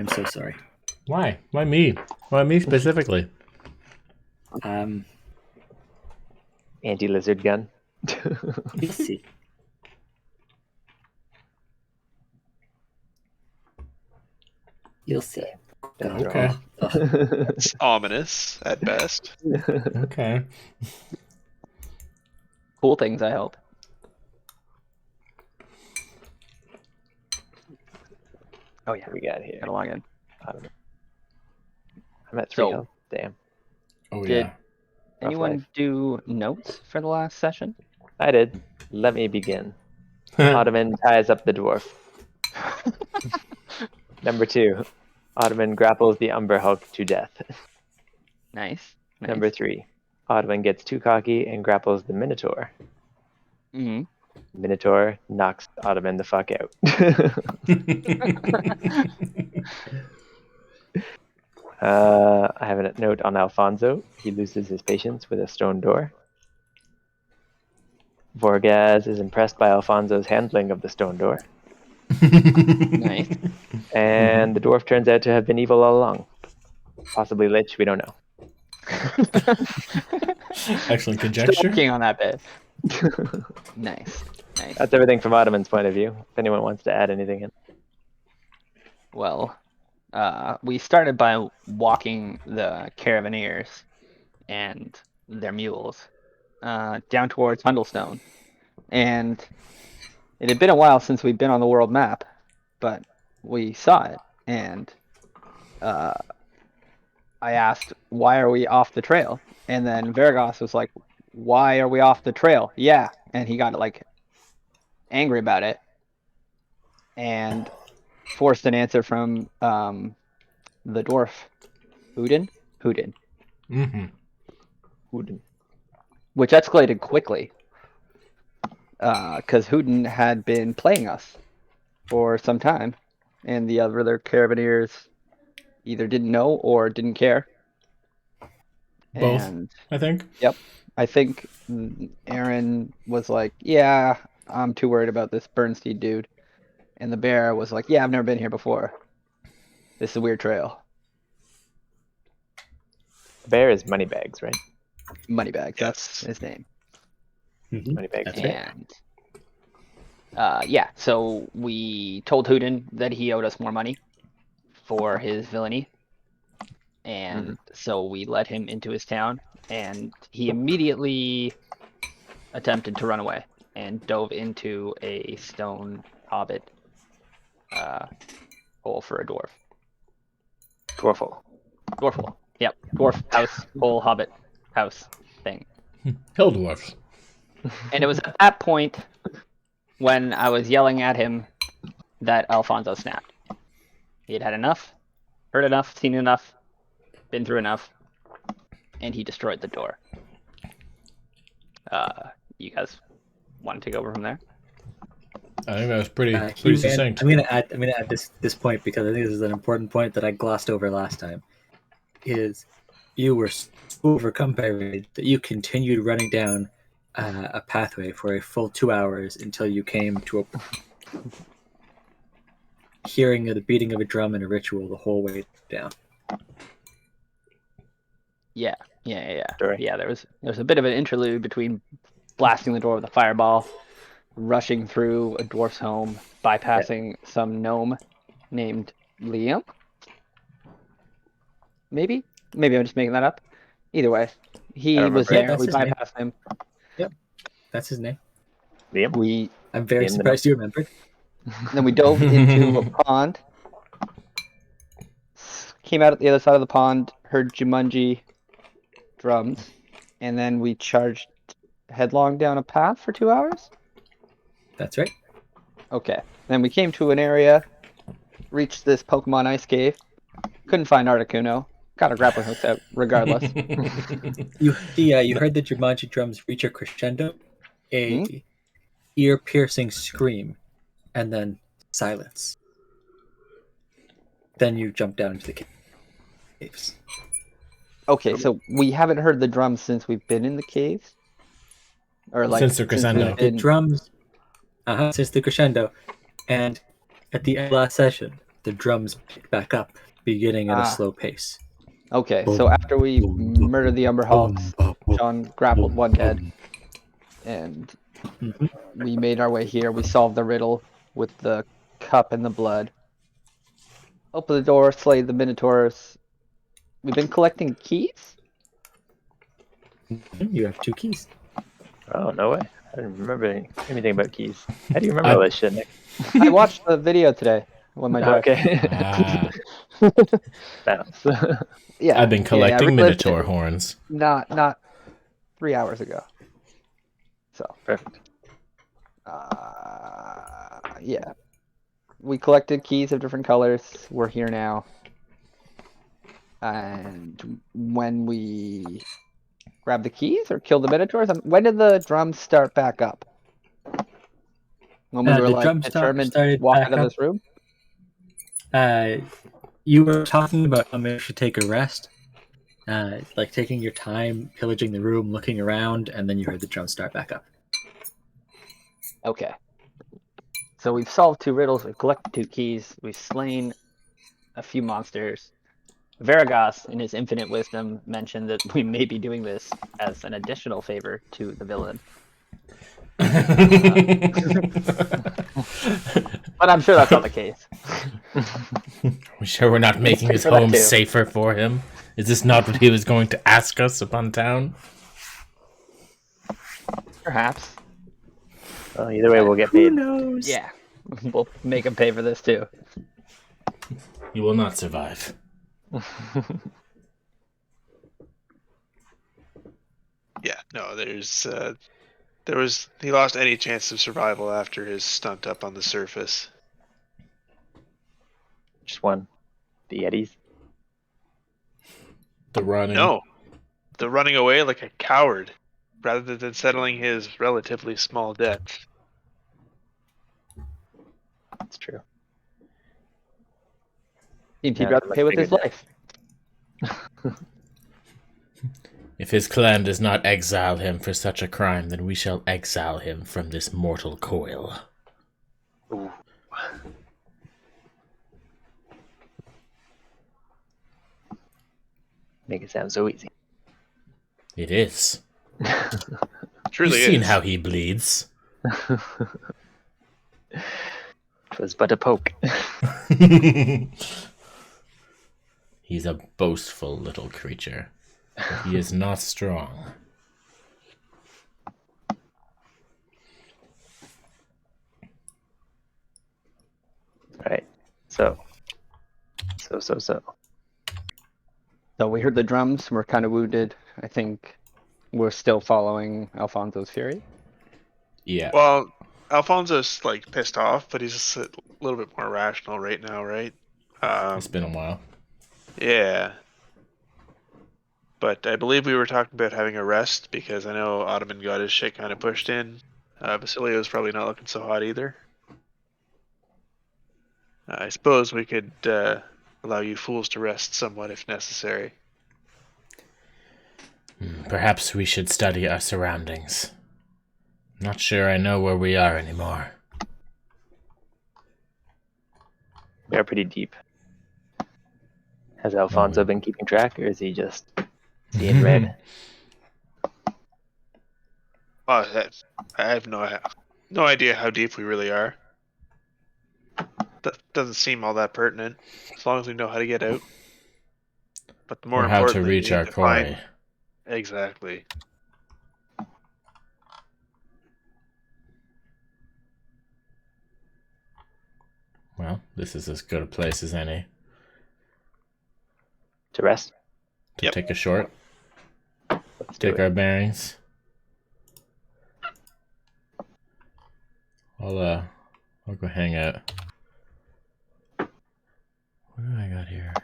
I'm so sorry. Why? Why me? Why me specifically? Um, Anti-lizard gun. you'll see. You'll see. Okay. It's ominous at best. Okay. Cool things, I hope. Oh yeah, What we got here? gotta log in. I'm at 3 So- health. Damn. Oh Did- yeah. Anyone life. do notes for the last session? I did. Let me begin. Ottoman ties up the dwarf. Number 2. Ottoman grapples the Umber Hulk to death. Nice. Number 3. Ottoman gets too cocky and grapples the Minotaur. Hmm. Minotaur knocks Ottoman the fuck out. I have a note on Alfonso. He loses his patience with a stone door. Vorgaz is impressed by Alfonso's handling of the stone door. Nice. And the dwarf turns out to have been evil all along. Possibly Lich, we don't know. Excellent Still conjecture. working on that bit. Nice. Nice. That's everything from Ottoman's point of view. If anyone wants to add anything in. Well, we started by walking the caravaneers and their mules down towards Hundlestone. And it had been a while since we'd been on the world map, but we saw it. And I asked, why are we off the trail? And then Vergos was like, why are we off the trail? Yeah. And he got like angry about it and forced an answer from the dwarf Hoodin, Mm-hmm. which escalated quickly because Hoodin had been playing us for some time, and the other caravaneers either didn't know or didn't care. Both. And I think. I think Aaron was like, yeah, I'm too worried about this Bernstein dude. And the bear was like, yeah, I've never been here before. This is a weird trail. Bear is Moneybags, right? Moneybags, that's Yes. his name. Moneybags. That's right. And yeah, so we told Hoodin that he owed us more money for his villainy. And so we let him into his town, and he immediately attempted to run away and dove into a stone hobbit hole for a dwarf. Dwarfle. Dwarf hole. Yep. Dwarf house, hole, hobbit house thing. Hill dwarfs. And it was at that point when I was yelling at him that Alfonso snapped. He had had enough, heard enough, seen enough, been through enough, and he destroyed the door. You guys want to take over from there? I think that was pretty He ran- succinct. I'm gonna add this point because I think this is an important point that I glossed over last time. Is you were so overcome by rage that you continued running down a pathway for a full 2 hours until you came to a hearing of the beating of a drum and a ritual the whole way down. Yeah. Story. Yeah, there was a bit of an interlude between blasting the door with a fireball, rushing through a dwarf's home, bypassing some gnome named Liam. Maybe I'm just making that up. Either way, he I don't was remember. there. That's We his name. bypassed him. That's his name. Liam? We I'm very Name the surprised you remembered. Then we dove into a pond, came out at the other side of the pond, heard Jumanji drums, and then we charged headlong down a path for 2 hours? That's right. Okay. Then we came to an area, reached this Pokemon Ice Cave, couldn't find Articuno, got our grappling hooks out regardless. You heard the Jumanji drums reach a crescendo, a ear-piercing scream, and then silence. Then you jump down into the caves. Okay, so we haven't heard the drums since we've been in the caves? Or like Since the crescendo. we've The been- drums, since the crescendo, and at the end of last session, the drums pick back up, beginning at a Ah. slow pace. Okay, Boom, so after we boom, boom, murdered the Umber Hulks, boom, boom, Sean grappled boom, one dead, boom. and Mhm. we made our way here. We solved the riddle with the cup and the blood. Opened the door, slayed the Minotaurs. We've been collecting keys? You have 2 keys. Oh, no way. I didn't remember anything about keys. How do you remember all this shit, Nick? I watched the video today when my daughter. Okay. Ah, Bounce. Yeah. I've been collecting relived Minotaur it. horns. Not 3 hours ago. So, Perfect. yeah. We collected keys of different colors. We're here now. And when we grab the keys or kill the Minotaurs, when did the drums start back up? When we were The like drum determined to started walk back out of up. this room? You were talking about how maybe you should take a rest, like taking your time, pillaging the room, looking around, and then you heard the drums start back up. Okay. So we've solved 2 riddles, we've collected 2 keys, we've slain a few monsters. Veragas, in his infinite wisdom, mentioned that we may be doing this as an additional favor to the villain. But I'm sure that's not the case. We sure we're not making his for that home too. safer for him? Is this not what he was going to ask us upon town? Perhaps. Well, either way, we'll get Who paid. knows? Yeah. We'll make him pay for this too. You will not survive. Yeah, no, he lost any chance of survival after his stunt up on the surface. Just one. The Yetis. The running. No, the running away like a coward, rather than settling his relatively small debts. That's true. Seems he'd Yeah, rather much pay with bigger his debt. life. If his clan does not exile him for such a crime, then we shall exile him from this mortal coil. Ooh. Make it sound so easy. It is. Truly You've seen is. how he bleeds. 'Twas but a poke. He's a boastful little creature, but he is not strong. Right. So. So we heard the drums, we're kind of wounded. I think we're still following Alfonso's fury. Yeah. Well, Alfonso's like pissed off, but he's just a little bit more rational right now, right? It's been a while. Yeah. But I believe we were talking about having a rest because I know Ottoman got his shit kind of pushed in. Basilio's probably not looking so hot either. I suppose we could allow you fools to rest somewhat if necessary. Perhaps we should study our surroundings. Not sure I know where we are anymore. We are pretty deep. Has Alfonso been keeping track, or is he just seeing red? Well, I have no idea how deep we really are. That doesn't seem all that pertinent, as long as we know how to get out. But the more Or how to important, reach our quarry. Exactly. Well, this is as good a place as any. To rest? To Yep. take a short, Let's do take it. our bearings. I'll go hang out. What do I got here?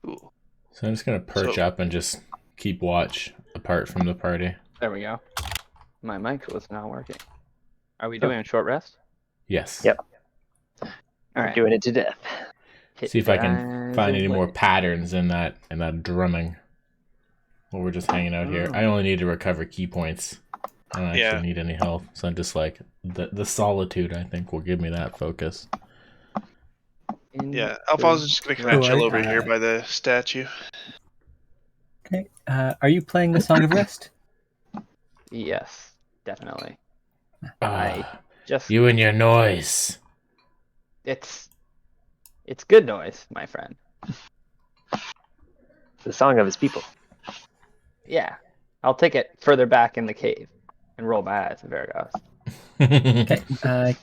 Cool. So I'm just gonna perch So- up and just keep watch apart from the party. There we go. My mic was not working. Are we doing a short rest? Yes. Yep. All right. Doing it to death. See if I can find any more patterns in that drumming. While we're just hanging out here. I only need to recover key points. I don't actually need any health, so I'm just like the solitude. I think will give me that focus. Yeah, Alphonse is just gonna kind of chill over here by the statue. Okay. Are you playing the Song of Rest? Yes, definitely. You and your noise. It's good noise, my friend. The song of his people. Yeah, I'll take it further back in the cave and roll my eyes if it goes. Okay.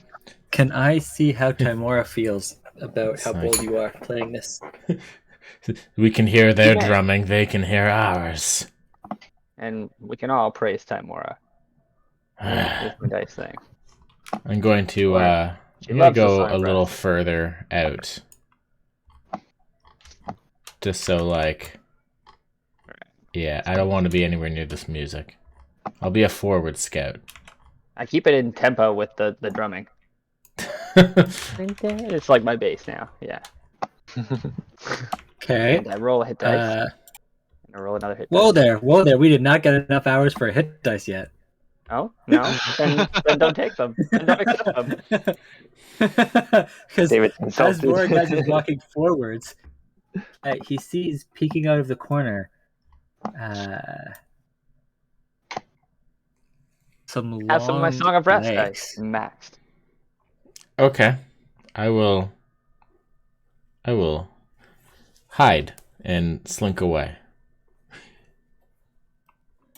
Can I see how Timora feels about how bold you are playing this? We can hear their drumming. They can hear ours. And we can all praise Timora. It's a nice thing. I'm going to go a little further out. Just so, like... Yeah, I don't want to be anywhere near this music. I'll be a forward scout. I keep it in tempo with the drumming. It's like my bass now, yeah. Okay. And I roll a hit dice. And I roll another hit Whoa dice. there. We did not get enough hours for a hit dice yet. Oh, no? then don't take them. Then don't accept them. Because David's as insulted. Voragaz is walking forwards, he sees peeking out of the corner some long Have some of my Song of Rest legs. dice maxed. Okay. I will hide and slink away.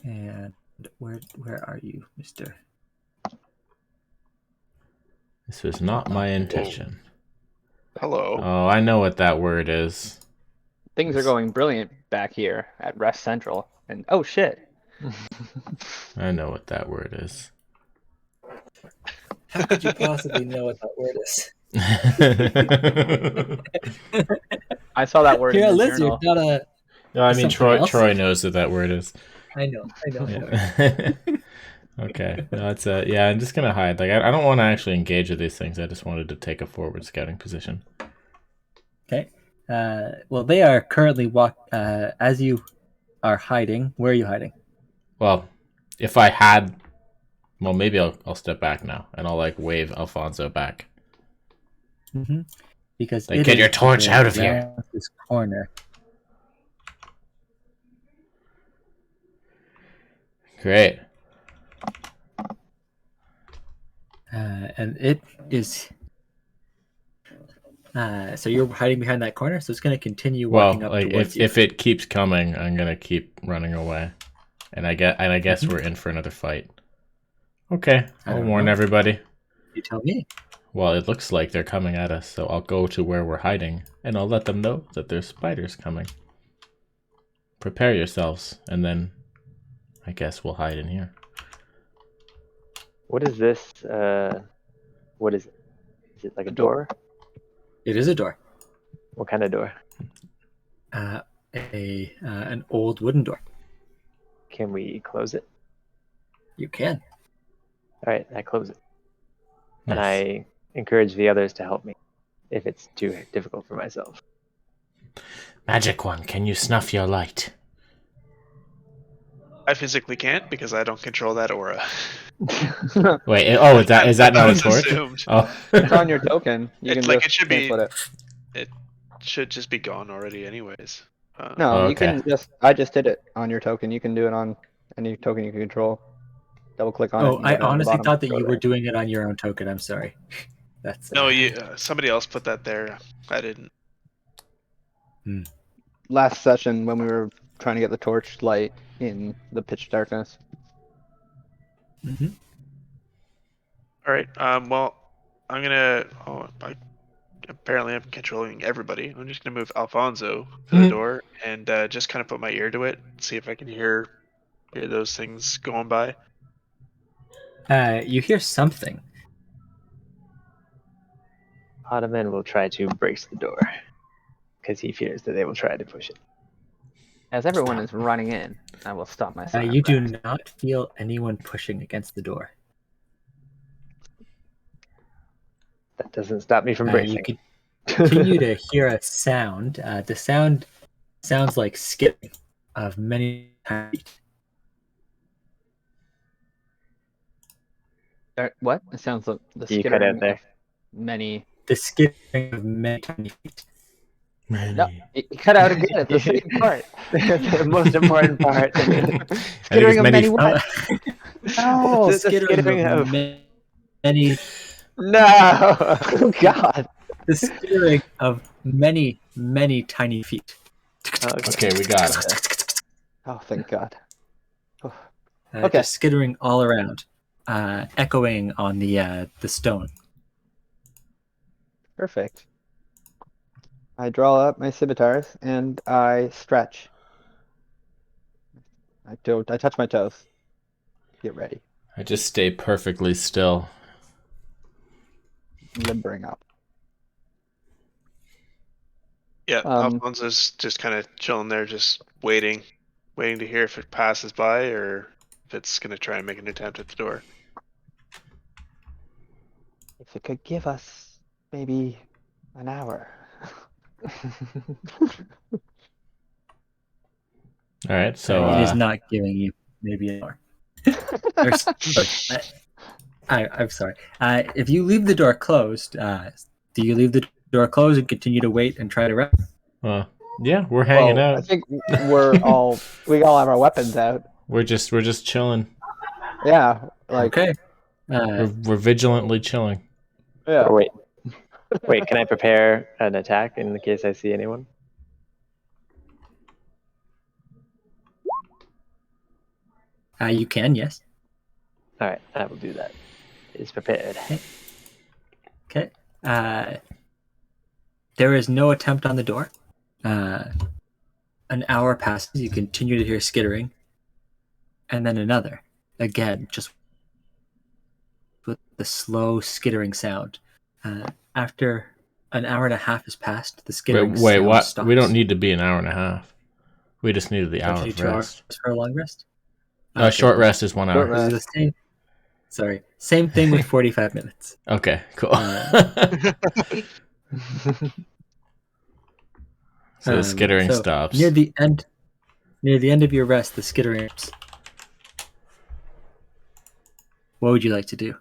And where are you, mister? This was not my intention. Hello. Oh, I know what that word is. Things are going brilliant back here at Rest Central. And oh shit. I know what that word is. How could you possibly know what that word is? I saw that word You're in a the lizard, journal. not a... No, I mean Something else? Troy knows what that word is. I know. Yeah. Okay. No, it's I'm just gonna hide. Like I don't want to actually engage with these things. I just wanted to take a forward scouting position. Okay. Well, they are currently as you are hiding. Where are you hiding? Well, if I had, well, maybe I'll step back now and I'll like wave Alfonso back. Mm-hmm. Because Like, get your torch out of here. This corner. Great. And it is. So you're hiding behind that corner, so it's going to continue walking up towards you. If it keeps coming, I'm gonna keep running away, and I guess we're in for another fight. Okay, I'll warn everybody. You tell me. Well, it looks like they're coming at us, so I'll go to where we're hiding, and I'll let them know that there's spiders coming. Prepare yourselves, and then I guess we'll hide in here. What is this? What is it? Is it like a door? It is a door. What kind of door? An old wooden door. Can we close it? You can. All right, I close it. Nice. And I encourage the others to help me if it's too difficult for myself. Magic one, can you snuff your light? I physically can't because I don't control that aura. Wait, is that not a torch? Assumed. Oh. It's on your token. You It's can like just it should be. input it. It should just be gone already, anyways. No, you okay. can just. I just did it on your token. You can do it on any token you can control. Double click on it. Oh, and I go down the honestly bottom. thought that Go you there. were doing it on your own token. I'm sorry. That's No, somebody else put that there. I didn't. Last session when we were trying to get the torch light in the pitch darkness. Mm-hmm. All right. Well, I'm gonna. Apparently, I'm controlling everybody. I'm just gonna move Alfonso to the door and just kind of put my ear to it, see if I can hear those things going by. You hear something. Ottoman will try to brace the door because he fears that they will try to push it. As everyone is running in, I will stop myself. You do not feel anyone pushing against the door. That doesn't stop me from bracing. You continue to hear a sound. The sound sounds like skipping of many feet. What? It sounds like the You cut out skittering there. of many. The skipping of many tiny feet. No, it cut out again at the same part. The most important part. Skittering of many many- what? No, The skittering of many. No. oh God. The skittering of many tiny feet. Okay, we got it. Oh, thank God. Okay. Just skittering all around, echoing on the stone. Perfect. I draw up my scimitars and I stretch. I touch my toes. Get ready. I just stay perfectly still. Limbering up. Yeah, Alfonso's just kind of chilling there, just waiting to hear if it passes by or if it's going to try and make an attempt at the door. If it could give us maybe an hour. All right, so it is not giving you maybe an hour. I'm sorry. If you leave the door closed, do you leave the door closed and continue to wait and try to rest? Yeah, we're hanging out. I think we all have our weapons out. We're just chilling. Yeah, like okay. We're vigilantly chilling. Yeah. Or wait. Can I prepare an attack in the case I see anyone? You can, yes. All right, I will do that. It's prepared. Okay. There is no attempt on the door. An hour passes. You continue to hear skittering, and then another. Again, just with the slow skittering sound. After an hour and a half has passed, the skittering Wait, sound what? stops. We don't need to be an hour and a half. We just needed the hour of Two rest. hours for a long rest? Short rest is 1 hour. Short rest. Same thing with 45 minutes. Okay, cool. So the skittering stops. Near the end of your rest, the skittering stops. What would you like to do?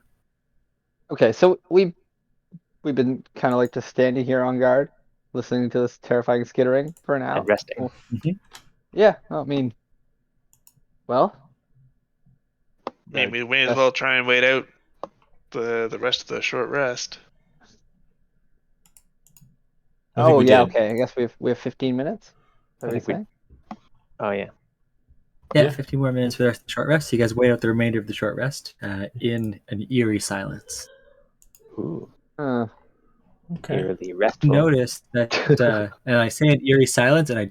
Okay, so we've been kind of like just standing here on guard, listening to this terrifying skittering for an hour. And resting. Yeah, I mean, well. I mean, we may as well try and wait out the rest of the short rest. Oh yeah, okay. I guess we have 15 minutes. Oh yeah. Yeah, 15 more minutes for the short rest. You guys wait out the remainder of the short rest in an eerie silence. Ooh. Okay. Eerily restful. Notice that, and I say an eerie silence, and I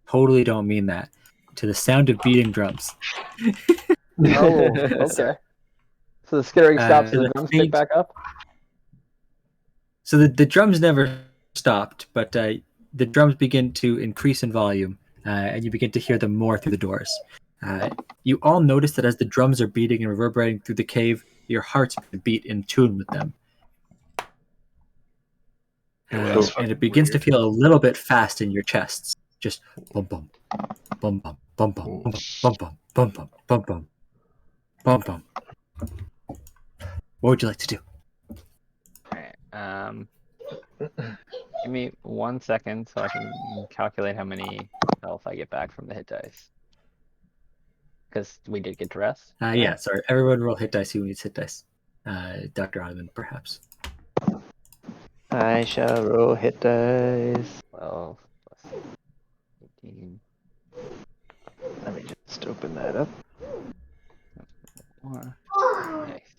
totally don't mean that, to the sound of beating drums. Oh, okay. So the skittering stops and the drums pick back up? So the drums never stopped, but the drums begin to increase in volume, and you begin to hear them more through the doors. You all notice that as the drums are beating and reverberating through the cave, your hearts beat in tune with them. And it begins to feel a little bit fast in your chests. Just bum bum, bum bum, bum bum, bum bum, bum bum, bum bum, bum bum. What would you like to do? Alright, give me 1 second so I can calculate how many health I get back from the hit dice. Because we did get to rest. Yeah, sorry. Everyone roll hit dice who needs hit dice. Dr. Ottoman, perhaps. I shall roll hit dice. 12 plus 18. Let me just open that up. More. Nice.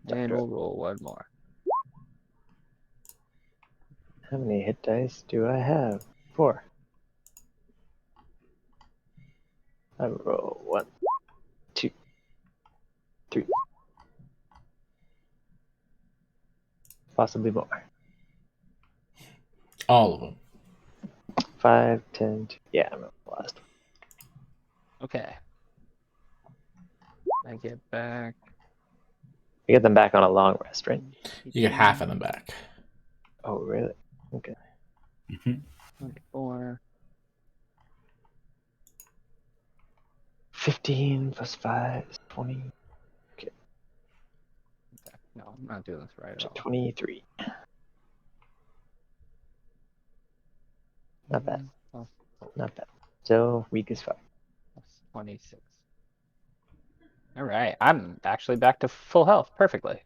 And we'll roll one more. How many hit dice do I have? 4. I roll 1, 2, 3. Possibly more. All of them. 5, 10. Yeah, I'm the last. Okay. I get back. You get them back on a long rest, right? You get half of them back. Oh, really? Okay. 24. 15 plus 5 is 20. No, I'm not doing this right at all. 23. Not bad. Not bad. So, weak as fuck. 26. All right, I'm actually back to full health perfectly.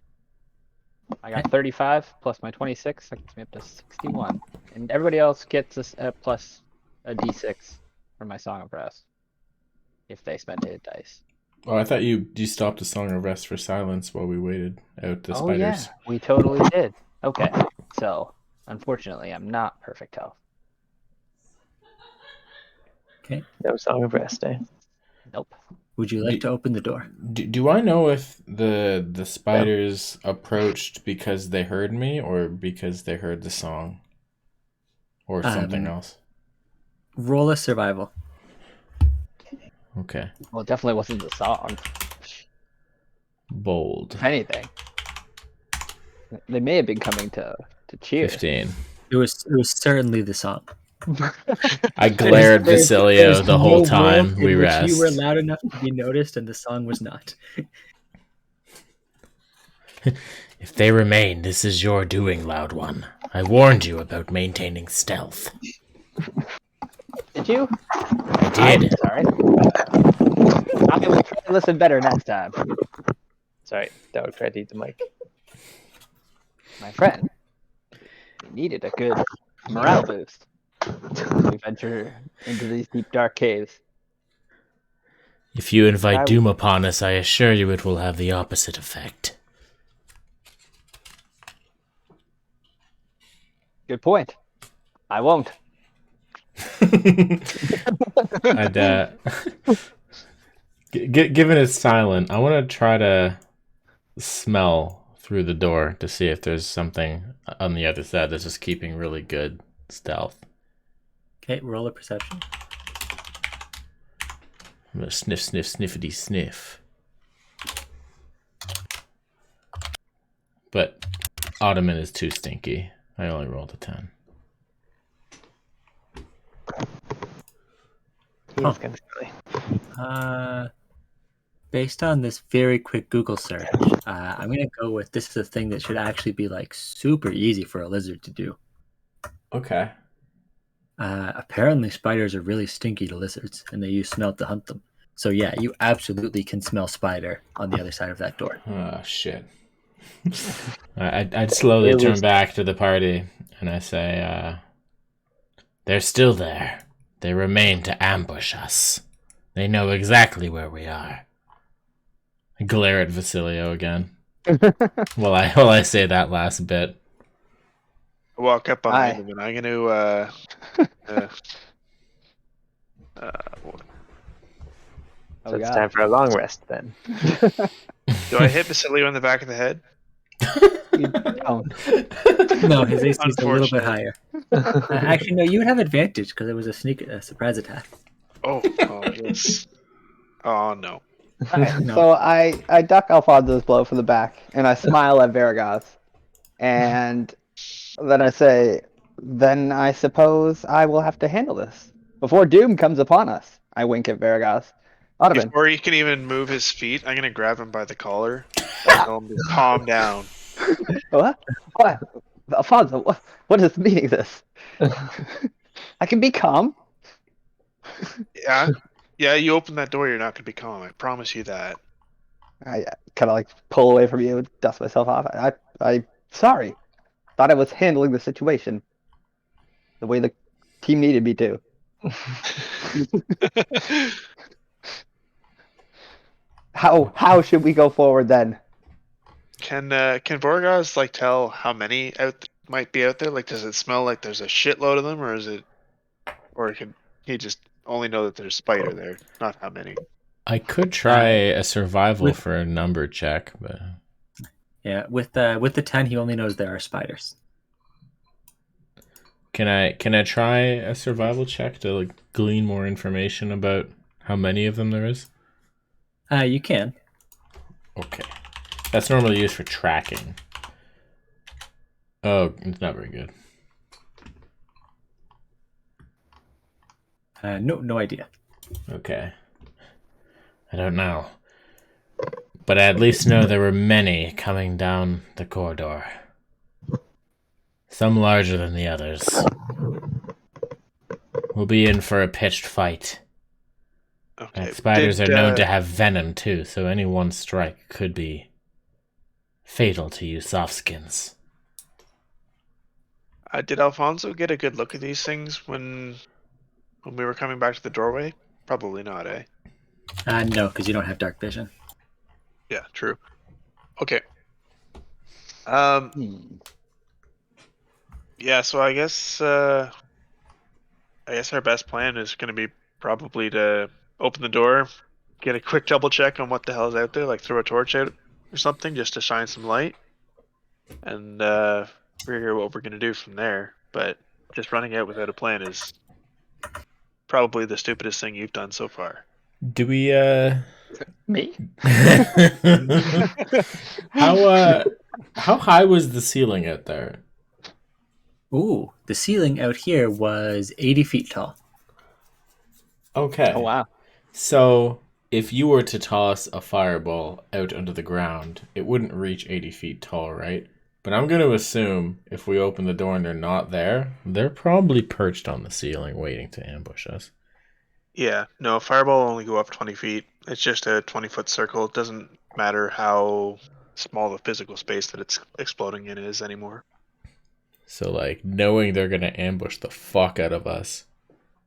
I got 35 plus my 26. That gets me up to 61. And everybody else gets a plus a d6 for my Song of Rest if they spend hit dice. Oh, I thought you stopped the Song of Rest for silence while we waited out the spiders. Yeah, we totally did. Okay, so unfortunately, I'm not perfect health. Okay. No Song of Rest, eh? Nope. Would you like to open the door? Do I know if the spiders approached because they heard me or because they heard the song? Or something else? Roll a survival. Okay. Well, it definitely wasn't the song. Bold. If anything, they may have been coming to cheer. 15. It was certainly the song. I glared at Vasilio the whole time we in which rest. You were loud enough to be noticed, and the song was not. If they remain, this is your doing, Loud One. I warned you about maintaining stealth. Did you? I did. Sorry. I will try to listen better next time. Sorry, that would try to eat the mic. My friend, you needed a good morale boost as we venture into these deep, dark caves. If you invite doom upon us, I assure you it will have the opposite effect. Good point. I won't. And given it's silent, I want to try to smell through the door to see if there's something on the other side that's just keeping really good stealth. Okay, roll a perception. I'm gonna sniff, sniff, sniffity, sniff. But Ottoman is too stinky. I only rolled a 10. He's kind of silly. Based on this very quick Google search, I'm gonna go with this is a thing that should actually be like super easy for a lizard to do. Okay. Apparently, spiders are really stinky to lizards, and they use smell to hunt them. So yeah, you absolutely can smell spider on the other side of that door. Oh shit. I'd slowly turn back to the party and I say, they're still there. They remain to ambush us. They know exactly where we are. I glare at Vasilio again. while I say that last bit. I walk up behind him and I'm gonna So it's time for a long rest then. do I hit Basilio in the back of the head? No, his AC is a little bit higher. Actually, no, you would have advantage because it was a surprise attack. Oh, yes. Oh, no. Right, no. So I duck Alfonso's blow from the back, and I smile at Vargas. And then I say, then I suppose I will have to handle this. Before doom comes upon us, I wink at Vargas. Ottoman. Before he can even move his feet, I'm going to grab him by the collar and tell him to calm down. What? What? Alfonso, what is the meaning of this? I can be calm. Yeah? Yeah, you open that door, you're not going to be calm. I promise you that. I kind of like pull away from you, dust myself off. I sorry. Thought I was handling the situation the way the team needed me to. How should we go forward then? Can Vorgos like tell how many might be out there? Like, does it smell like there's a shitload of them, or can he just only know that there's spider there, not how many? I could try a survival for a number check, but yeah, with the 10, he only knows there are spiders. Can I try a survival check to like glean more information about how many of them there is? You can. Okay. That's normally used for tracking. Oh, it's not very good. No idea. Okay. I don't know. But I at least know there were many coming down the corridor. Some larger than the others. We'll be in for a pitched fight. Okay. And spiders are known to have venom too, so any one strike could be fatal to you softskins. Did Alfonso get a good look at these things when we were coming back to the doorway? Probably not, eh? No, because you don't have dark vision. Yeah, true. Okay. Yeah, so I guess our best plan is going to be probably to open the door, get a quick double check on what the hell is out there, like throw a torch out or something just to shine some light, and figure out what we're going to do from there. But just running out without a plan is probably the stupidest thing you've done so far. Do we Me? how high was the ceiling out there? Ooh, the ceiling out here was 80 feet tall. Okay. Oh wow. So if you were to toss a fireball out onto the ground, it wouldn't reach 80 feet tall, right? But I'm going to assume if we open the door and they're not there, they're probably perched on the ceiling waiting to ambush us. Yeah, no, fireball will only go up 20 feet. It's just a 20-foot circle. It doesn't matter how small the physical space that it's exploding in is anymore. So, like, knowing they're going to ambush the fuck out of us,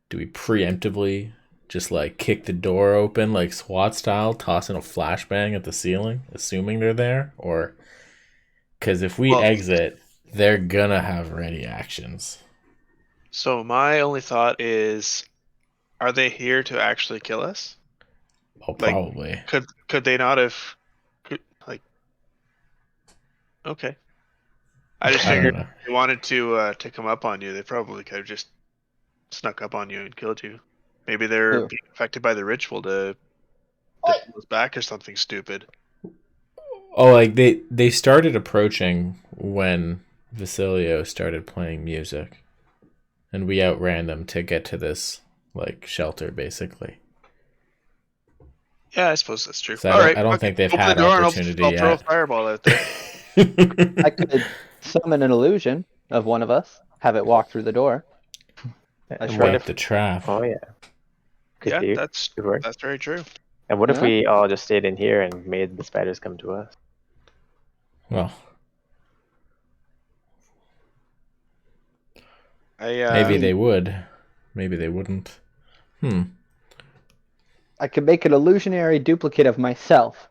do we preemptively just, like, kick the door open, like SWAT style, tossing a flashbang at the ceiling, assuming they're there? Or, because if we exit, they're going to have ready actions. So my only thought is, are they here to actually kill us? Oh, probably. Could they not have, okay. I just figured if they wanted to come up on you, they probably could have just snuck up on you and killed you. Maybe they're being affected by the ritual to pull us back or something stupid. Oh, like they started approaching when Vasilio started playing music, and we outran them to get to this like shelter, basically. Yeah, I suppose that's true. So I don't think they've had opportunity yet. I'll throw a fireball out there. I could summon an illusion of one of us, have it walk through the door. Wipe the trap. Oh yeah. That's very true. And what if we all just stayed in here and made the spiders come to us? Well, maybe they would. Maybe they wouldn't. I could make an illusionary duplicate of myself.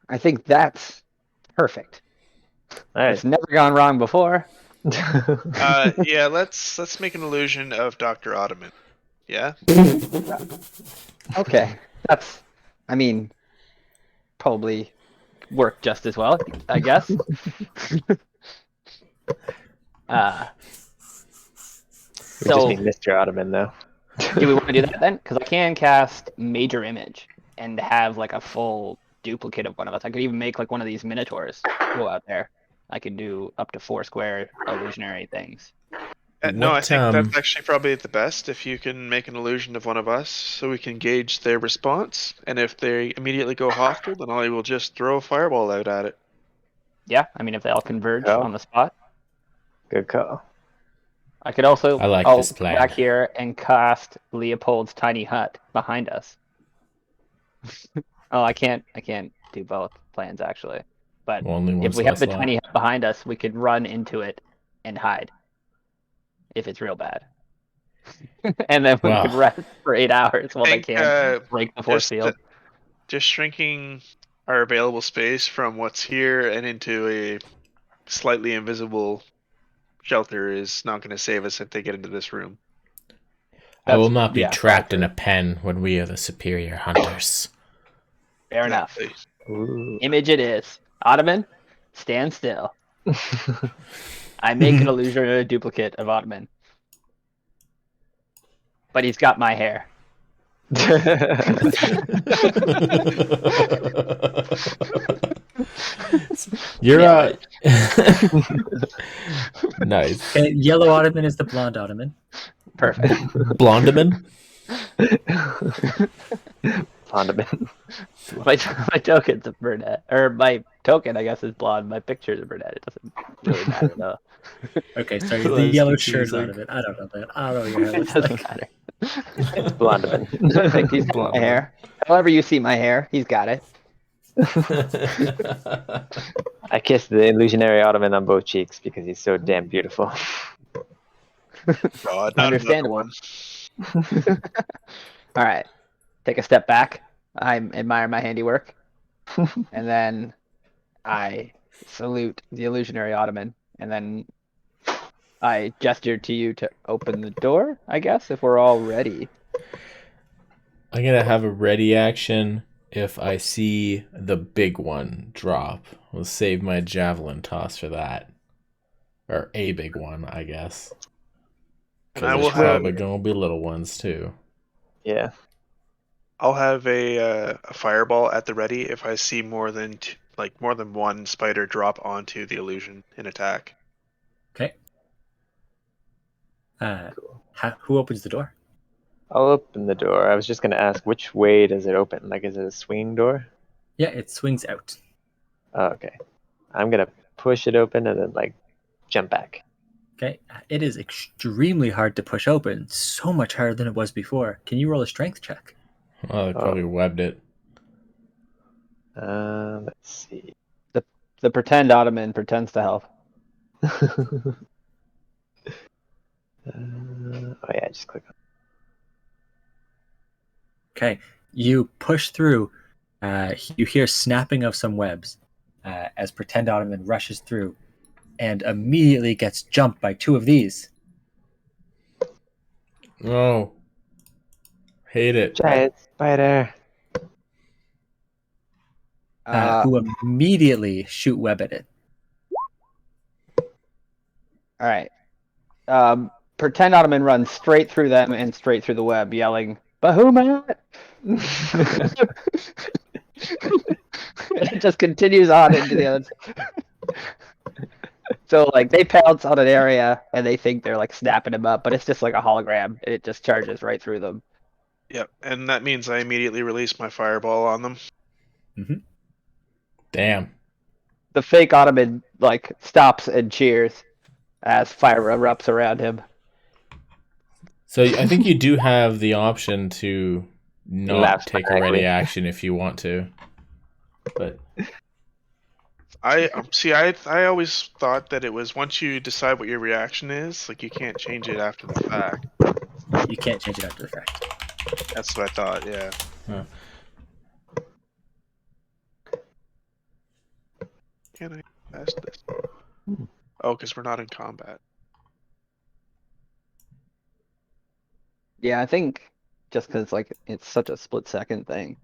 I think that's perfect. Right. It's never gone wrong before. Yeah, let's make an illusion of Dr. Ottoman. Yeah? Okay. That's, I mean, probably work just as well, I guess. We just need Mr. Ottoman, though. Do we want to do that then? Because I can cast Major Image and have like a full duplicate of one of us. I could even make like one of these minotaurs go out there. I could do up to 4 square illusionary things. No, I think that's actually probably the best if you can make an illusion of one of us so we can gauge their response. And if they immediately go hostile, then I will just throw a fireball out at it. Yeah, I mean, if they all converge on the spot. Good call. I could also this plan. Back here and cast Leopold's tiny hut behind us. I can't do both plans actually. But if we have the tiny hut behind us, we could run into it and hide. If it's real bad. And then we could rest for 8 hours while they can't break the force field. Just shrinking our available space from what's here and into a slightly invisible shelter is not going to save us if they get into this room. I will not be trapped in a pen when we are the superior hunters. Fair enough. Ooh. Image it is. Ottoman, stand still. I make an illusion or a duplicate of Ottoman. but he's got my hair. You're Yeah. Nice. Okay, yellow ottoman is the blonde ottoman. Perfect. Blondeman? Fondaman. My token's a brunette, or my token, I guess, is blonde. My picture's a brunette. It doesn't really matter though. Okay, sorry, Well, the that's yellow shirt confusing. ottoman. I don't know that. I don't know what your hair It looks doesn't like. matter. It's Blondaman. Perfect. He's got Blonde my one. hair. However you see my hair, he's got it. I kissed the illusionary ottoman on both cheeks because he's so damn beautiful. God, not another Understandable. one. All right. Take a step back. I admire my handiwork. And then I salute the illusionary ottoman. And then I gesture to you to open the door, I guess, if we're all ready. I'm gonna have a ready action if I see the big one drop. We'll save my javelin toss for that. Or a big one, I guess. And Because I will there's have probably gonna be little ones too. Yeah. I'll have a fireball at the ready if I see more than one spider drop onto the illusion in attack. Okay. Who opens the door? I'll open the door. I was just going to ask, which way does it open? Like, is it a swing door? Yeah, it swings out. Oh, okay. I'm going to push it open and then, like, jump back. Okay. It is extremely hard to push open. So much harder than it was before. Can you roll a strength check? Oh, they probably webbed it. Let's see. The pretend ottoman pretends to help. Oh, yeah, just click on Okay. You push through. You hear snapping of some webs as pretend ottoman rushes through and immediately gets jumped by two of these. Oh. Hate it. Giant spider. Who immediately shoot web at it. All right. Pretend ottoman runs straight through them and straight through the web, yelling, "Bahumat!" And it just continues on into the other. So like they pounce on an area and they think they're like snapping them up, but it's just like a hologram and it just charges right through them. Yep, and that means I immediately release my fireball on them. Mm-hmm. Damn. The fake ottoman like stops and cheers as fire erupts around him. So I think you do have the option to not Laugh take a ready maniacally. action if you want to. But I always thought that it was once you decide what your reaction is, like you can't change it after the fact. You can't change it after the fact. That's what I thought. Yeah. Huh. Can I pass this? Oh, because we're not in combat. Yeah, I think just because like it's such a split second thing.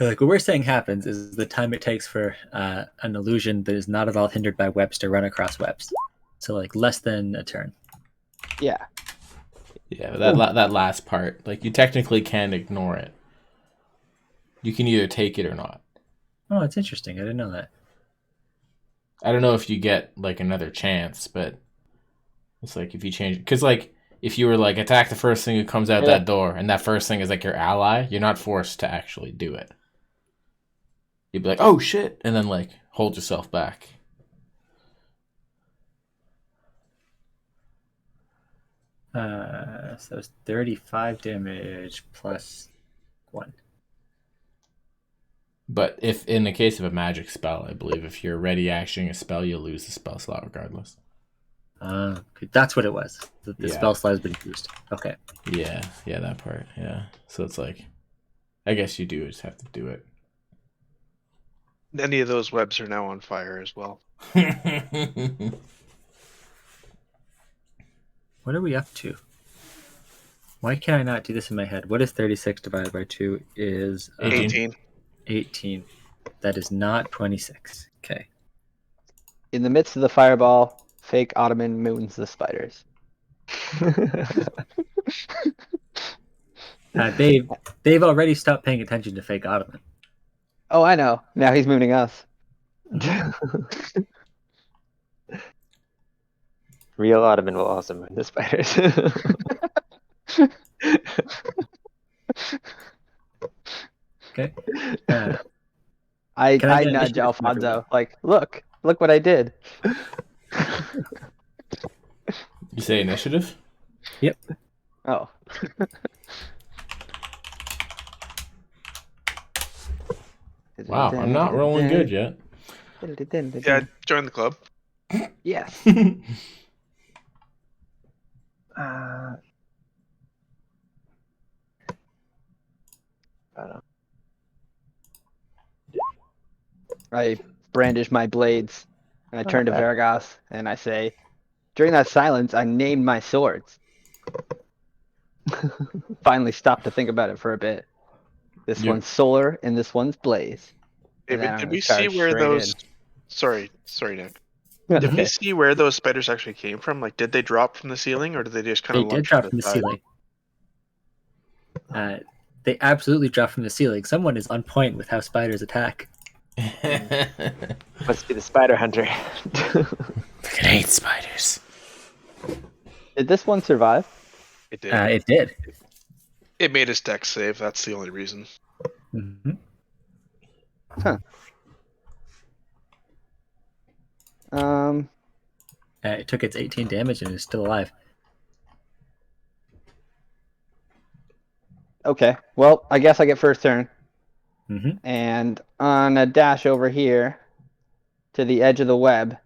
Like what we're saying happens is the time it takes for an illusion that is not at all hindered by webs to run across webs. So like less than a turn. Yeah. yeah, that last part, like you technically can ignore it. You can either take it or not. Oh, it's interesting. I didn't know that. I don't know if you get like another chance, but it's like if you change, because like if you were like attack the first thing who comes out that door, and that first thing is like your ally, you're not forced to actually do it. You'd be like, oh shit, and then like hold yourself back. So it's 35 damage plus 1. But if in the case of a magic spell, I believe if you're ready actioning a spell, you'll lose the spell slot regardless. Okay, that's what it was. The spell slot has been used. Okay. Yeah, that part. Yeah. So it's like, I guess you do just have to do it. Any of those webs are now on fire as well. What are we up to? Why can I not do this in my head? What is 36 divided by 2 is 18. 18. That is not 26. Okay. In the midst of the fireball, fake ottoman moons the spiders. They've already stopped paying attention to fake Ottoman. Oh, I know. Now he's mooning us. Real Ottoman will also moon the spiders. Okay. I Can I get nudge initiative from everyone? Alfonso, like, look what I did. You say initiative? Yep. Oh. Wow, I'm not rolling good yet. Yeah, join the club. Yes. I brandish my blades, and I turn to Vergas, and I say, during that silence, I named my swords. Finally stopped to think about it for a bit. This one's Solar, and this one's Blaze. David, did we see where those... Sorry, Nick. Did we see where those spiders actually came from? Like, did they drop from the ceiling, or did they just kind of launch drop from the ceiling? They absolutely drop from the ceiling. Someone is on point with how spiders attack. Must be the spider hunter. Fucking hate spiders. Did this one survive? It did. It did. It made its dex save. That's the only reason. Mm-hmm. Huh. It took its 18 damage and is still alive. Okay. Well, I guess I get first turn. Mm-hmm. And on a dash over here to the edge of the web.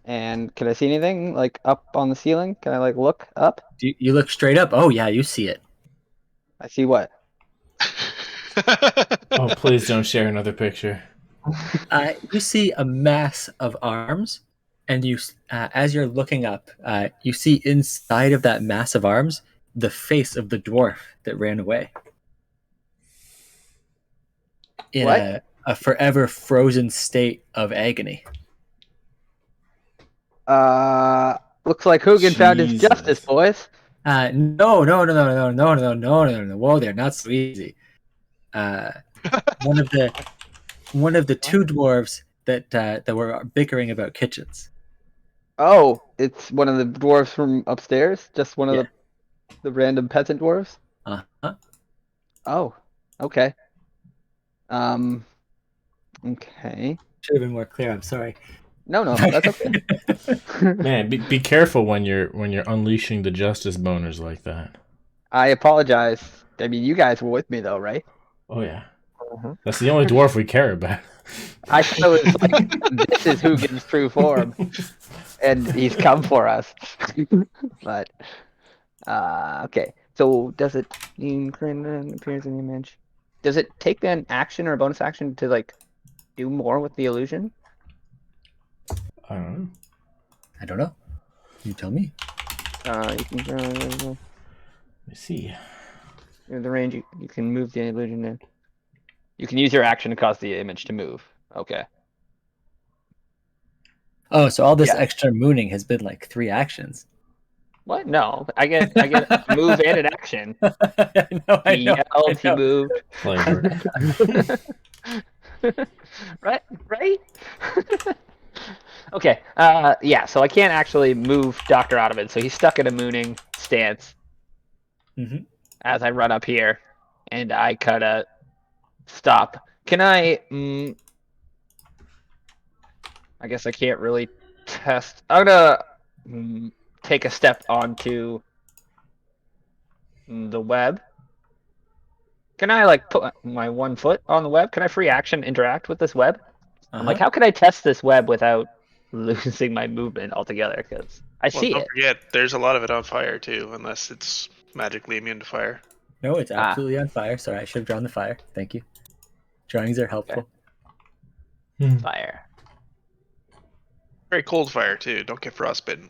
And can I see anything like up on the ceiling? Can I like look up? You look straight up. Oh yeah, you see it. I see what? Oh, please don't share another picture. You see a mass of arms, and you, as you're looking up, you see inside of that mass of arms the face of the dwarf that ran away. In a forever frozen state of agony. Looks like Hugin found his justice, boys. No. Whoa there, not so easy. One of the two dwarves that were bickering about kitchens. Oh, it's one of the dwarves from upstairs? Just one of the random peasant dwarves? Uh-huh. Oh, okay. Okay. Should have been more clear, I'm sorry. No, that's okay. Man, be careful when you're unleashing the justice boners like that. I apologize. I mean, you guys were with me though, right? Oh yeah. That's the only dwarf we care about. I thought it was like, this is Hugin's true form. And he's come for us. But, okay. So, does it appears in the image? Does it take an action or a bonus action to, like, do more with the illusion? I don't know. You tell me. You can Let me see. In the range, you can move the illusion in. You can use your action to cause the image to move. Okay. Oh, so all this extra mooning has been like 3 actions. What? No, I get a move and an action. I know. He moved. Right? Okay. Yeah. So I can't actually move Doctor out of it. So he's stuck in a mooning stance. Mm-hmm. As I run up here, and I kind of stop. Can I? I guess I can't really test. I'm gonna take a step onto the web. Can I like put my 1 foot on the web? Can I free action interact with this web? I'm like, how can I test this web without losing my movement altogether? Because see don't it. Forget, there's a lot of it on fire too, unless it's magically immune to fire. No, it's absolutely on fire. Sorry, I should have drawn the fire. Thank you. Drawings are helpful. Okay. Fire. Very cold fire too. Don't get frostbitten.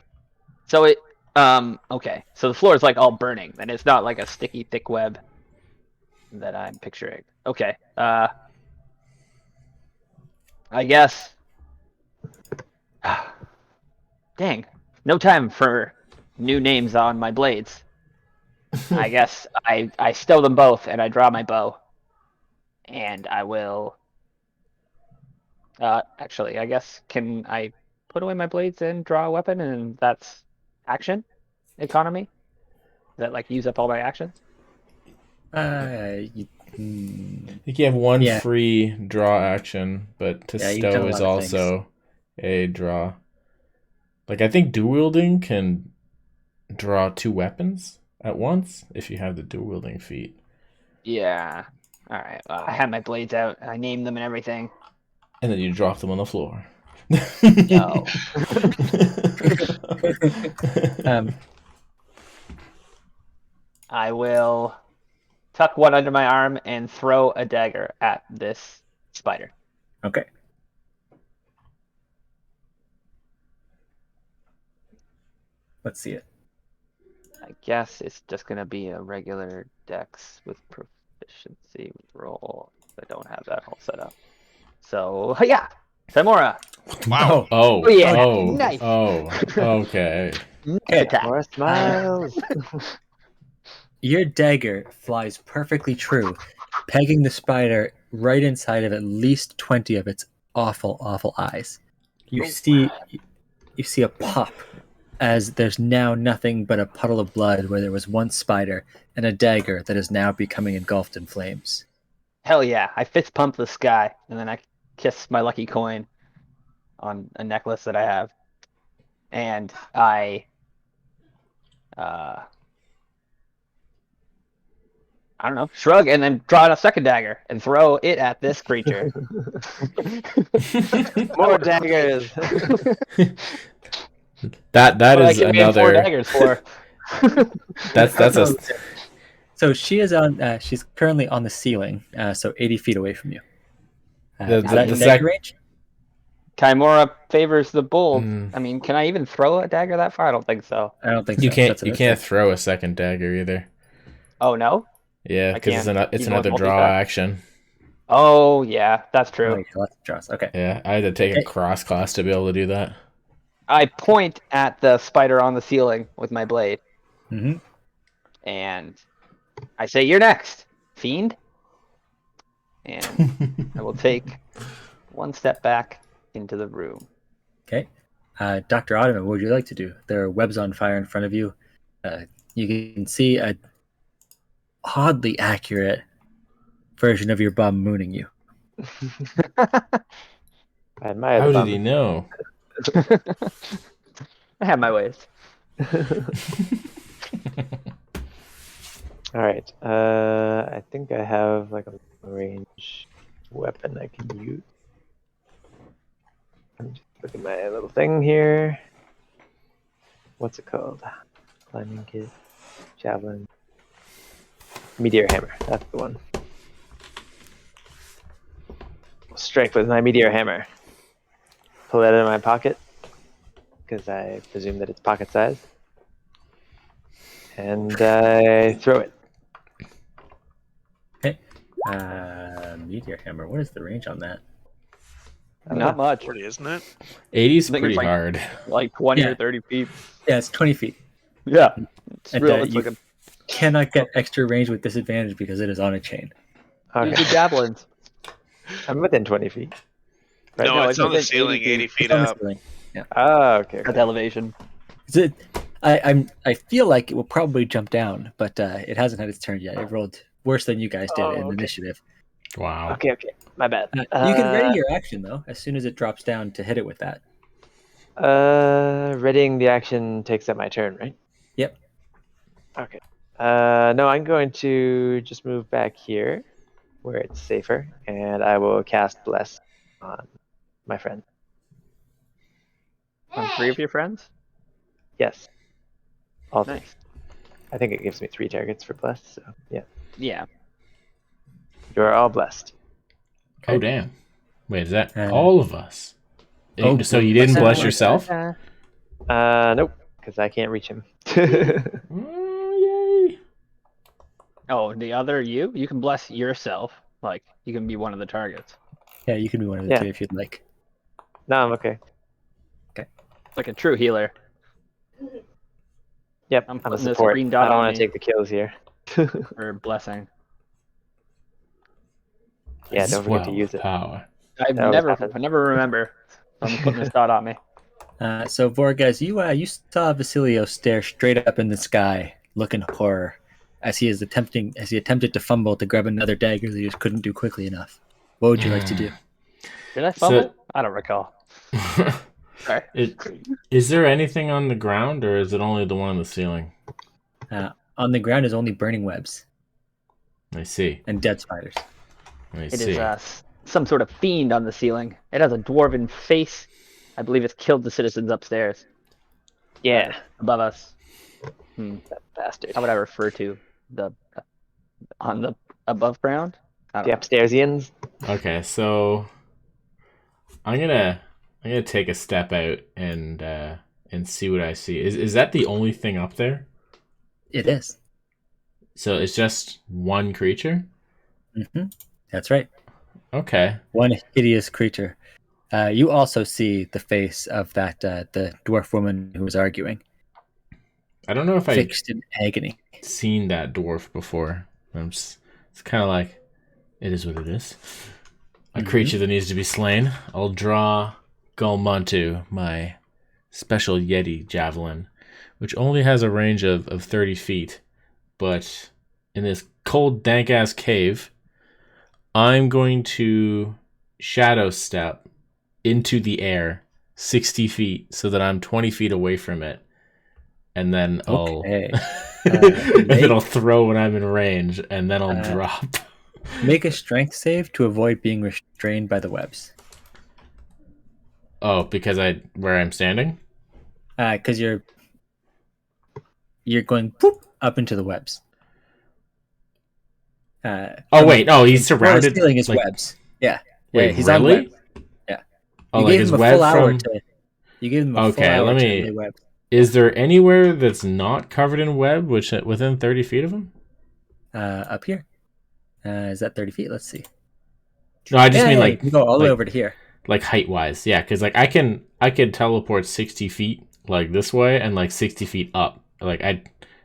So it okay. So the floor is like all burning, and it's not like a sticky thick web that I'm picturing. Okay. I guess. Dang. No time for new names on my blades. I guess I stow them both and I draw my bow. And I will. Actually, I guess can I put away my blades and draw a weapon, and that's action economy? Does that like use up all my actions? I think you have one free draw action, but to stow is also a draw. Like, I think dual wielding can draw 2 weapons at once if you have the dual wielding feat. Yeah. All right. Well, I had my blades out. I named them and everything. And then you drop them on the floor. No. I will tuck one under my arm and throw a dagger at this spider. Okay. Let's see it. I guess it's just going to be a regular dex with proficiency roll. I don't have that all set up. So, yeah, Timora. Wow. Oh, yeah. Oh, Nice. Oh, okay. More smiles. Your dagger flies perfectly true, pegging the spider right inside of at least 20 of its awful, awful eyes. You see a pop as there's now nothing but a puddle of blood where there was one spider and a dagger that is now becoming engulfed in flames. Hell yeah. I fist pump the sky, and then I kiss my lucky coin on a necklace that I have. And I don't know, shrug and then draw a second dagger and throw it at this creature. More daggers. That is another 4 daggers for. that's a So she is on. She's currently on the ceiling, so 80 feet away from you. The dagger range? Chimera favors the bold. I mean, can I even throw a dagger that far? I don't think so. I don't think you so. You can't throw a second dagger either. Oh no? Yeah, because it's another draw action. Oh yeah, that's true. Oh, yeah, lots of draws. Okay. Yeah, I had to take a cross class to be able to do that. I point at the spider on the ceiling with my blade. Mm-hmm. And I say, "You're next, fiend." And I will take one step back into the room. Okay. Dr. Ottoman, what would you like to do? There are webs on fire in front of you. You can see a oddly accurate version of your bum mooning you. I admire How did he know? I have my ways. All right. I think I have like a range weapon I can use. I'm just look at my little thing here. What's it called? Climbing kit, javelin, meteor hammer. That's the one. Strike with my meteor hammer. Pull it out of my pocket because I presume that it's pocket size, and I throw it. Okay. Meteor hammer. What is the range on that? Not much. 40, isn't it? 80's pretty hard. Like 20 or 30 feet. Yeah, it's 20 feet. Yeah. It's And, real. you It's like a cannot get extra range with disadvantage because it is on a chain. Okay. use the javelins. I'm within 20 feet. Right? No, it's on the within ceiling, 80 feet It's on the up. ceiling. Yeah. Oh, okay. At elevation. I feel like it will probably jump down, but it hasn't had its turn yet. It rolled worse than you guys did in initiative. Wow. Okay. My bad. You can ready your action though as soon as it drops down to hit it with that. Readying the action takes up my turn, right? Yep. Okay. No, I'm going to just move back here where it's safer, and I will cast Bless on my friend. On 3 of your friends? Yes. All three. Nice. I think it gives me 3 targets for Bless, so yeah. Yeah. You are all blessed. Oh damn! Wait, is that all of us? Oh, So you didn't bless yourself? Nope, because I can't reach him. Oh, yay! Oh, the other you? You can bless yourself. Like, you can be one of the targets. Yeah, you can be one of the two if you'd like. No, I'm okay. Like a true healer. Yep, I'm I'm a putting this support. green dot I don't on want me. to take the kills here. For blessing. Yeah, don't forget to Swell use it. power. I That always never happens. remember. I'm putting this dot on me. So Vorgas, you saw Vasilio stare straight up in the sky, looking horror, as he attempted to fumble to grab another dagger that he just couldn't do quickly enough. What would you like to do? Did I fumble? I don't recall. Sorry. Is there anything on the ground, or is it only the one on the ceiling? On the ground is only burning webs. I see. And dead spiders. It is some sort of fiend on the ceiling. It has a dwarven face. I believe it's killed the citizens upstairs. Yeah. Above us. That bastard. How would I refer to the on the above ground? The upstairsians. Okay, so I'm gonna take a step out and see what I see. Is that the only thing up there? It is. So it's just one creature? Mm-hmm. That's right. Okay. One hideous creature. You also see the face of that the dwarf woman who was arguing. I don't know if fixed in agony. Seen that dwarf before. It's kind of like, it is what it is. A creature that needs to be slain. I'll draw Galmantu, my special Yeti javelin, which only has a range of 30 feet. But in this cold, dank-ass cave, I'm going to shadow step into the air 60 feet so that I'm 20 feet away from it. And then I'll throw when I'm in range, and then I'll drop. Make a strength save to avoid being restrained by the webs. Oh, because where I'm standing? Because you're going poop up into the webs. He's surrounded. The ceiling is webs. Yeah. Wait, he's really? on webs. Yeah. Oh, you like gave his him a web full hour from. to. You gave him a full hour to lay webs. Is there anywhere that's not covered in web, which within 30 feet of him? Up here. Is that 30 feet? Let's see. No, I just mean like you go all the way over to here. Like height wise, yeah, because like I can teleport 60 feet like this way and like 60 feet up. Like I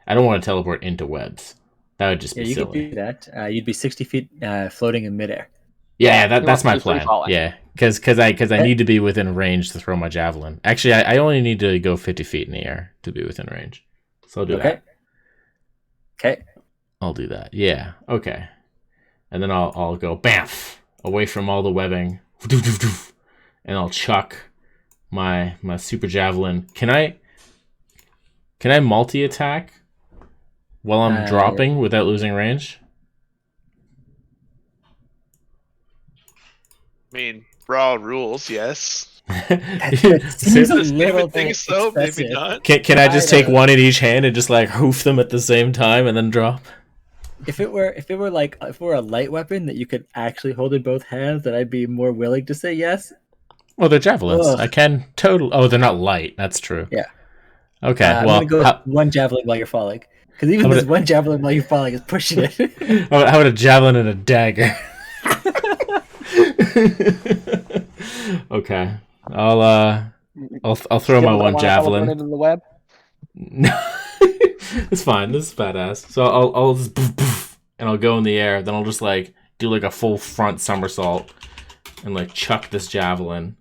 don't want to teleport into webs. That would just be silly. You could do that. You'd be 60 feet floating in midair. Yeah, that's my plan. Yeah, because I need to be within range to throw my javelin. Actually, I only need to go 50 feet in the air to be within range. So I'll do that. Okay. I'll do that. Yeah. Okay. And then I'll go bamf away from all the webbing, and I'll chuck my super javelin. Can I multi-attack while I'm dropping without losing range? I mean, raw rules, yes. Seems a little think bit so, excessive. maybe not. Can I just take one in each hand and just like hoof them at the same time and then drop? If it were a light weapon that you could actually hold in both hands, then I'd be more willing to say yes. Well, they're javelins. Ugh. I can totally. Oh, they're not light. That's true. Yeah. Okay. I'm gonna go with one javelin while you're falling, because even this one javelin while you're falling is pushing it. How about a javelin and a dagger? Okay. I'll throw my one javelin into the web. No, it's fine. This is badass. So I'll just poof, poof, and I'll go in the air. Then I'll just like do like a full front somersault and like chuck this javelin,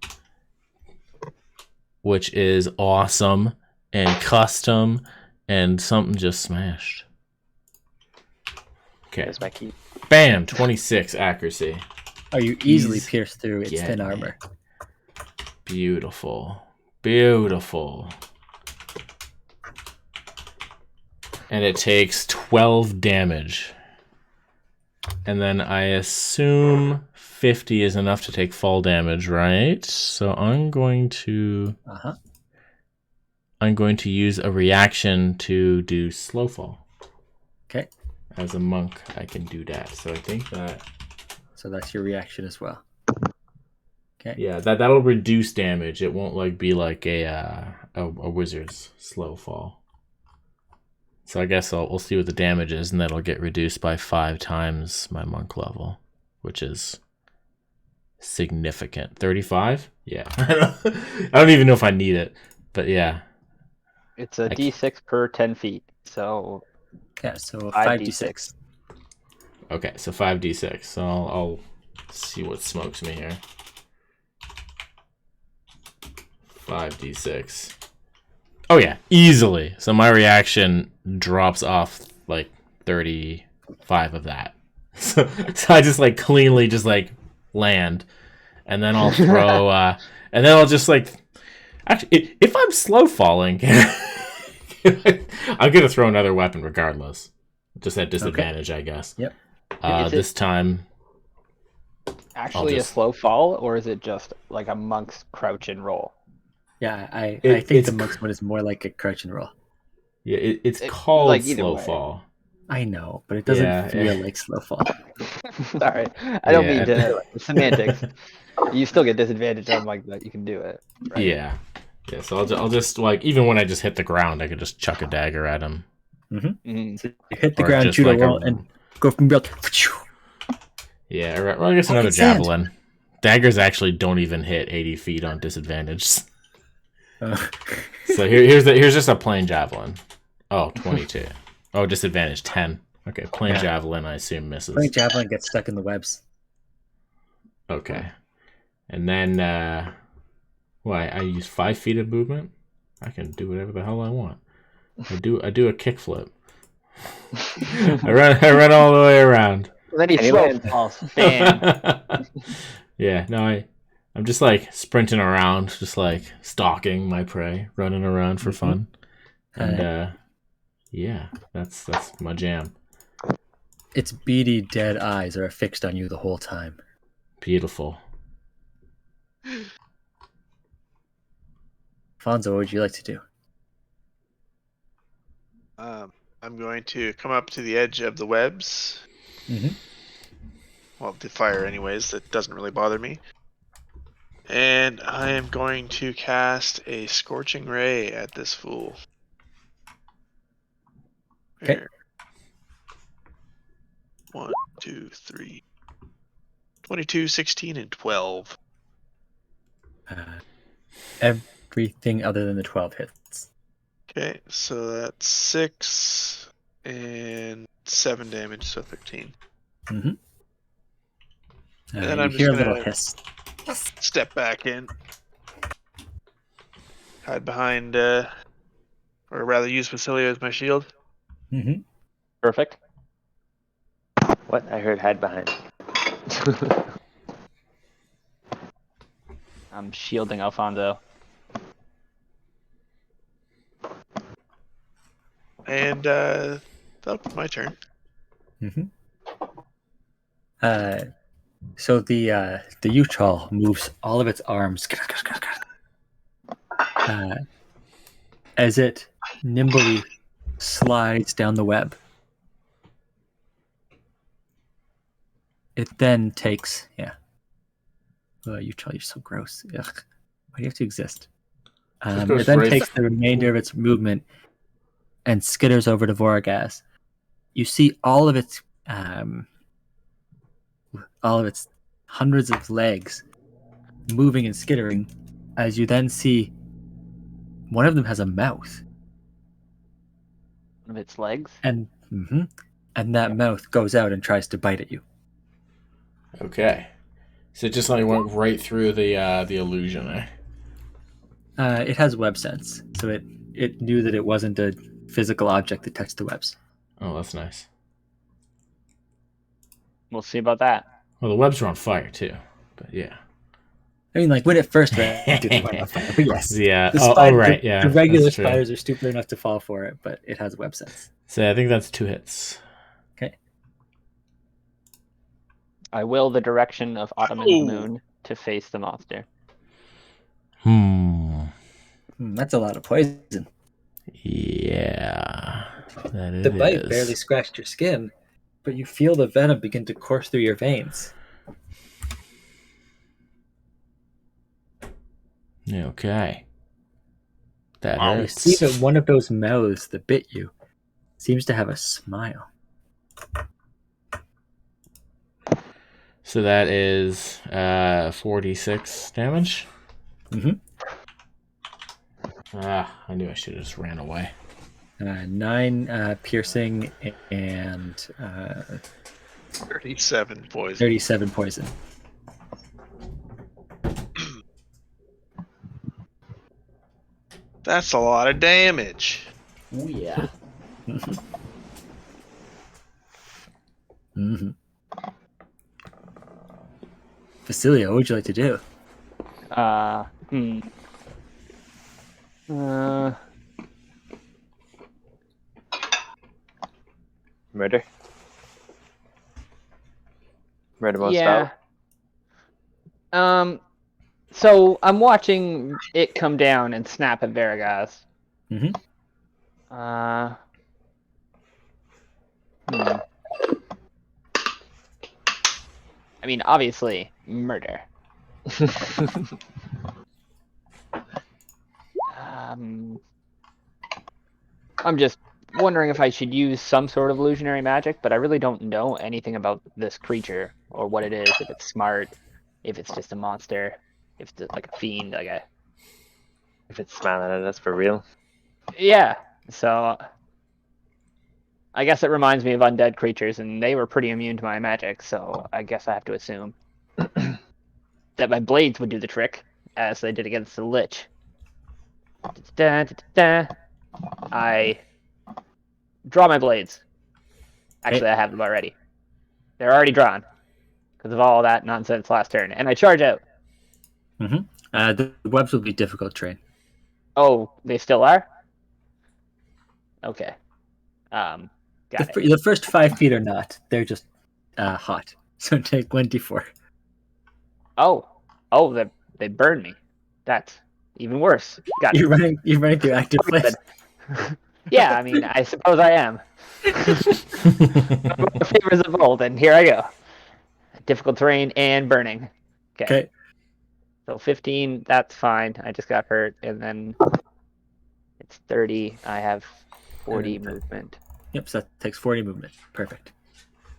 which is awesome and custom and something just smashed. Okay. There's my key. Bam! 26 accuracy. Oh, you easily pierce through its thin armor. Beautiful. Beautiful. And it takes 12 damage. And then I assume 50 is enough to take fall damage, right? So I'm going to use a reaction to do slow fall. Okay. As a monk, I can do that. So I think that. So that's your reaction as well. Okay. Yeah, that'll reduce damage. It won't like be like a wizard's slow fall. So I guess we'll see what the damage is, and that'll get reduced by 5 times my monk level, which is significant. 35? Yeah. I don't even know if I need it, but yeah. It's a D6 per 10 feet. So Yeah, so 5d6. Okay, so 5d6. So I'll see what smokes me here. 5d6. Oh yeah, easily. So my reaction drops off like 35 of that. So I just like cleanly just like land, and then I'll throw, and then I'll just like, actually, if I'm slow falling, I'm gonna throw another weapon regardless, just at disadvantage, I guess. Yep. This time. Actually, a slow fall, or is it just like a monk's crouch and roll? Yeah, I think the monk's one is more like a crouch and roll. Yeah, it's called like slow way. fall. I know, but it doesn't feel like slow fall. Sorry, I don't mean to semantics. You still get disadvantage on like that. You can do it. Right? Yeah. So I'll just like, even when I just hit the ground, I could just chuck a dagger at him. Mm-hmm. So you hit the ground, shoot like a wall, and go from build. Yeah, well, I guess another javelin. Daggers actually don't even hit 80 feet on disadvantage. So here's just a plain javelin. Oh, 22. Oh, disadvantage 10. Okay, plain javelin, I assume misses. Plain javelin gets stuck in the webs. Okay, and then I use 5 feet of movement. I can do whatever the hell I want. I do a kickflip. I run all the way around. Then he slow falls. Bam. Yeah, no, I'm just like sprinting around, just like stalking my prey, running around for fun. And yeah, that's my jam. Its beady, dead eyes are fixed on you the whole time. Beautiful. Fonzo, what would you like to do? I'm going to come up to the edge of the webs. Well, the fire anyways, that doesn't really bother me. And I am going to cast a Scorching Ray at this fool. Okay. Here. 1, 2, 3. 22, 16, and 12. Everything other than the 12 hits. Okay, so that's 6 and 7 damage, so 13. And then you I'm hear just a little hiss. Step back in. Hide behind, or rather use Facilio as my shield. Perfect. What? I heard hide behind. I'm shielding Alfonso. And that's my turn. So the Uchal moves all of its arms as it nimbly slides down the web. It then takes Uchal, you're so gross. Ugh. Why do you have to exist? It then takes the remainder of its movement and skitters over to Voragaz. You see all of its hundreds of legs moving and skittering, as you then see one of them has a mouth. One of its legs? And that mouth goes out and tries to bite at you. Okay. So it just like went right through the illusion there. It has web sense, so it knew that it wasn't a physical object that touched the webs. Oh, that's nice. We'll see about that. Well, the webs are on fire too, but yeah. I mean, like when it first ran, it went on fire. But yes, yeah. Right. Yeah. The regular spiders are stupid enough to fall for it, but it has web sense. So I think that's 2 hits. Okay. I will the direction of Ottoman's moon to face the monster. That's a lot of poison. Yeah. The bite barely scratched your skin, but you feel the venom begin to course through your veins. Okay. That hurts. You see that one of those mouths that bit you seems to have a smile. So that is 46 damage. I knew I should have just ran away. 9 piercing and 37 poison. 37 poison. That's a lot of damage. Oh yeah. Mm-hmm. Vasilia, what would you like to do? Murder. Murder most Yeah. foul. So I'm watching it come down and snap at Vargas. Mm-hmm. I mean, obviously, murder. I'm just wondering if I should use some sort of illusionary magic, but I really don't know anything about this creature or what it is. If it's smart, if it's just a monster, if it's like a fiend, like a. If it's smiling at us for real. Yeah. So I guess it reminds me of undead creatures, and they were pretty immune to my magic. So I guess I have to assume that my blades would do the trick, as they did against the lich. I draw my blades. Actually, I have them already. They're already drawn because of all that nonsense last turn, and I charge out. Mm-hmm. The webs will be difficult terrain. Oh, they still are? Okay. Got it. The first 5 feet are not. They're just hot. So take 1d4. Oh, they burn me. That's even worse. Got it. You're running through active flames. Yeah, I mean, I suppose I am. Favors of old, and here I go. Difficult terrain and burning. Okay. So 15, that's fine. I just got hurt, and then it's 30. I have 40 movement. Yep, so that takes 40 movement. Perfect.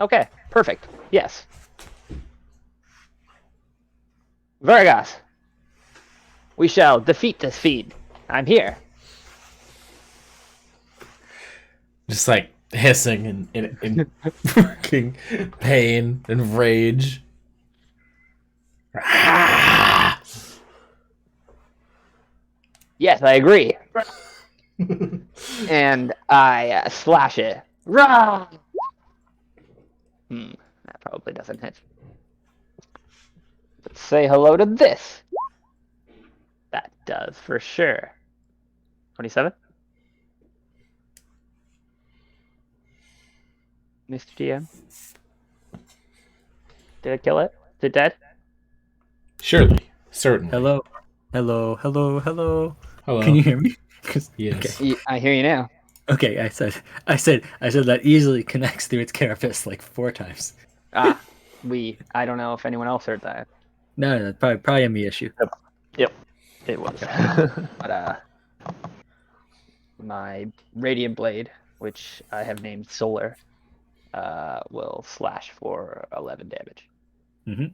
Okay, perfect. Yes. Vargas, we shall defeat this fiend. I'm here. Just like hissing in fucking pain and rage. Yes, I agree. And I slash it. Rah! That probably doesn't hit. Let's say hello to this. That does for sure. 27? Mr. DM? Did I kill it? Is it dead? Surely. Certainly. Hello. Can you hear me? Yes. Okay. I hear you now. Okay, I said that easily connects through its carapace like 4 times. I don't know if anyone else heard that. No, probably a me issue. Yep. It was. But my radiant blade, which I have named Solar, will slash for 11 damage. Mm-hmm.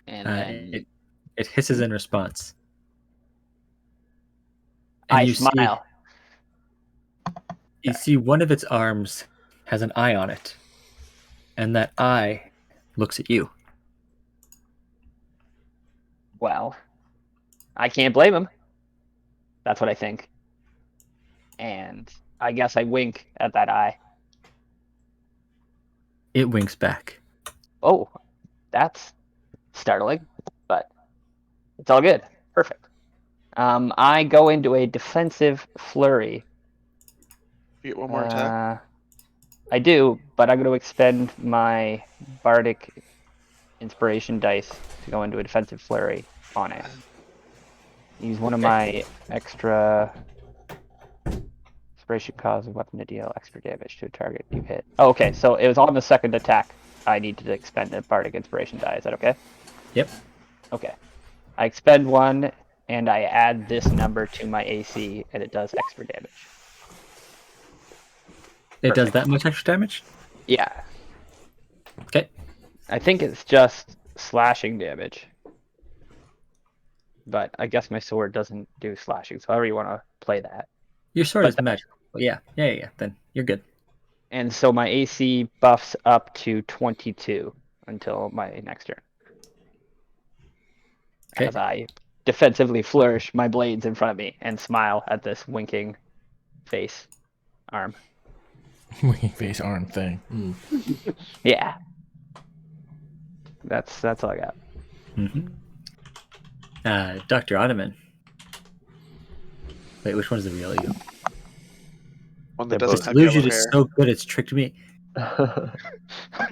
And then it hisses in response. And I smile. You see one of its arms has an eye on it, and that eye looks at you. Well, I can't blame him. That's what I think. And I guess I wink at that eye. It winks back. Oh, that's startling, but it's all good. Perfect. I go into a defensive flurry. You get one more attack? I do, but I'm going to expend my bardic inspiration dice to go into a defensive flurry on it. Use one of my extra inspiration cause a weapon to deal extra damage to a target you hit. Oh, okay, so it was on the second attack. I need to expend a bardic inspiration die. Is that okay? Yep. Okay. I expend one, and I add this number to my AC, and it does extra damage. It does that much extra damage? Yeah. Okay. I think it's just slashing damage. but I guess my sword doesn't do slashing. So however you want to play that. Your sword But is magical. Yeah. Then you're good. And so my AC buffs up to 22 until my next turn. Okay. As I defensively flourish my blades in front of me and smile at this winking face arm. Winking face arm thing. Yeah. That's all I got. Mm-hmm. Dr. Ottoman. Wait, which one's the real you? One that They're doesn't This have yellow illusion hair. is so good, it's tricked me.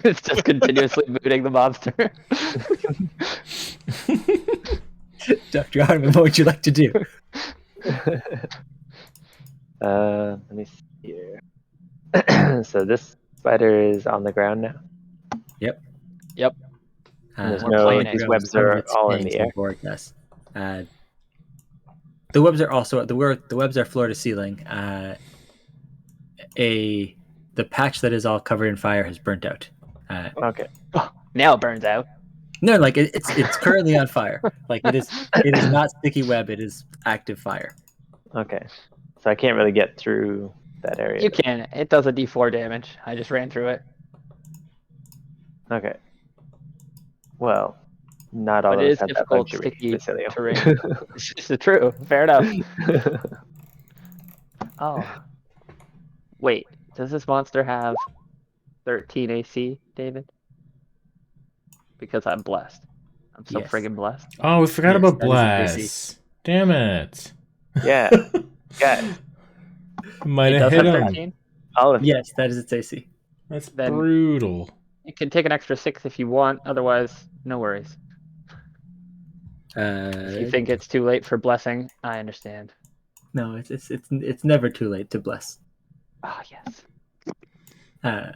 It's just continuously booting the monster. Dr. Ottoman, what would you like to do? Let me see here. So this spider is on the ground now. Yep. And there's We're no, playing it. these webs are all in the air. Yes. The webs are also the webs are floor to ceiling. The patch that is all covered in fire has burnt out. Okay. Now it burns out. No, like it's currently on fire. Like it is not sticky web. It is active fire. Okay. So I can't really get through that area. You can. It does a D4 damage. I just ran through it. Okay. Well, not all But of it us is have that difficult, luxury, sticky Basilio. terrain. It's true. Fair enough. Oh. Wait. Does this monster have 13 AC, David? Because I'm blessed. I'm so Yes. friggin' blessed. Oh, we forgot Yes, about that is his Bless. Damn it. Yeah. Guys, Might It have does hit have him. 13. all of you. Yes, that is its AC. That's Then- brutal. You can take an extra 6 if you want. Otherwise, no worries. If you think it's too late for blessing, I understand. No, it's never too late to bless. Ah, yes. Uh,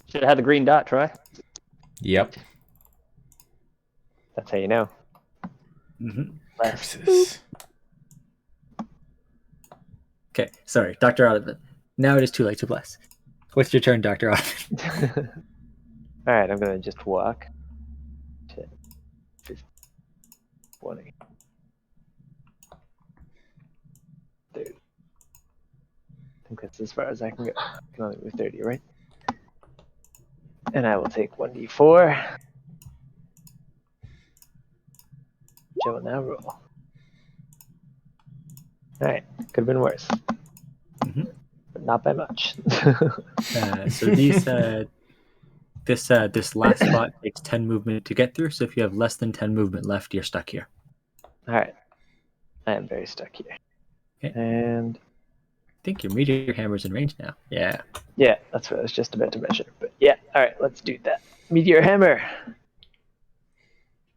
Should have had the green dot, Troy. Yep. That's how you know. mhm. Bless. Curses. Okay, sorry, Dr. Ottoman. Now it is too late to bless. What's your turn, Dr. Ottoman? All right, I'm gonna just walk. 10, 15, 20, 30. I think that's as far as I can go. I can only move 30, right? And I will take 1d4. Joe will now roll. Alright, could have been worse. Mhm. But not by much. So these this last spot takes 10 movement to get through. So if you have less than 10 movement left, you're stuck here. Alright. I am very stuck here. Okay. And I think your meteor hammer's in range now. Yeah. yeah, that's what I was just about to measure. But yeah, alright, let's do that. Meteor hammer.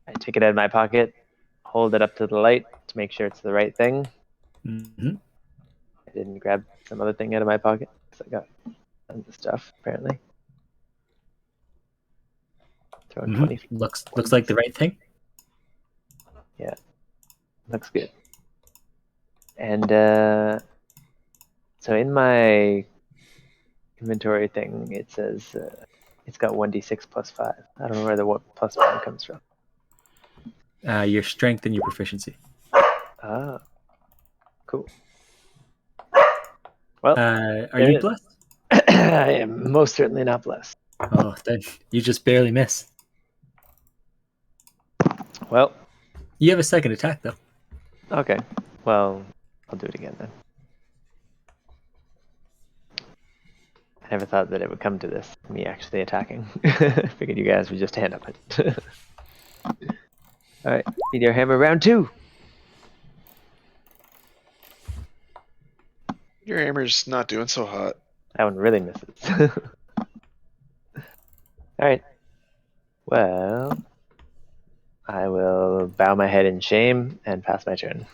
I take it out of my pocket, hold it up to the light to make sure it's the right thing. Mm-hmm. I didn't grab some other thing out of my pocket because I got tons of stuff apparently. Throwing 20. Looks like the right thing. Yeah, looks good. And so in my inventory thing, it says it's got 1d6 plus 5. I don't know where the plus 5 comes from. Your strength and your proficiency. Ah, cool. Well, Are you blessed? I am most certainly not blessed. Oh, then you just barely miss. Well, You have a second attack though. okay. Well, I'll do it again then. I never thought that it would come to this, me actually attacking. Figured you guys would just hand up it. Alright, meteor hammer round 2. Your hammer's not doing so hot. That one really misses. Alright. Well, I will bow my head in shame and pass my turn.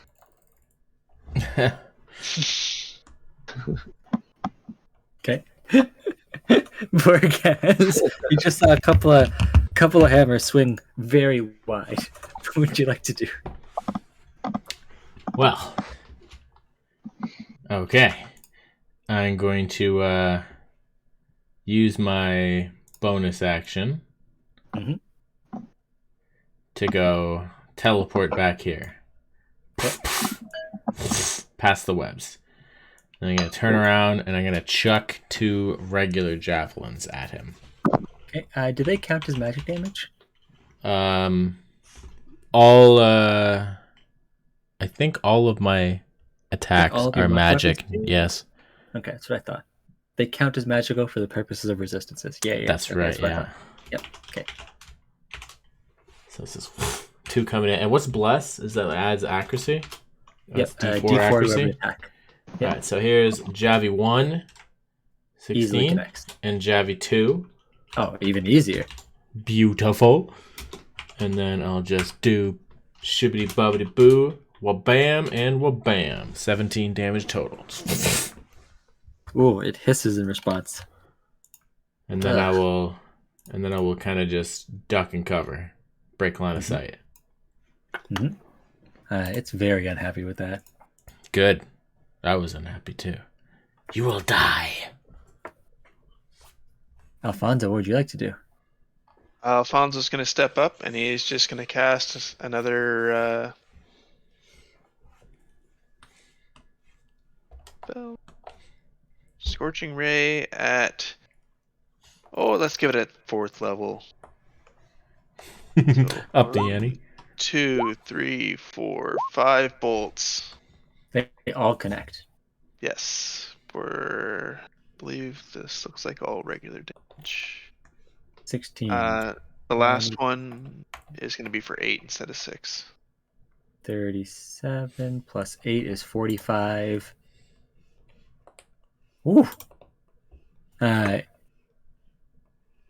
Okay. Borges, you just saw a couple of hammers swing very wide. What would you like to do? Well. Okay. I'm going to use my bonus action to go teleport back here. Past the webs. Then I'm going to turn around and I'm going to chuck 2 regular javelins at him. Okay. Do they count as magic damage? I think all of my attacks are magic. Yes. Okay, that's what I thought. They count as magical for the purposes of resistances. Yeah. That's okay, right, yeah. Yep, okay. So this is 2 coming in. And what's bless? Is that adds accuracy? Yep, D4 accuracy. Attack. Yep. All right, so here's Javi 1, 16, and Javi 2. Oh, even easier. Beautiful. And then I'll just do shibbity bobbity boo, wabam and wabam. 17 damage total. Ooh, it hisses in response. And then I will kind of just duck and cover, break line of sight. Mm-hmm. It's very unhappy with that. Good. I was unhappy too. You will die. Alfonso, what would you like to do? Alfonso's going to step up, and he's just going to cast another spell. Scorching Ray at... Oh, let's give it at 4th level. So, up the ante. 2, 3, 4, 5 bolts. They all connect. Yes. I believe this looks like all regular damage. 16. The last one is going to be for 8 instead of 6. 37 plus 8 is 45. Ooh.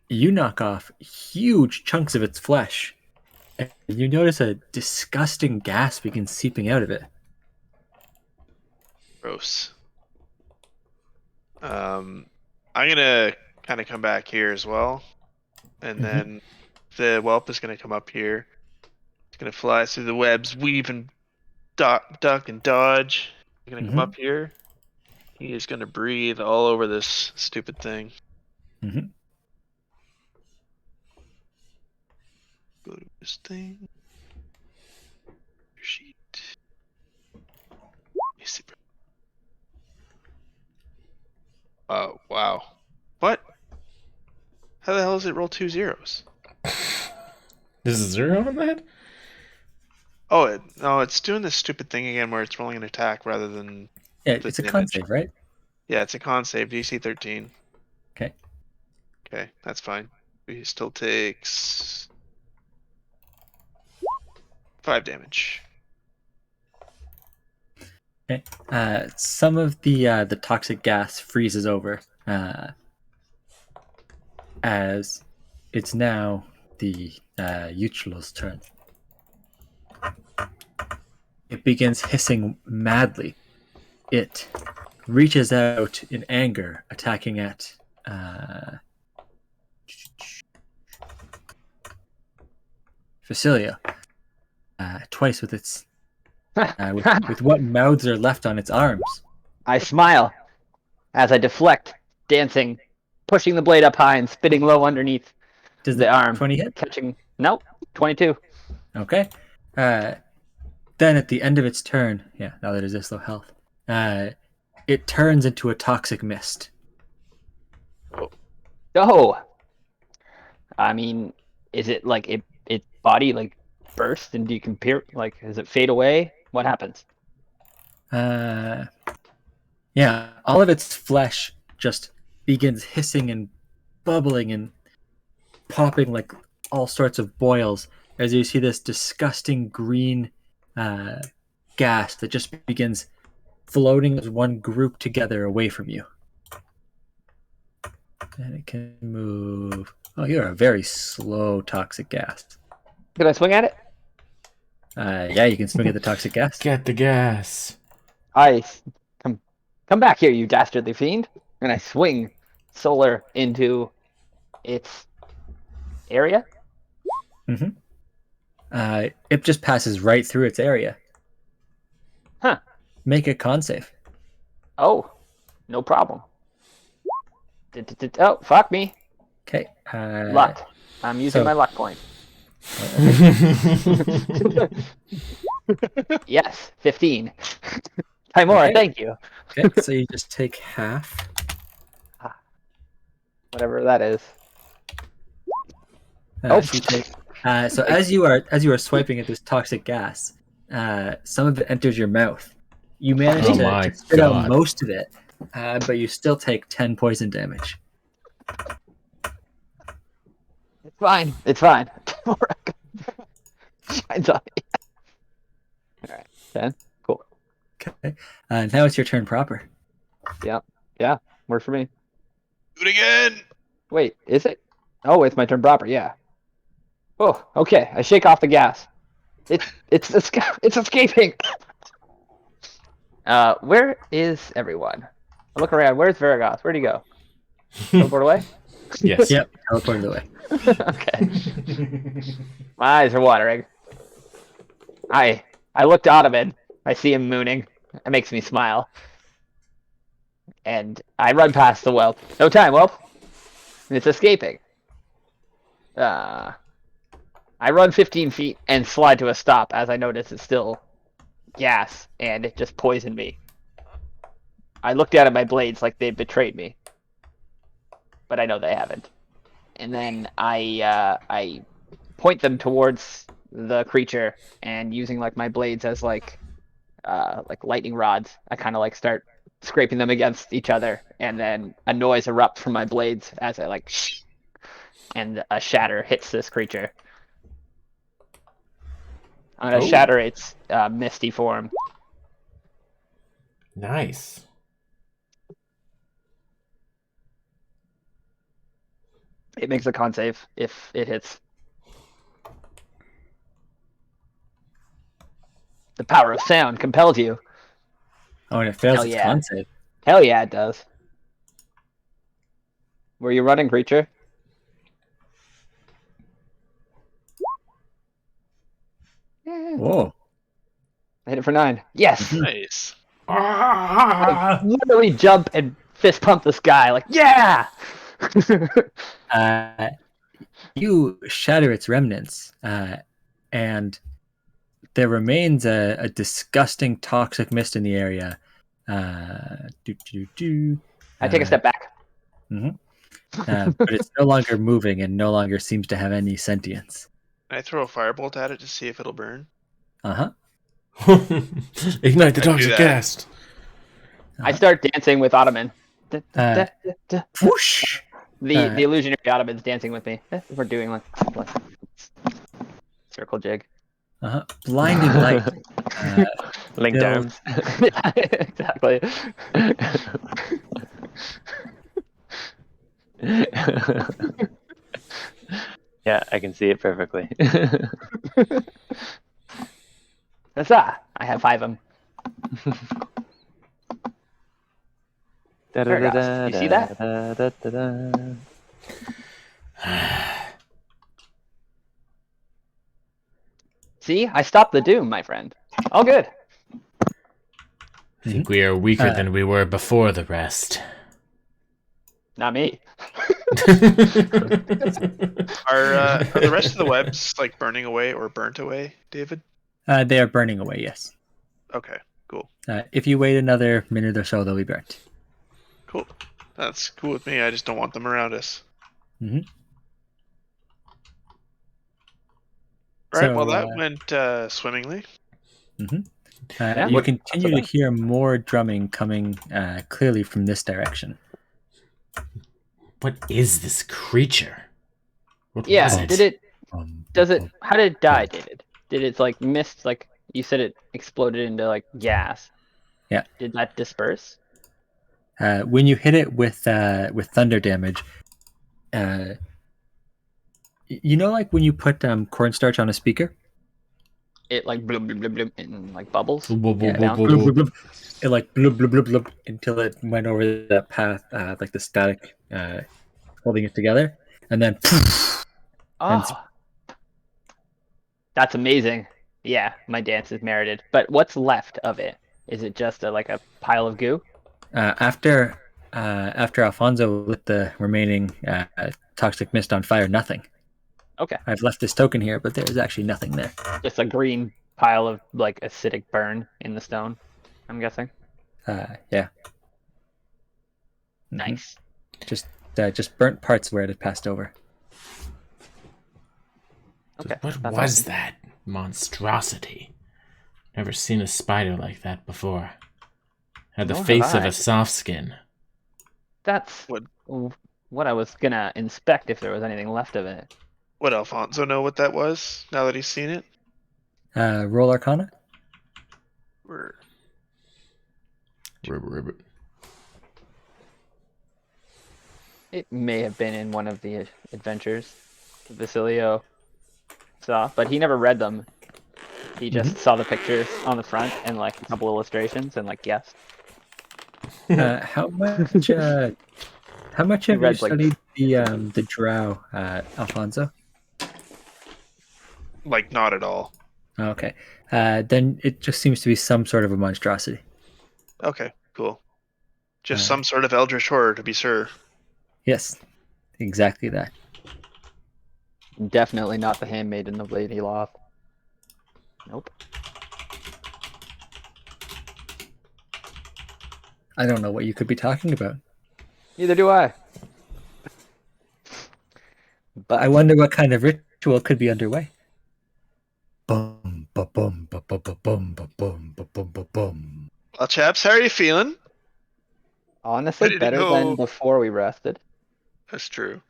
You knock off huge chunks of its flesh. And you notice a disgusting gas begins seeping out of it. Gross. I'm gonna kind of come back here as well, and then the whelp is gonna come up here. It's gonna fly through the webs, weave and duck and dodge. He's gonna come up here. He is gonna breathe all over this stupid thing. Mm-hmm. Go to this thing. Your sheet. Oh, wow. What? How the hell does it roll 2 zeros? There's a 0 on that? Oh, no, it's doing this stupid thing again where it's rolling an attack rather than... Yeah, it's a con save, right? Yeah, it's a con save, DC 13. Okay. Okay, that's fine. He still takes 5 damage. Okay. Some of the toxic gas freezes over as it's now the Yuchlo's turn. It begins hissing madly. It reaches out in anger, attacking at Facilio twice with its with what mouths are left on its arms. I smile as I deflect, dancing, pushing the blade up high and spitting low underneath. Does the arm 20 hit? Catching? Nope, 22. Okay. Then at the end of its turn, now that it is this low health, it turns into a toxic mist. Oh, I mean, is it like its body like bursts and does it fade away? What happens? All of its flesh just begins hissing and bubbling and popping like all sorts of boils as you see this disgusting green gas that just begins floating as one group together away from you. And it can move. Oh, you're a very slow toxic gas. Can I swing at it? Yeah, you can swing at the toxic gas. Get the gas. I come back here, you dastardly fiend, and I swing solar into its area. Mm-hmm. It just passes right through its area. Huh. Make a con save. Oh, no problem. Oh, fuck me. Okay. Luck. I'm using my luck point. Yes, 15. Try more, Okay. thank you. Okay, so you just take half. Whatever that is. So, you take, so as you are swiping at this toxic gas, some of it enters your mouth. You manage Oh to my spit out God. most of it, but you still take 10 poison damage. It's fine. It's fine. Shine's on me. All right, 10. Cool. Okay. Now it's your turn proper. Yeah. Yeah. Works for me. Do it again. Wait, is it? Oh, it's my turn proper. Yeah. Oh, okay. I shake off the gas. It's escaping. Where is everyone? I look around. Where's Varagos? Where'd he go? Teleport away? Yes. Yep, teleported away. Okay. My eyes are watering. I look to Ottoman. I see him mooning. It makes me smile. And I run past the whelp. No time, whelp. It's escaping. I run 15 feet and slide to a stop as I notice it's still gas and it just poisoned me. I look down at my blades like they betrayed me, but I know they haven't. And then I point them towards the creature and using like my blades as like lightning rods, I kind of like start scraping them against each other, and then a noise erupts from my blades as I like and a shatter hits this creature. I'm gonna shatter its misty form. Nice. It makes a con save if it hits. The power of sound compels you. Oh, and it fails Hell its yeah. con save. Hell yeah, it does. Were you running, creature? Whoa. I hit it for 9. Yes! Nice. I literally jump and fist pump this guy, like, yeah! You shatter its remnants, and there remains a disgusting toxic mist in the area. I take a step back. But it's no longer moving and no longer seems to have any sentience. Can I throw a firebolt at it to see if it'll burn? Ignite the toxic gas. I start dancing with Ottoman. Whoosh! The illusionary Ottoman's dancing with me. We're doing like circle jig. Blinding light. Linked arms. Exactly. Yeah, I can see it perfectly. Huzzah! I have 5 of them. You see that? See? I stopped the doom, my friend. All good. I think we are weaker than we were before the rest. Not me. Are the rest of the webs like burning away or burnt away, David? They are burning away, yes. Okay, cool. If you wait another minute or so, they'll be burnt. Cool. That's cool with me. I just don't want them around us. Mm-hmm. All right, well, that went swimmingly. Mm-hmm. You continue to hear more drumming coming clearly from this direction. What is this creature? What Yeah, was it? How did it die, David? Did it like mist, like you said it exploded into like gas? Yeah. Did that disperse? When you hit it with thunder damage, you know, like when you put cornstarch on a speaker, It like blub blub blub blub and like bubbles. Blub, blub, yeah, blub, blub, blub. blub, blub. It like blub blub blub blub until it went over that path, like the static holding it together, and then. Oh, that's amazing. Yeah, my dance is merited. But what's left of it? Is it just like a pile of goo? After Alfonso lit the remaining toxic mist on fire, nothing. Okay. I've left this token here, but there's actually nothing there. Just a green pile of like acidic burn in the stone, I'm guessing. Yeah. Nice. Just burnt parts where it had passed over. Okay. What that's was awesome. that monstrosity? Never seen a spider like that before. Had the Nor have face of I. a soft skin. That's What? what I was gonna inspect if there was anything left of it. Would Alfonso know what that was now that he's seen it? Roll Arcana. Or... Ribbit. It may have been in one of the adventures Vasilio saw, but he never read them. He just saw the pictures on the front and like a couple illustrations and like guessed. How much? How much He have you read, like- studied the drow, Alfonso? Like, not at all. Okay. Then it just seems to be some sort of a monstrosity. Okay, cool. Just some sort of eldritch horror, to be sure. Yes, exactly that. Definitely not the handmaiden of Lady Loth. Nope. I don't know what you could be talking about. Neither do I. But I wonder what kind of ritual could be underway. Boom, ba boom, ba ba ba boom, ba boom, ba boom, ba boom. Well, chaps, how are you feeling? honestly, Ready to better go. than before we rested. That's true.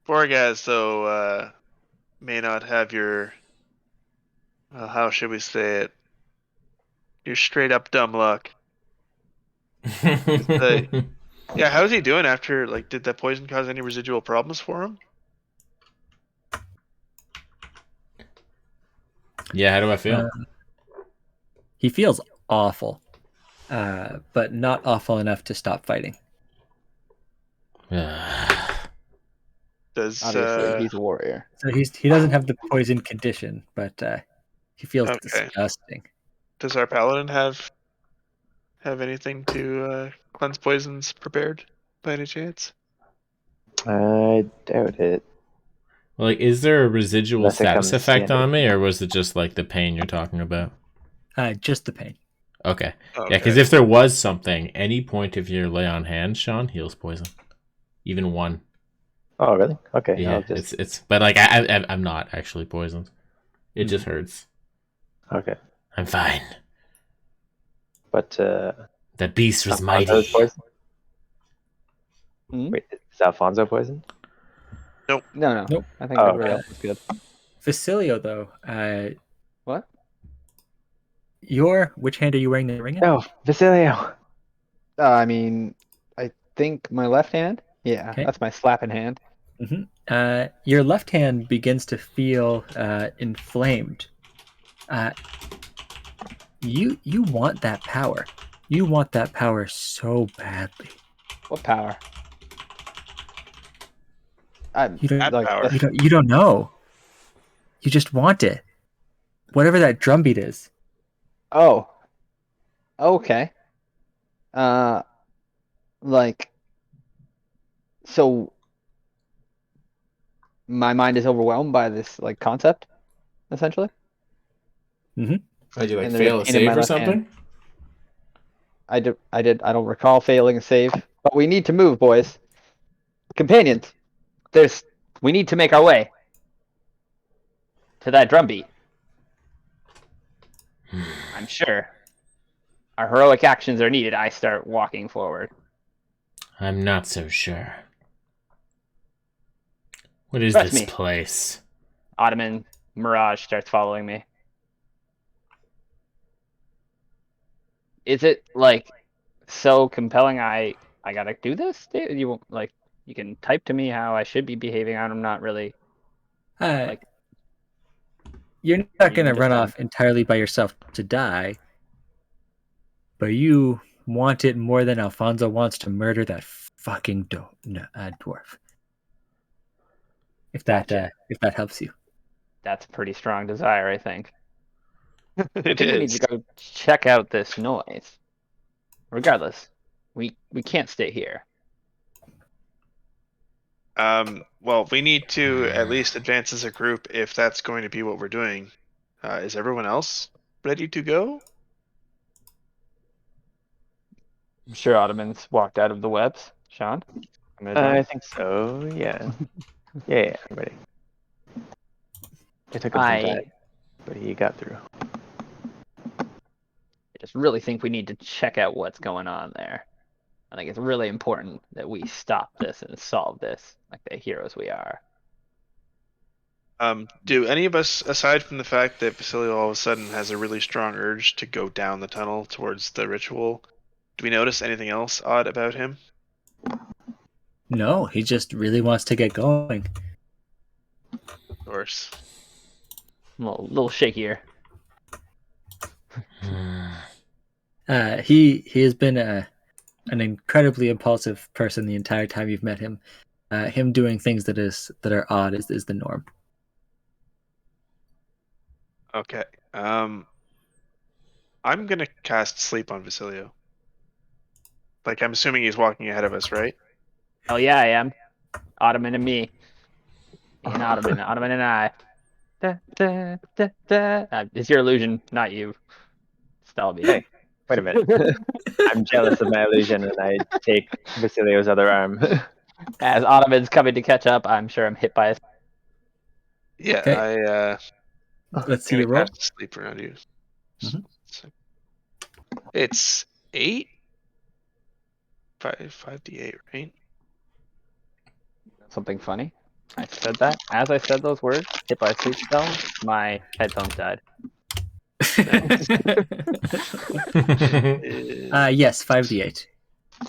Poor guys, though, may not have your... how should we say it? Your straight up dumb luck. Yeah, how's he doing after, like, did that poison cause any residual problems for him? Yeah, how do I feel? He feels awful, but not awful enough to stop fighting. Does Obviously, he's a warrior. So he doesn't have the poison condition, but he feels Okay. disgusting. does our paladin have anything to cleanse poisons prepared by any chance? I doubt it. Like, is there a residual Unless it status comes effect handy. on me, or was it just like the pain you're talking about? Just the pain. Okay. Okay. Yeah, because if there was something, any point of your lay on hands, Sean, heals poison. Even one. Oh, really? Okay. Yeah, I'll just... it's but like I'm not actually poisoned. It just hurts. Okay. I'm fine. But The beast was Alfonso's mighty. poison? Hmm? Wait, is Alfonso poisoned? No. Nope. I think Oh, everybody okay. else is good. Facilio, though, What? which hand are you wearing the ring in? No, Vasilio. I mean, I think my left hand. Yeah, Okay. that's my slapping hand. Your left hand begins to feel inflamed. You want that power. You want that power so badly. What power? I'm You don't, That like power. you don't know. You just want it. Whatever that drumbeat is. Oh. Okay. Like, so my mind is overwhelmed by this like concept, essentially. Did you like And there's fail a a pain in my save or left hand. something? I don't recall failing a save, but we need to move, boys. Companions, we need to make our way to that drumbeat. I'm sure our heroic actions are needed. I start walking forward. I'm not so sure. What is Trust this me. place? Ottoman Mirage starts following me. Is it like so compelling? I gotta do this. You won't like. You can type to me how I should be behaving. I'm not really. You're not Or you going to can run defend. off entirely by yourself to die, but you want it more than Alfonso wants to murder that fucking dwarf. If that helps you. That's a pretty strong desire, I think. I It think we need is. to go check out this noise. Regardless, we can't stay here. Well, we need to at least advance as a group if that's going to be what we're doing. Is everyone else ready to go? I'm sure Ottoman's walked out of the webs. Sean? I think so. Yeah. Yeah. I'm ready. It took him some time, but he got through. I just really think we need to check out what's going on there. I think it's really important that we stop this and solve this like the heroes we are. Do any of us, aside from the fact that Basilio all of a sudden has a really strong urge to go down the tunnel towards the ritual, do we notice anything else odd about him? No, he just really wants to get going. Of course. A little shakier. He has been an incredibly impulsive person the entire time you've met him. Him doing things that are odd is the norm. Okay. I'm gonna cast sleep on Basilio. Like, I'm assuming he's walking ahead of us, right? Oh yeah, I am. Ottoman and me. And Ottoman. Ottoman and I. Da, da, da, da. It's your illusion, not you. Stalby. Hey, wait a minute. I'm jealous of my illusion, and I take Basilio's other arm. As Ottoman's coming to catch up, I'm sure I'm hit by a... Yeah, Okay. Let's see gonna your roll. cast sleep around you. Mhm. It's 8? 5d8, right? Something funny. I said that. As I said those words, hit by a sleep spell, my headphones died. Yes, 5d8.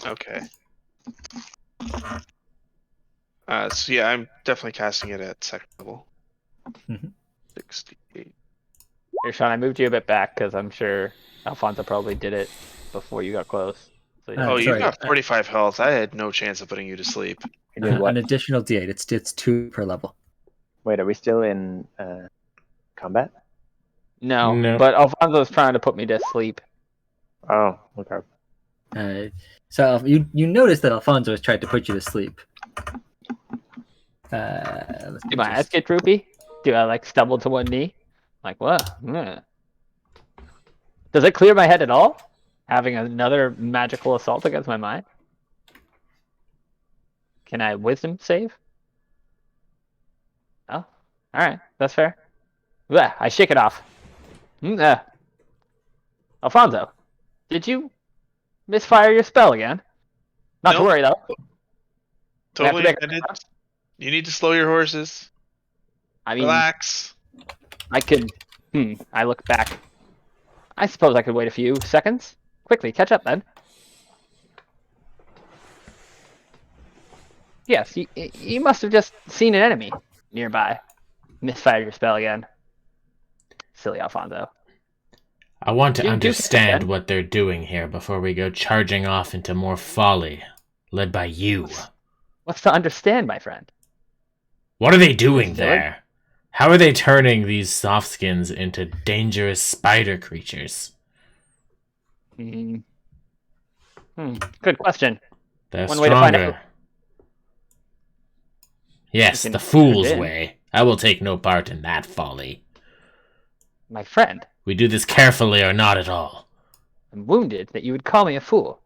Okay. So yeah, I'm definitely casting it at second level. Mhm. 68. Here, Sean, I moved you a bit back because I'm sure Alfonso probably did it before you got close. So you Oh, sorry. you've got 45 health. I had no chance of putting you to sleep. You did what? An additional d8. It's 2 per level. Wait, are we still in combat? No, but Alfonso's trying to put me to sleep. Oh, okay. So you notice that Alfonso has tried to put you to sleep. Do my eyes get droopy? Do I like stumble to one knee? Like what? Does it clear my head at all? Having another magical assault against my mind? Can I wisdom save? Oh, all right, that's fair. Blech, I shake it off. Alfonso, did you misfire your spell again? Not to Nope. worry though. Totally intended. You need to slow your horses. I mean, relax. I could. I look back. I suppose I could wait a few seconds. Quickly, catch up then. Yes, you must have just seen an enemy nearby. Misfired your spell again. Silly Alfonso. I want to understand what they're doing here before we go charging off into more folly, led by you. What's to understand, my friend? What are they doing there? How are they turning these softskins into dangerous spider creatures? Good question. They're One stronger. way to find out. Yes, the fool's way. I will take no part in that folly. My friend. We do this carefully or not at all. I'm wounded that you would call me a fool.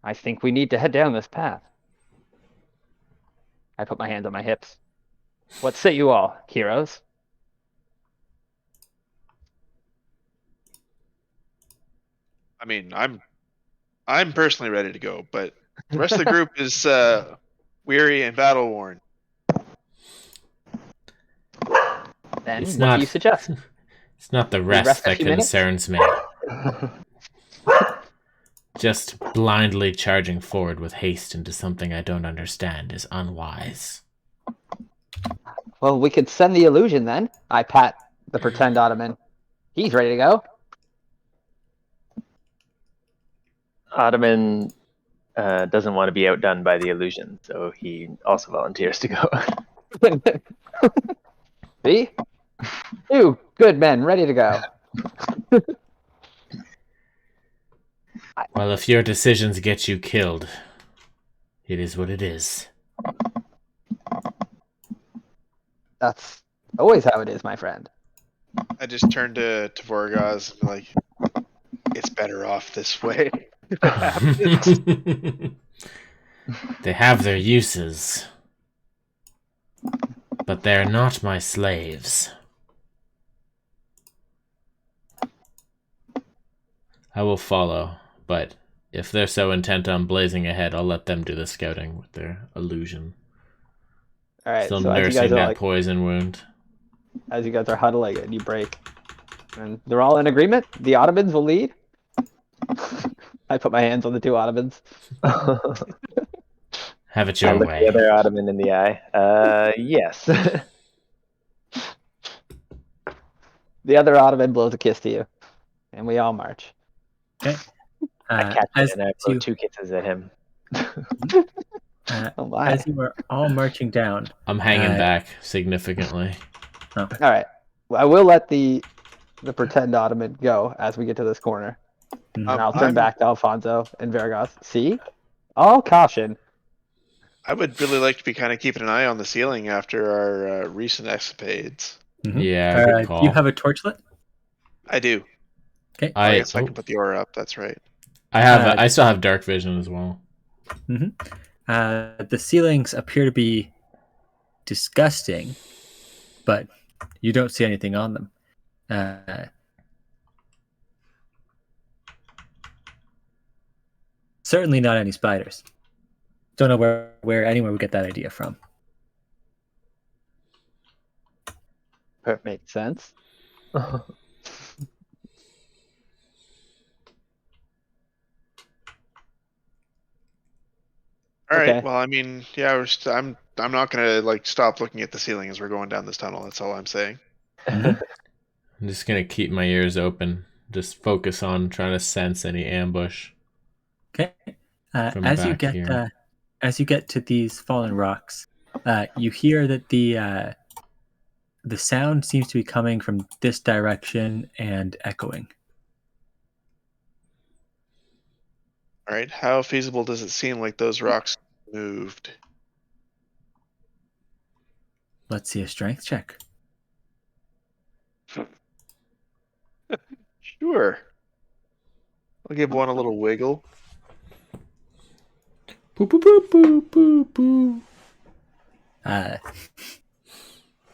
I think we need to head down this path. I put my hands on my hips. What say you all, heroes? I mean, I'm personally ready to go, but the rest of the group is weary and battle worn. Then what do you suggest? It's not the rest that concerns me. Just blindly charging forward with haste into something I don't understand is unwise. Well, we could send the illusion then. I pat the pretend Ottoman. He's ready to go. Ottoman doesn't want to be outdone by the illusion, so he also volunteers to go. See? 2 good men ready to go. Well, if your decisions get you killed, it is what it is. That's always how it is, my friend. I just turned to Vorgoz and be like, it's better off this way. If it happens. They have their uses, but they're not my slaves. I will follow, but if they're so intent on blazing ahead, I'll let them do the scouting with their illusion. All right. Still So as you nursing guys are that poison wound. as you guys are huddling and you break, and they're all in agreement, the Ottomans will lead. I put my hands on the two Ottomans. Have it I your look way. the other Ottoman in the eye. Yes. The other Ottoman blows a kiss to you, and we all march. Okay. I catch it and I blow you, 2 kisses at him. Oh my! as you are all marching down, I'm hanging back significantly. All right. Well, I will let the pretend Ottoman go as we get to this corner, and I'll turn back to Alfonso and Vergas. See, all caution. I would really like to be kind of keeping an eye on the ceiling after our recent escapades. Mm-hmm. Yeah, good call. Do you have a torchlit? I do. Okay. I guess I can put the aura up. That's right. I still have dark vision as well. Mm-hmm. The ceilings appear to be disgusting, but you don't see anything on them. Certainly not any spiders. Don't know where anyone would get that idea from. Makes sense. All right. Okay. Well, I mean, yeah, I'm not gonna like stop looking at the ceiling as we're going down this tunnel. That's all I'm saying. I'm just gonna keep my ears open. Just focus on trying to sense any ambush. Okay. As you get to these fallen rocks, you hear that the sound seems to be coming from this direction and echoing. All right. How feasible does it seem like those rocks moved? Let's see a strength check. Sure. I'll give one a little wiggle. Boo boo boo boo boo boo.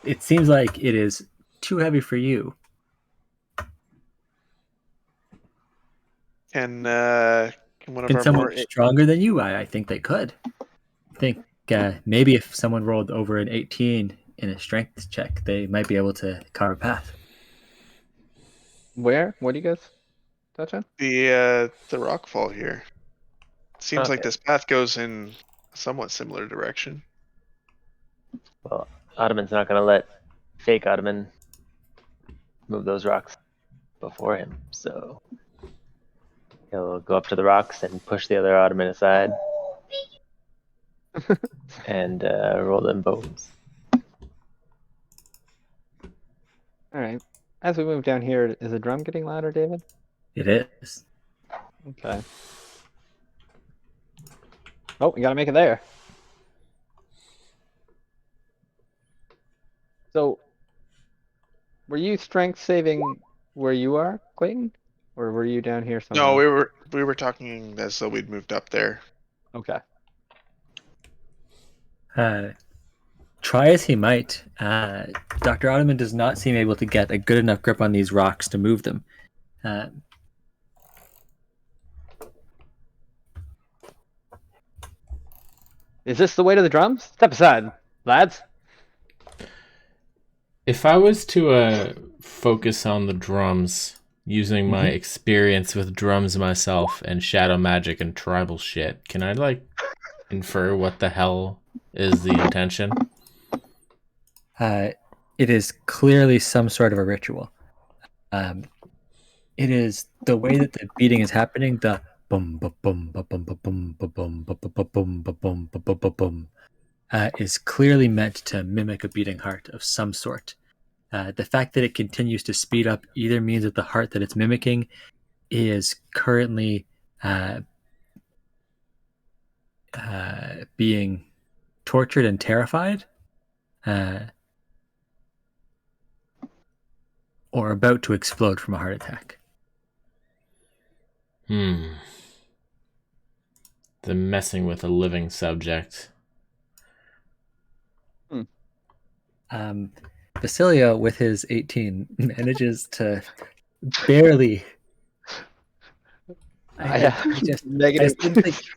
It seems like it is too heavy for you. Can one of Can our someone more stronger than you? I think they could. I think maybe if someone rolled over an 18 in a strength check, they might be able to carve a path. Where? What do you guys touch on? the rock fall here? Seems like Okay. this path goes in a somewhat similar direction. Well, Ottoman's not going to let fake Ottoman move those rocks before him, so he'll go up to the rocks and push the other Ottoman aside and roll them bones. All right. As we move down here, is the drum getting louder, David? It is. Okay. Oh, we gotta make it there. So, were you strength saving where you are, Clayton, or were you down here somewhere? No, we were talking as though we'd moved up there. Okay. Try as he might, Dr. Ottoman does not seem able to get a good enough grip on these rocks to move them. Is this the way to the drums? Step aside, lads. If I was to focus on the drums using my experience with drums myself and shadow magic and tribal shit, can I like infer what the hell is the intention? It is clearly some sort of a ritual. It is the way that the beating is happening. The bum bum bum bum bum bum bum bum bum bum bum bum bum bum is clearly meant to mimic a beating heart of some sort. The fact that it continues to speed up either means that the heart that it's mimicking is currently being tortured and terrified, or about to explode from a heart attack. The messing with a living subject. Basilio, with his 18, manages to barely. I Negative.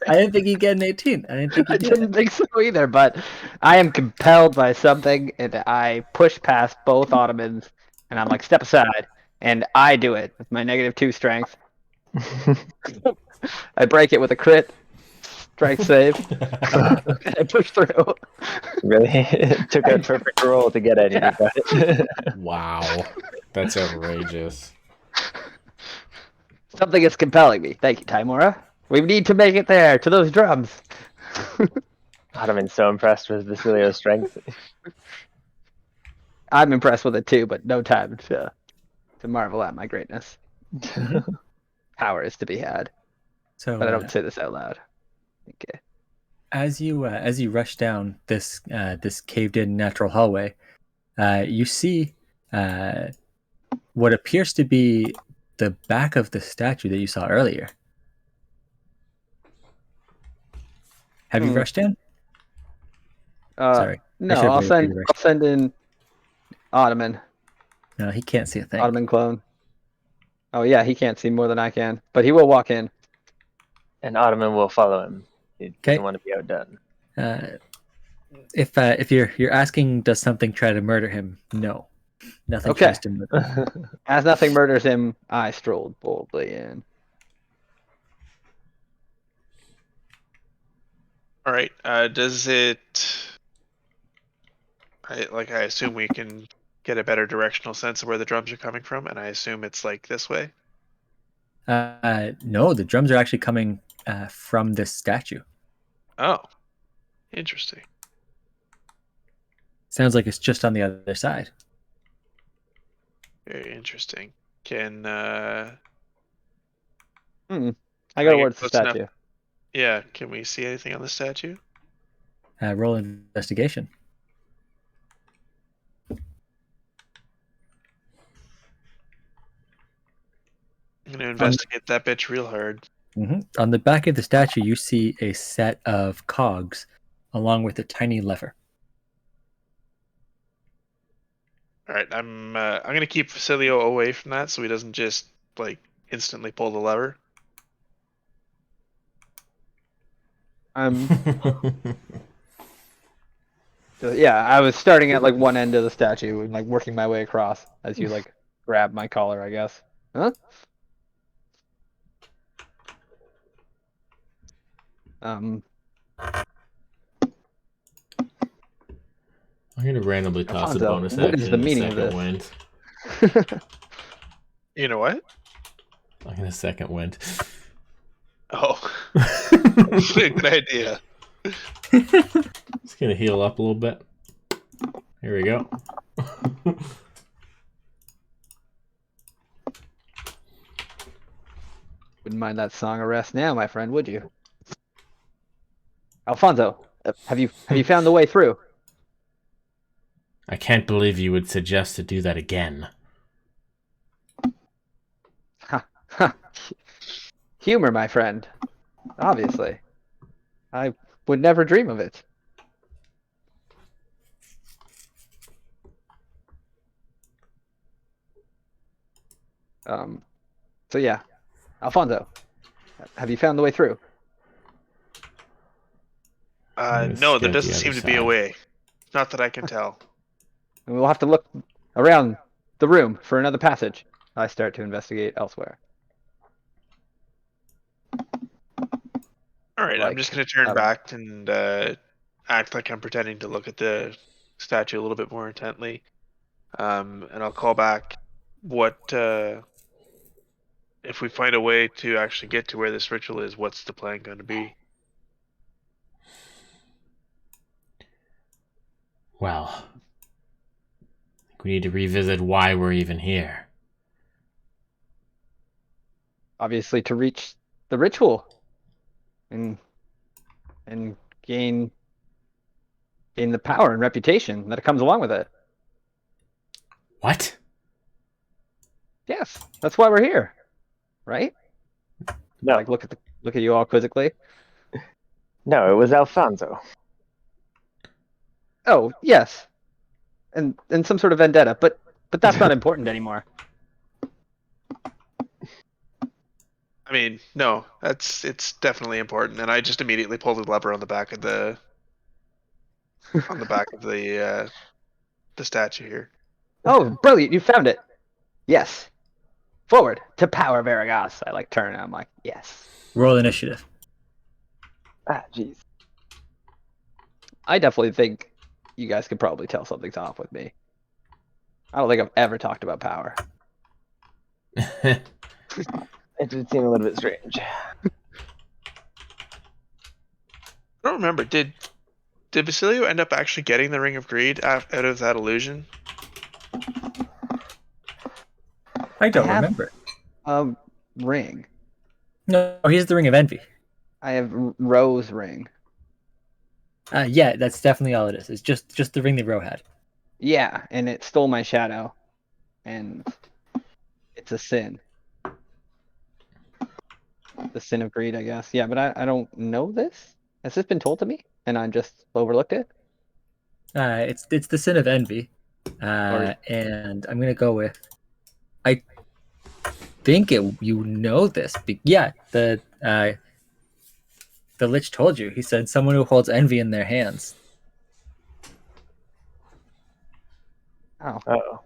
I didn't think he'd get an 18. I didn't think I he'd do didn't think so either, but I am compelled by something, and I push past both Ottomans, and I'm like, step aside, and I do it with my -2 strength. I break it with a crit strength save. I push through. Really? It took a perfect roll to get anything. Yeah. Wow. That's outrageous. Something is compelling me. Thank you, Timora. We need to make it there, to those drums. Ottoman's so impressed with Basilio's strength. I'm impressed with it too, but no time to marvel at my greatness. Power is to be had. So, but I don't say this out loud. Okay. As you rush down this caved-in natural hallway, you see what appears to be the back of the statue that you saw earlier. Have you rushed in? Sorry. No, I'll send in Ottoman. No, he can't see a thing. Ottoman clone. Oh yeah, he can't see more than I can, but he will walk in. And Ottoman will follow him. He doesn't want to be outdone. If you're asking, does something try to murder him? No, nothing tries to murder him. As nothing murders him, I strolled boldly in. All right. Does it? I assume we can get a better directional sense of where the drums are coming from, and I assume it's like this way. No, the drums are actually coming from this statue. Oh, interesting. Sounds like it's just on the other side. Very interesting. Can I got towards the statue. Enough? Yeah, can we see anything on the statue? Roll investigation. I'm gonna investigate that bitch real hard. On the back of the statue, you see a set of cogs, along with a tiny lever. All right, I'm gonna keep Facilio away from that so he doesn't just instantly pull the lever. Yeah, I was starting at one end of the statue and working my way across as you grab my collar, I guess. Huh? I'm gonna randomly toss Alfonso, a bonus what action is the in meaning a of second this? wind. You know what? I'm gonna second wind. Oh, that's a good idea. Just gonna heal up a little bit. Here we go. Wouldn't mind that song of rest now, my friend, would you? Alfonso, have you found the way through? I can't believe you would suggest to do that again. Humor, my friend. Obviously. I would never dream of it. So yeah. Alfonso, have you found the way through? No, there doesn't seem to be a way. Not that I can tell. And we'll have to look around the room for another passage. I start to investigate elsewhere. All right, I'm just going to turn back and act like I'm pretending to look at the statue a little bit more intently. And I'll call back what, if we find a way to actually get to where this ritual is, what's the plan going to be? Well, we need to revisit why we're even here. Obviously to reach the ritual and gain the power and reputation that comes along with it. What? Yes, that's why we're here, right? No, Like, look at you all quizzically. no, it was Alfonso. Oh, yes, and some sort of vendetta, but that's not important anymore. I mean, no, it's definitely important, and I just immediately pulled the lever on the back of the the statue here. Oh, brilliant! You found it. Yes. Forward to power, Veragas. I like turn. I'm like, yes. Roll initiative. Ah, jeez. I definitely think you guys could probably tell something's off with me. I don't think I've ever talked about power. It did seem a little bit strange. I don't remember. Did Basilio end up actually getting the Ring of Greed out of that illusion? I don't remember. Ring. No, he's the Ring of Envy. I have Rose ring. Yeah, that's definitely all it is. It's just the ring that Ro had. Yeah, and it stole my shadow, and it's a sin. The sin of greed, I guess. Yeah, but I don't know this. Has this been told to me, and I just overlooked it? It's the sin of envy, and I'm gonna go with. I think you know this. Yeah, the Lich told you. He said someone who holds envy in their hands. Oh. Uh-oh.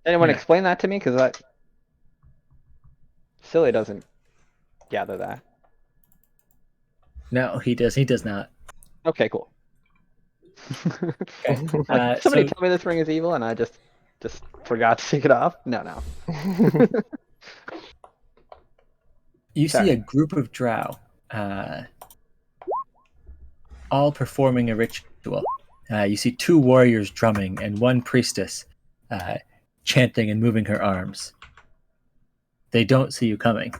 Anyone Yeah. explain that to me? Because Silly doesn't gather that. No, he does. He does not. Okay, cool. Okay. Like, somebody So tell me this ring is evil, and I just forgot to take it off. No. you see Sorry. a group of drow, all performing a ritual. You see 2 warriors drumming and 1 priestess chanting and moving her arms. They don't see you coming.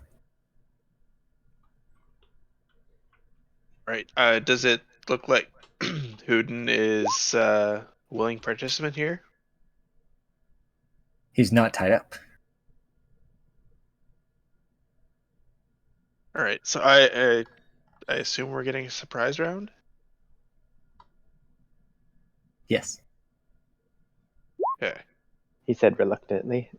Right. Does it look like Hooden is willing participant here? He's not tied up. All right. So I assume we're getting a surprise round. Yes. Okay. He said reluctantly.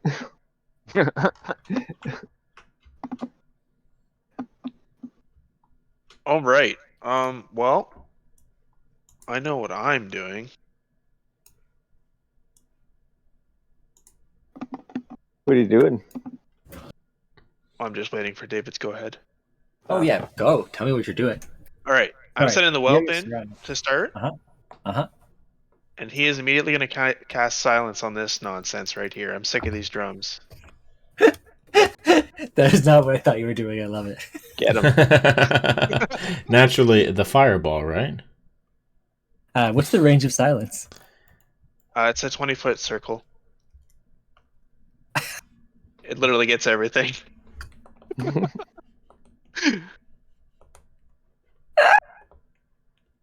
All right. Well, I know what I'm doing. What are you doing? I'm just waiting for David's go ahead. Oh yeah, go. Tell me what you're doing. All right. I'm Alright, setting the you're whelp in surrounded. to start, Uh-huh. and he is immediately going to cast silence on this nonsense right here. I'm sick of these drums. That is not what I thought you were doing. I love it. Get him. Naturally, the fireball, right? What's the range of silence? It's a 20-foot circle. It literally gets everything.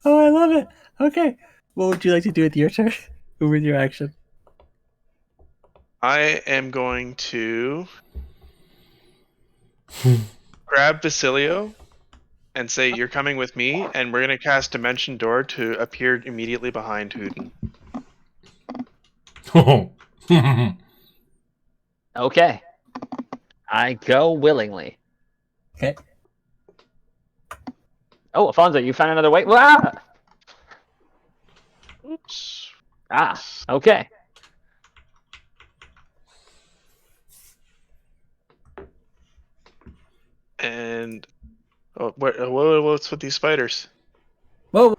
Oh, I love it. Okay. What would you like to do with your turn? Or with your action? I am going to grab Basilio and say, "You're coming with me," and we're going to cast Dimension Door to appear immediately behind Hooden. Okay. I go willingly. Okay. Oh, Alfonso, you found another way. Ah! Oops. Okay. And what's with these spiders? Well,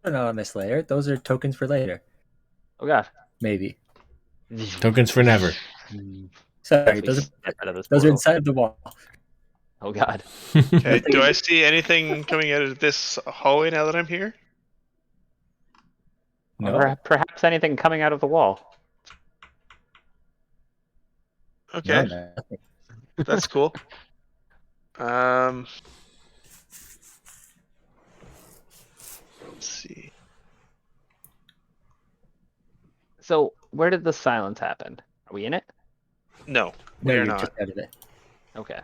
not on this layer. Those are tokens for later. Oh god. Maybe. Tokens for never. Sorry, We those step out of this are portal. inside of the wall. Oh god. Okay, do I see anything coming out of this hallway now that I'm here? No. Or perhaps anything coming out of the wall. Okay, No, nothing. that's cool. Let's see. So, where did the silence happen? Are we in it? No, No, we are you're not. just out of it. Okay.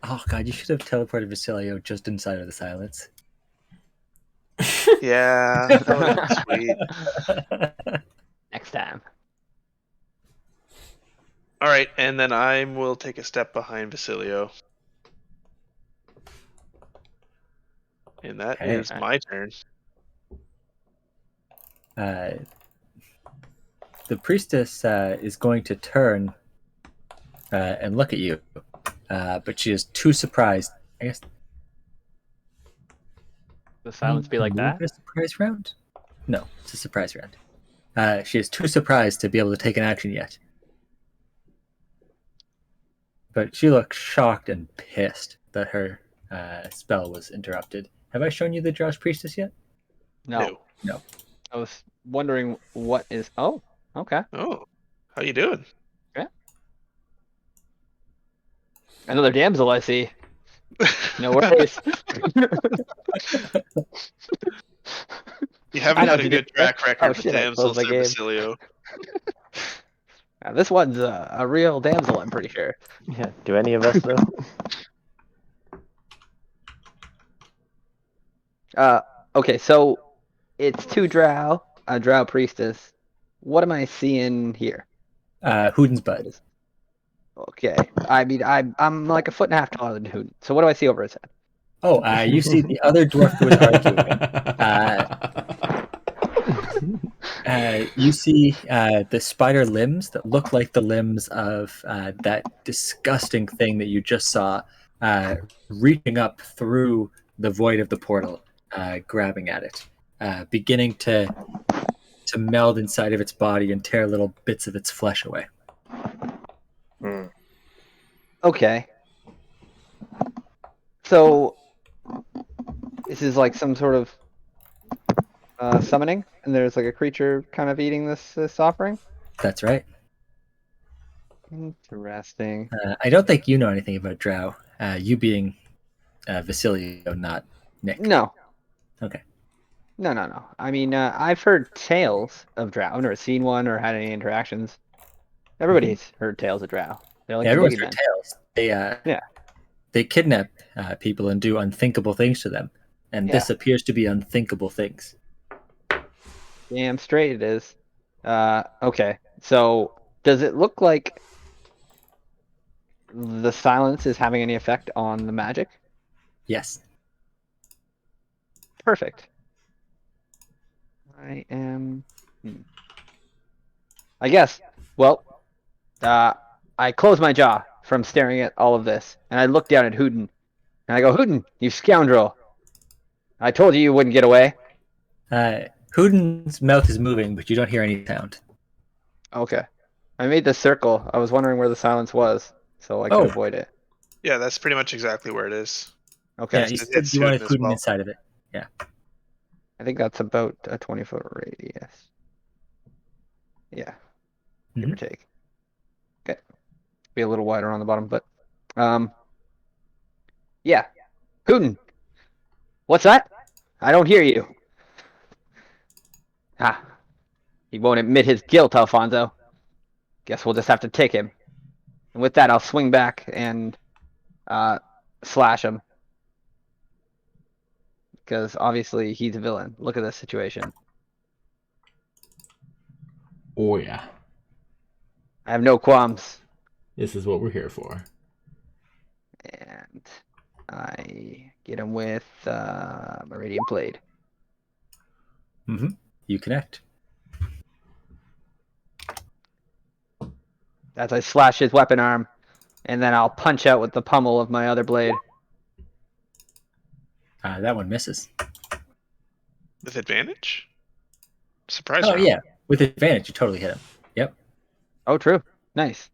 Oh god, you should have teleported Vasilio just inside of the silence. Yeah, that would have been sweet. Next time. All right, and then I will take a step behind Basilio. And that Okay. is my turn. The priestess is going to turn and look at you, but she is too surprised. I guess. The silence be like that? A surprise round? No, it's a surprise round. She is too surprised to be able to take an action yet. But she looks shocked and pissed that her spell was interrupted. Have I shown you the Josh Priestess yet? No. No. I was wondering what is. Oh, okay. Oh, how you doing? Another damsel, I see. No worries. You I haven't know had what a you good did. track Oh, record with shit, I damsels closed my there, game. Basilio. Now, this one's a real damsel, I'm pretty sure. Yeah. Do any of us though? Okay, so it's two drow, a drow priestess. What am I seeing here? Hooden's What butt. is? Okay, I mean I'm like a foot and a half taller than Hooden. So what do I see over his head? Oh, you see the other dwarf was arguing. You see the spider limbs that look like the limbs of that disgusting thing that you just saw reaching up through the void of the portal, grabbing at it, beginning to meld inside of its body and tear little bits of its flesh away. Okay. So this is like some sort of summoning, and there's like a creature kind of eating this offering. That's right. Interesting. I don't think you know anything about Drow. You being Vasilio, not Nick. No. Okay. No. I mean, I've heard tales of Drow. I've never seen one or had any interactions. Everybody's heard tales of Drow. They're like the Everyone's boogeymen. heard tales. They kidnap people and do unthinkable things to them, and this appears to be unthinkable things. Damn straight it is. Okay. So does it look like the silence is having any effect on the magic? Yes. Perfect. I am. I guess. Well, I close my jaw from staring at all of this, and I look down at Hooten, and I go, "Hooten, you scoundrel! I told you you wouldn't get away." Hooden's mouth is moving, but you don't hear any sound. Okay. I made this circle. I was wondering where the silence was, so I could avoid it. Yeah, that's pretty much exactly where it is. Okay. Yeah, you said you wanted Hooden inside of it. Yeah. I think that's about a 20-foot radius. Yeah. Give or take. Okay. Be a little wider on the bottom, but yeah. Hooten. What's that? I don't hear you. Ah. He won't admit his guilt, Alfonso. Guess we'll just have to take him. And with that, I'll swing back and slash him. Because obviously he's a villain. Look at this situation. Oh, yeah. I have no qualms. This is what we're here for. And I get him with my Radiant Blade. Mm-hmm. You connect. As I slash his weapon arm, and then I'll punch out with the pommel of my other blade. That one misses. With advantage? Surprise Oh, round. yeah. With advantage, you totally hit him. Yep. Oh, true. Nice.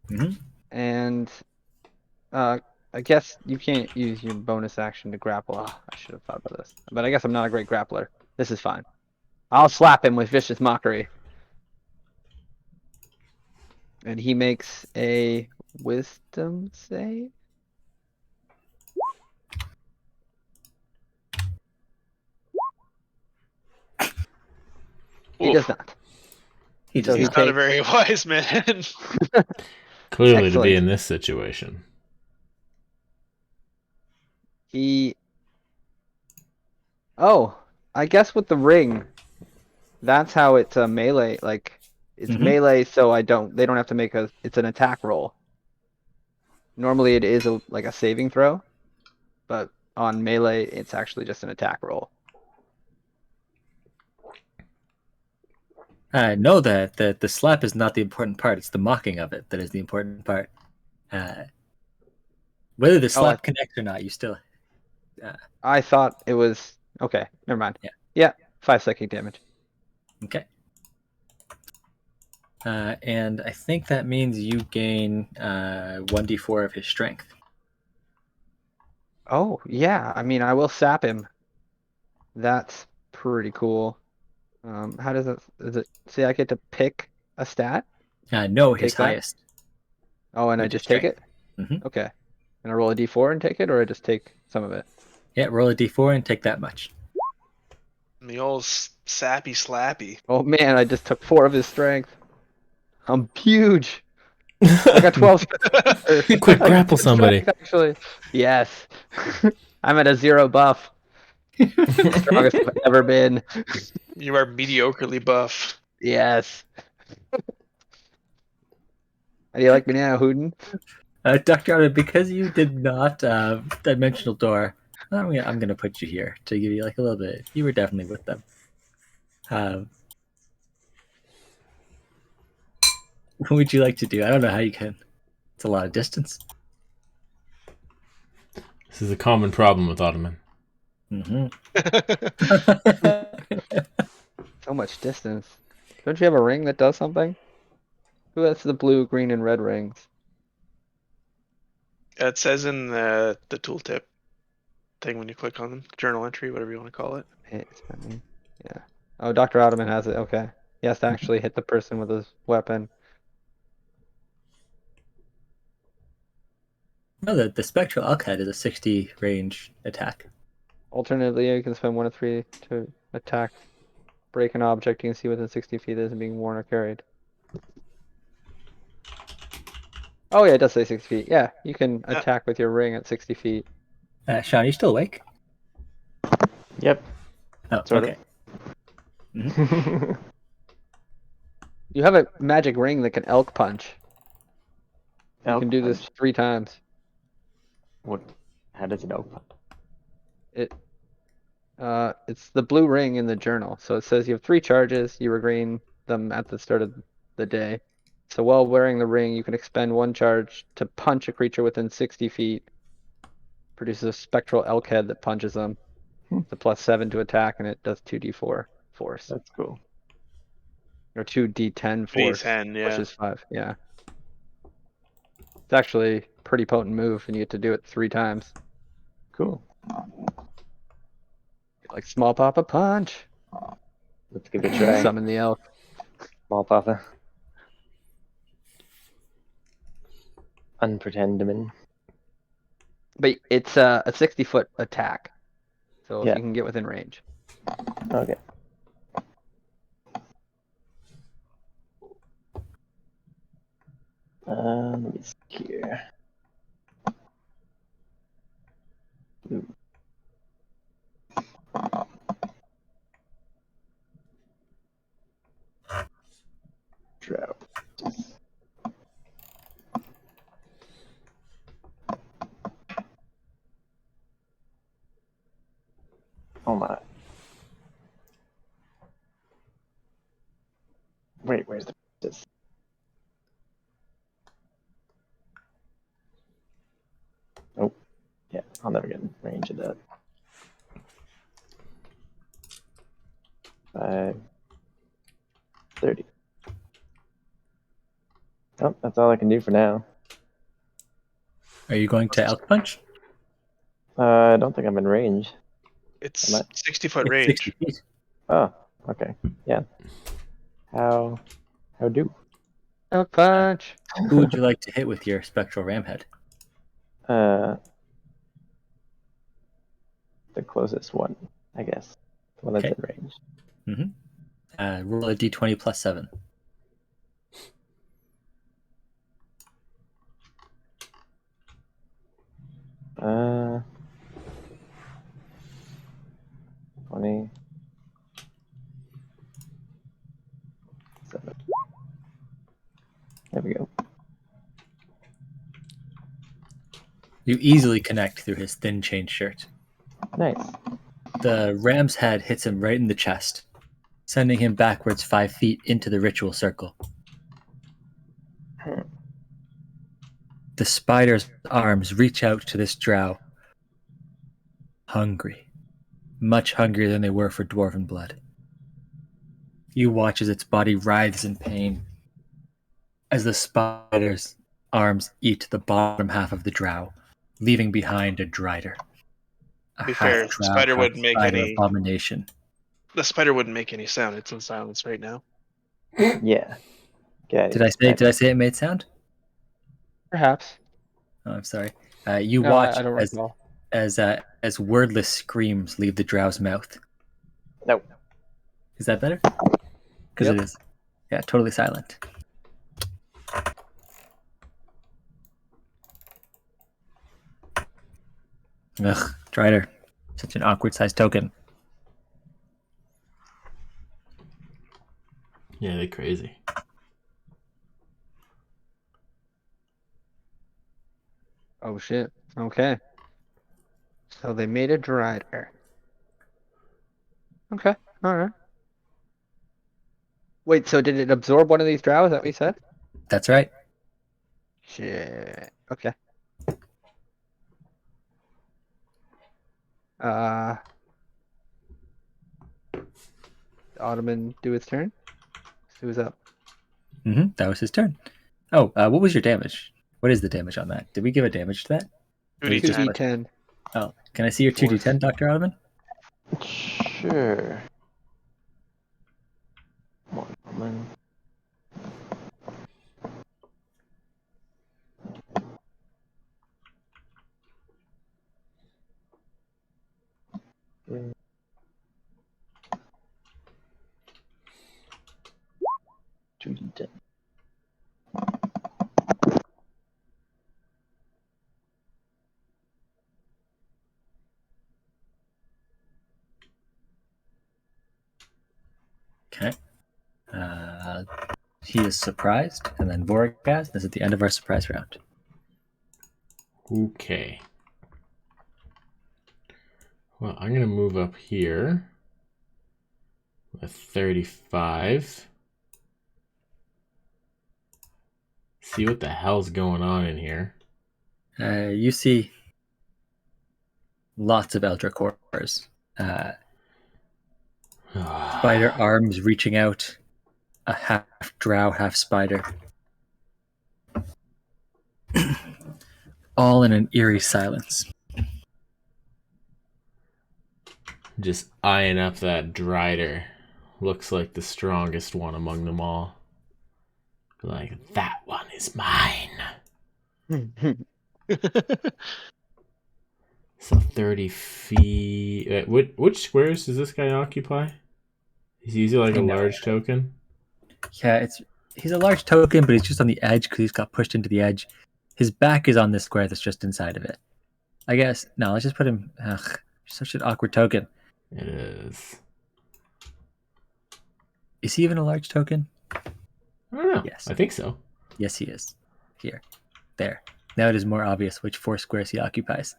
Mm-hmm. And I guess you can't use your bonus action to grapple. Oh, I should have thought about this. But I guess I'm not a great grappler. This is fine. I'll slap him with Vicious Mockery. And he makes a wisdom save. He does not. He does He's not. not a very wise man. Clearly to be in this situation. Oh, I guess with the ring, that's how it's a melee. Like it's melee, so they don't have to make it's an attack roll. Normally it is like a saving throw, but on melee it's actually just an attack roll. Know that the slap is not the important part. It's the mocking of it that is the important part. Whether the slap connects or not, you still. I thought it was okay. Never mind. Yeah, 5 psychic damage. Okay. And I think that means you gain 1d4 of his strength. Oh yeah, I mean I will sap him. That's pretty cool. How does it? Does it say I get to pick a stat? No, his highest. Oh, and I just take it? Mm-hmm. Okay. And I roll a d4 and take it, or I just take some of it? Yeah, roll a d4 and take that much. The old sappy slappy. Oh man, I just took 4 of his strength. I'm huge. I got 12 strength. Quick, grapple somebody. Strength, actually. Yes. I'm at a 0 buff. Strongest I've ever been. You are mediocrely buff. Yes. How do you like me now, Hooten? Dr. Arda, because you did not dimensional door, I'm gonna put you here to give you like a little bit. You were definitely with them. What would you like to do? I don't know how you can. It's a lot of distance. This is a common problem with Ottoman. Mm-hmm. So much distance. Don't you have a ring that does something? Who has the blue, green, and red rings? It says in the tooltip thing when you click on them, journal entry, whatever you want to call it. Yeah. Oh, Dr. Ottoman has it. Okay. He has to actually hit the person with his weapon. No, the spectral Alkhead is a 60 range attack. Alternatively, you can spend 1 of 3 to attack, break an object you can see within 60 feet that isn't being worn or carried. Oh yeah, it does say 60 feet. Yeah, you can attack with your ring at 60 feet. Sean, are you still awake? Yep. Oh, Sort okay. of. You have a magic ring that can elk punch. You Elk can do punch? this 3 times. What? How does it open? It's the blue ring in the journal. So it says you have 3 charges. You regain them at the start of the day. So while wearing the ring, you can expend 1 charge to punch a creature within 60 feet. Produces a spectral elk head that punches them. It's a +7 to attack, and it does 2d4 force. That's cool. Or 2d10 force. 2d10, yeah. Which is 5, yeah. It's actually a pretty potent move, and you get to do it 3 times. Cool. Like Small Papa Punch. Let's give it a try. Summon the elk. Small Papa. Unpretendman. But it's a 60-foot attack. So Yeah. you can get within range. Okay. Let me see here. Ooh. Drought. Oh my. Wait, where's the this? Oh, yeah, I'll never get in range of that. 5:30. Oh, that's all I can do for now. Are you going to elk punch? I don't think I'm in range. It's Am I? 60-foot It's range. 60 feet. Oh, okay. Yeah. How do? Elk punch. Who would you like to hit with your spectral ram head? The closest one, I guess. The one that's Okay. in range. Roll a d20 +7. 20. 7. There we go. You easily connect through his thin chain shirt. Nice. The ram's head hits him right in the chest, sending him backwards 5 feet into the ritual circle. The spider's arms reach out to this drow. Hungry. Much hungrier than they were for dwarven blood. You watch as its body writhes in pain, as the spider's arms eat the bottom half of the drow, leaving behind a drider. To be fair, the spider wouldn't make any abomination. The spider wouldn't make any sound. It's in silence right now. Yeah. Did I say it made sound? Perhaps. Oh, I'm sorry. You watch as wordless screams leave the drow's mouth. No. Is that better? Because it is. Yeah, totally silent. Ugh, Drider. Such an awkward sized token. Yeah, they're crazy. Oh shit. Okay. So they made a drider. Okay. Alright. Wait, so did it absorb one of these drow? Is that what you said? That's right. Shit. Okay. Ottoman do its turn? Who's up? That was his turn. Oh, what was your damage? What is the damage on that? Did we give a damage to that? 2d10. Oh, can I see your 2d10, Dr. Ottoman? Sure. One moment. Okay. He is surprised, and then Voragaz. This is the end of our surprise round. Okay. Well, I'm going to move up here with 35. See what the hell's going on in here. You see lots of Eldritch horrors. Spider arms reaching out, a half drow, half spider. All in an eerie silence. Just eyeing up that drider. Looks like the strongest one among them all. Like, that one is mine. So 30 feet. Which squares does this guy occupy? Is he like a large token? Yeah, he's a large token, but he's just on the edge because he's got pushed into the edge. His back is on this square that's just inside of it. I guess. No, let's just put him. Ugh, such an awkward token. It is. Is he even a large token? I don't know. Yes. I think so. Yes, he is. Here. There. Now it is more obvious which 4 squares he occupies.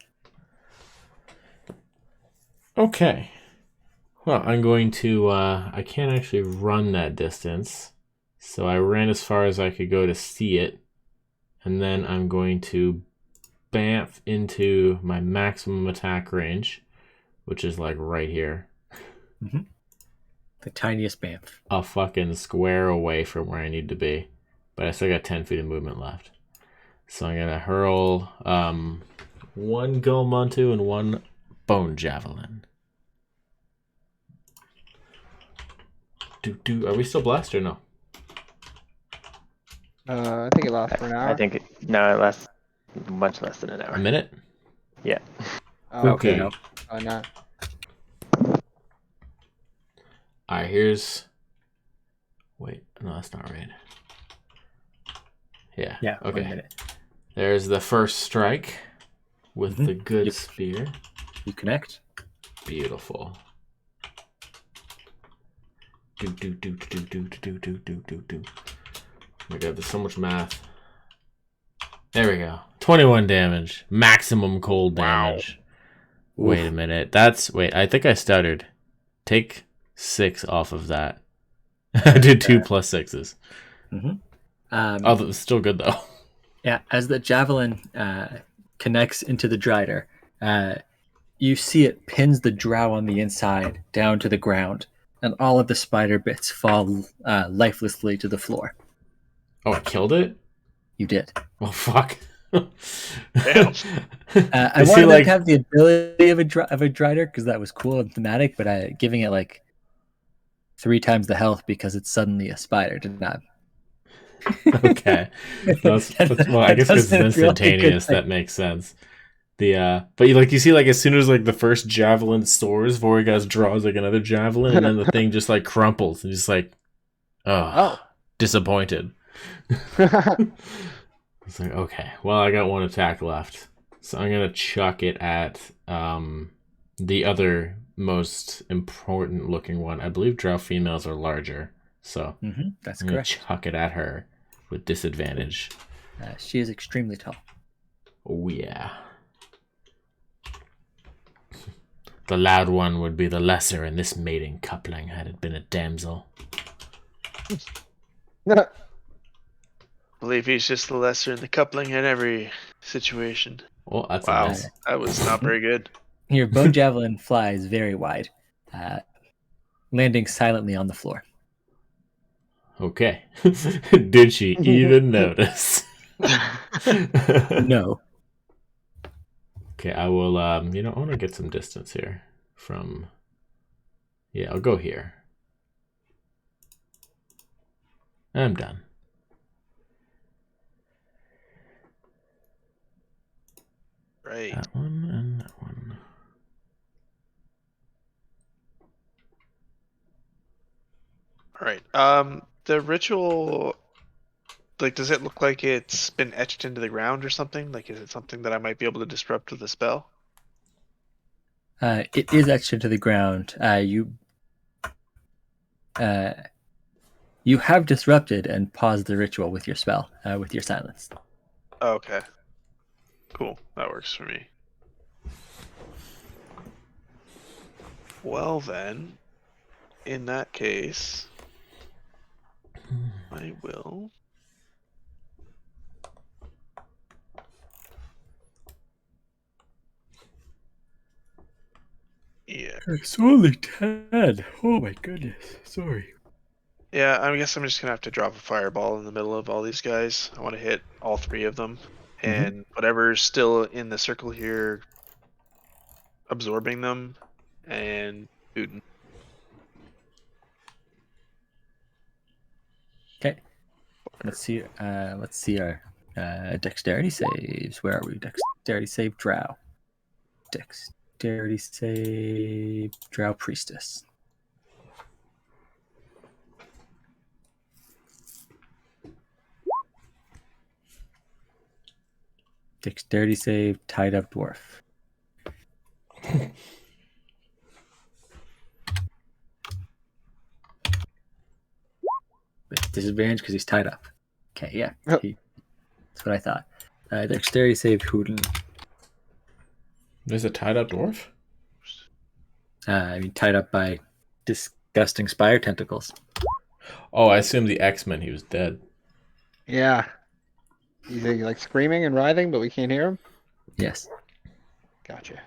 Okay. Well, I'm going to... I can't actually run that distance. So I ran as far as I could go to see it. And then I'm going to bamf into my maximum attack range, which is like right here. Mm-hmm. The tiniest bamf. A fucking square away from where I need to be. But I still got 10 feet of movement left. So I'm going to hurl 1 Gulmontu and 1 Bone Javelin. Are we still blessed or no? I think it lasts for an hour. I think it lasts much less than an hour. A minute? Yeah. Okay. No. Oh, not. Alright, here's... Wait, no, that's not right. Yeah. Yeah, okay. 1 minute. There's the first strike. with the good spear. You connect. Beautiful. Do. Oh my god, there's so much math. There we go. 21 damage. Maximum cold damage. Wow. Wait a minute. Wait, I think I stuttered. Take 6 off of that. I did 2 plus 6s. It's still good though. Yeah, as the javelin connects into the Drider, you see it pins the drow on the inside down to the ground, and all of the spider bits fall lifelessly to the floor. Oh, I killed it? You did. Oh, fuck. Damn. I wanted to have the ability of a Drider because that was cool and thematic, but giving it like 3 times the health because it's suddenly a spider did not. Okay. Well, I guess because it's instantaneous, really that makes sense. But you see, like, as soon as like the first javelin soars, Vorgas draws like another javelin, and then the thing just like crumples and just like, disappointed. It's like, okay, well, I got 1 attack left, so I'm gonna chuck it at the other most important looking one. I believe drow females are larger, so that's I'm correct. Chuck it at her with disadvantage. She is extremely tall. Oh yeah. The loud one would be the lesser in this mating coupling had it been a damsel. I believe he's just the lesser in the coupling in every situation. Oh, that's wow. That was not very good. Your bone javelin flies very wide, landing silently on the floor. Okay. Did she even notice? No. Okay, I will, I want to get some distance here from... Yeah, I'll go here. I'm done. Right. That one and that one. All right. The ritual, like, does it look like it's been etched into the ground or something? Like, is it something that I might be able to disrupt with a spell? It is etched into the ground. You have disrupted and paused the ritual with your spell, with your silence. Oh, okay. Cool. That works for me. Well then, in that case, I will... Yeah. It's only 10. Oh my goodness. Sorry. Yeah, I guess I'm just gonna have to drop a fireball in the middle of all these guys. I want to hit all 3 of them, and whatever's still in the circle here, absorbing them, and shooting. Okay. Let's see our dexterity saves. Where are we? Dexterity save drow. Dexterity save drow priestess. Dexterity save tied up dwarf. With disadvantage because he's tied up. Okay, yeah. That's what I thought. Dexterity save Hooten. There's a tied up dwarf? Tied up by disgusting spire tentacles. Oh, I assumed the X meant he was dead. Yeah. He's like screaming and writhing, but we can't hear him? Yes. Gotcha.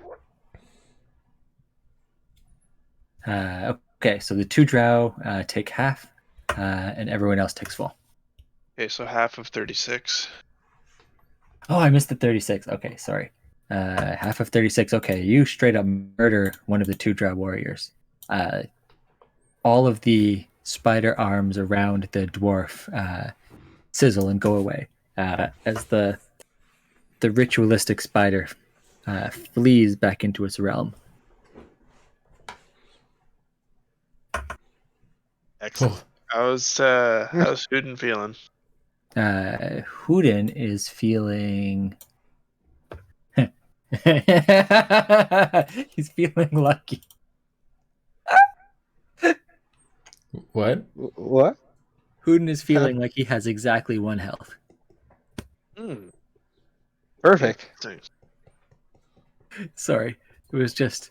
Okay, so the 2 drow take half, and everyone else takes full. Okay, so half of 36. Oh, I missed the 36. Okay, sorry. Half of 36. Okay, you straight up murder one of the 2 drow warriors. All of the spider arms around the dwarf sizzle and go away as the ritualistic spider flees back into its realm. Excellent. How's Hooten feeling? Hooten is feeling He's feeling lucky. What? What? Hooten is feeling like he has exactly 1 health. Perfect. Thanks. Sorry, it was just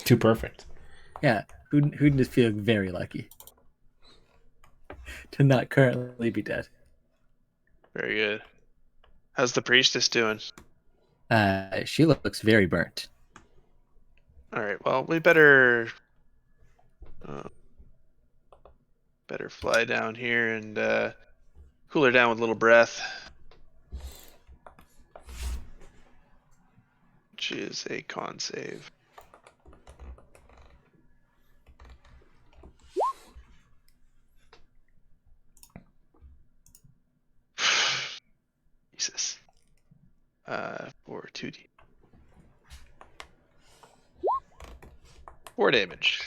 Too perfect. yeah. Hooten is feeling very lucky to not currently be dead. Very good. How's the priestess doing? She looks very burnt. All right. Well, we better fly down here and cool her down with a little breath. Which is a con save. Jesus. For 2d. 4 damage.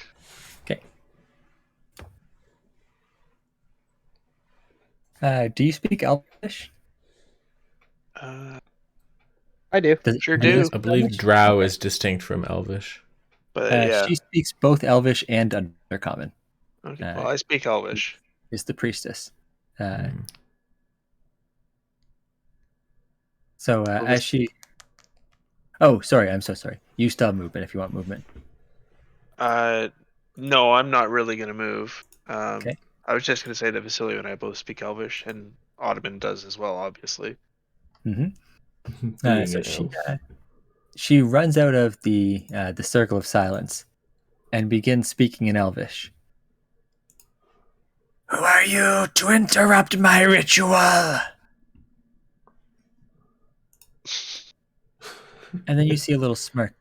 Okay. Do you speak Elvish? I do. Sure do. I believe Drow is distinct from Elvish. But yeah. She speaks both Elvish and Undercommon. Okay. Well, I speak Elvish. Is the priestess. So as she... Oh, sorry. I'm so sorry. You still have movement if you want movement. No, I'm not really going to move. Okay. I was just going to say that Vasilio and I both speak Elvish, and Ottoman does as well, obviously. Mm-hmm. So she runs out of the circle of silence and begins speaking in Elvish. Who are you to interrupt my ritual? And then you see a little smirk.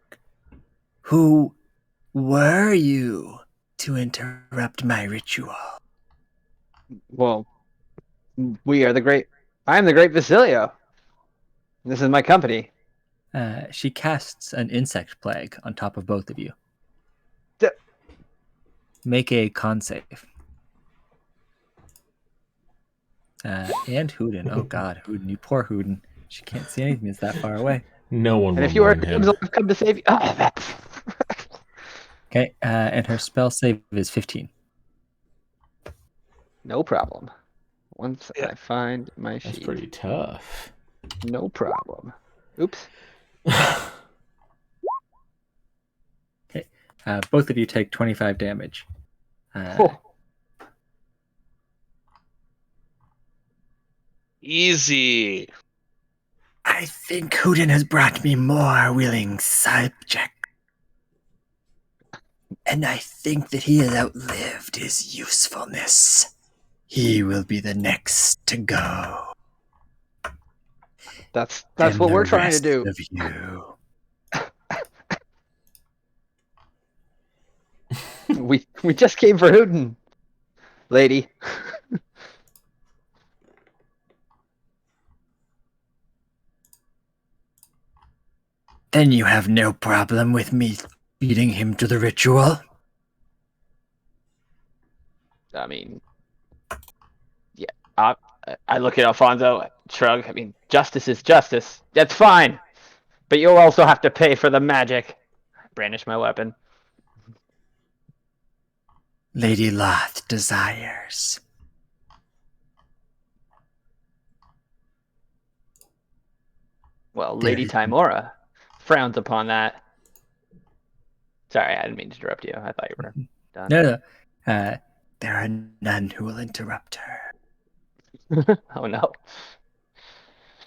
Who were you to interrupt my ritual? Well, we are the great. I am the great Vasilio. This is my company. She casts an insect plague on top of both of you. Make a con save. And Hooten. Oh God, Hooten, you poor Hooten. She can't see anything that's that far away. No one And will if you are mourn him. I've come to save you. Okay, and her spell save is 15. No problem. Once I find my sheet. That's pretty tough. No problem. Oops. Okay, both of you take 25 damage. Easy. I think Hooten has brought me more willing subjects. And I think that he has outlived his usefulness. He will be the next to go. That's what we're trying to do. Of you. we just came for Hooten, lady. Then you have no problem with me feeding him to the ritual? I mean, yeah. I look at Alfonso, shrug. I mean, justice is justice. That's fine. But you'll also have to pay for the magic. Brandish my weapon. Lady Loth desires. Well, Lady Timora frowns upon that. Sorry, I didn't mean to interrupt you. I thought you were done. No. There are none who will interrupt her. Oh, no.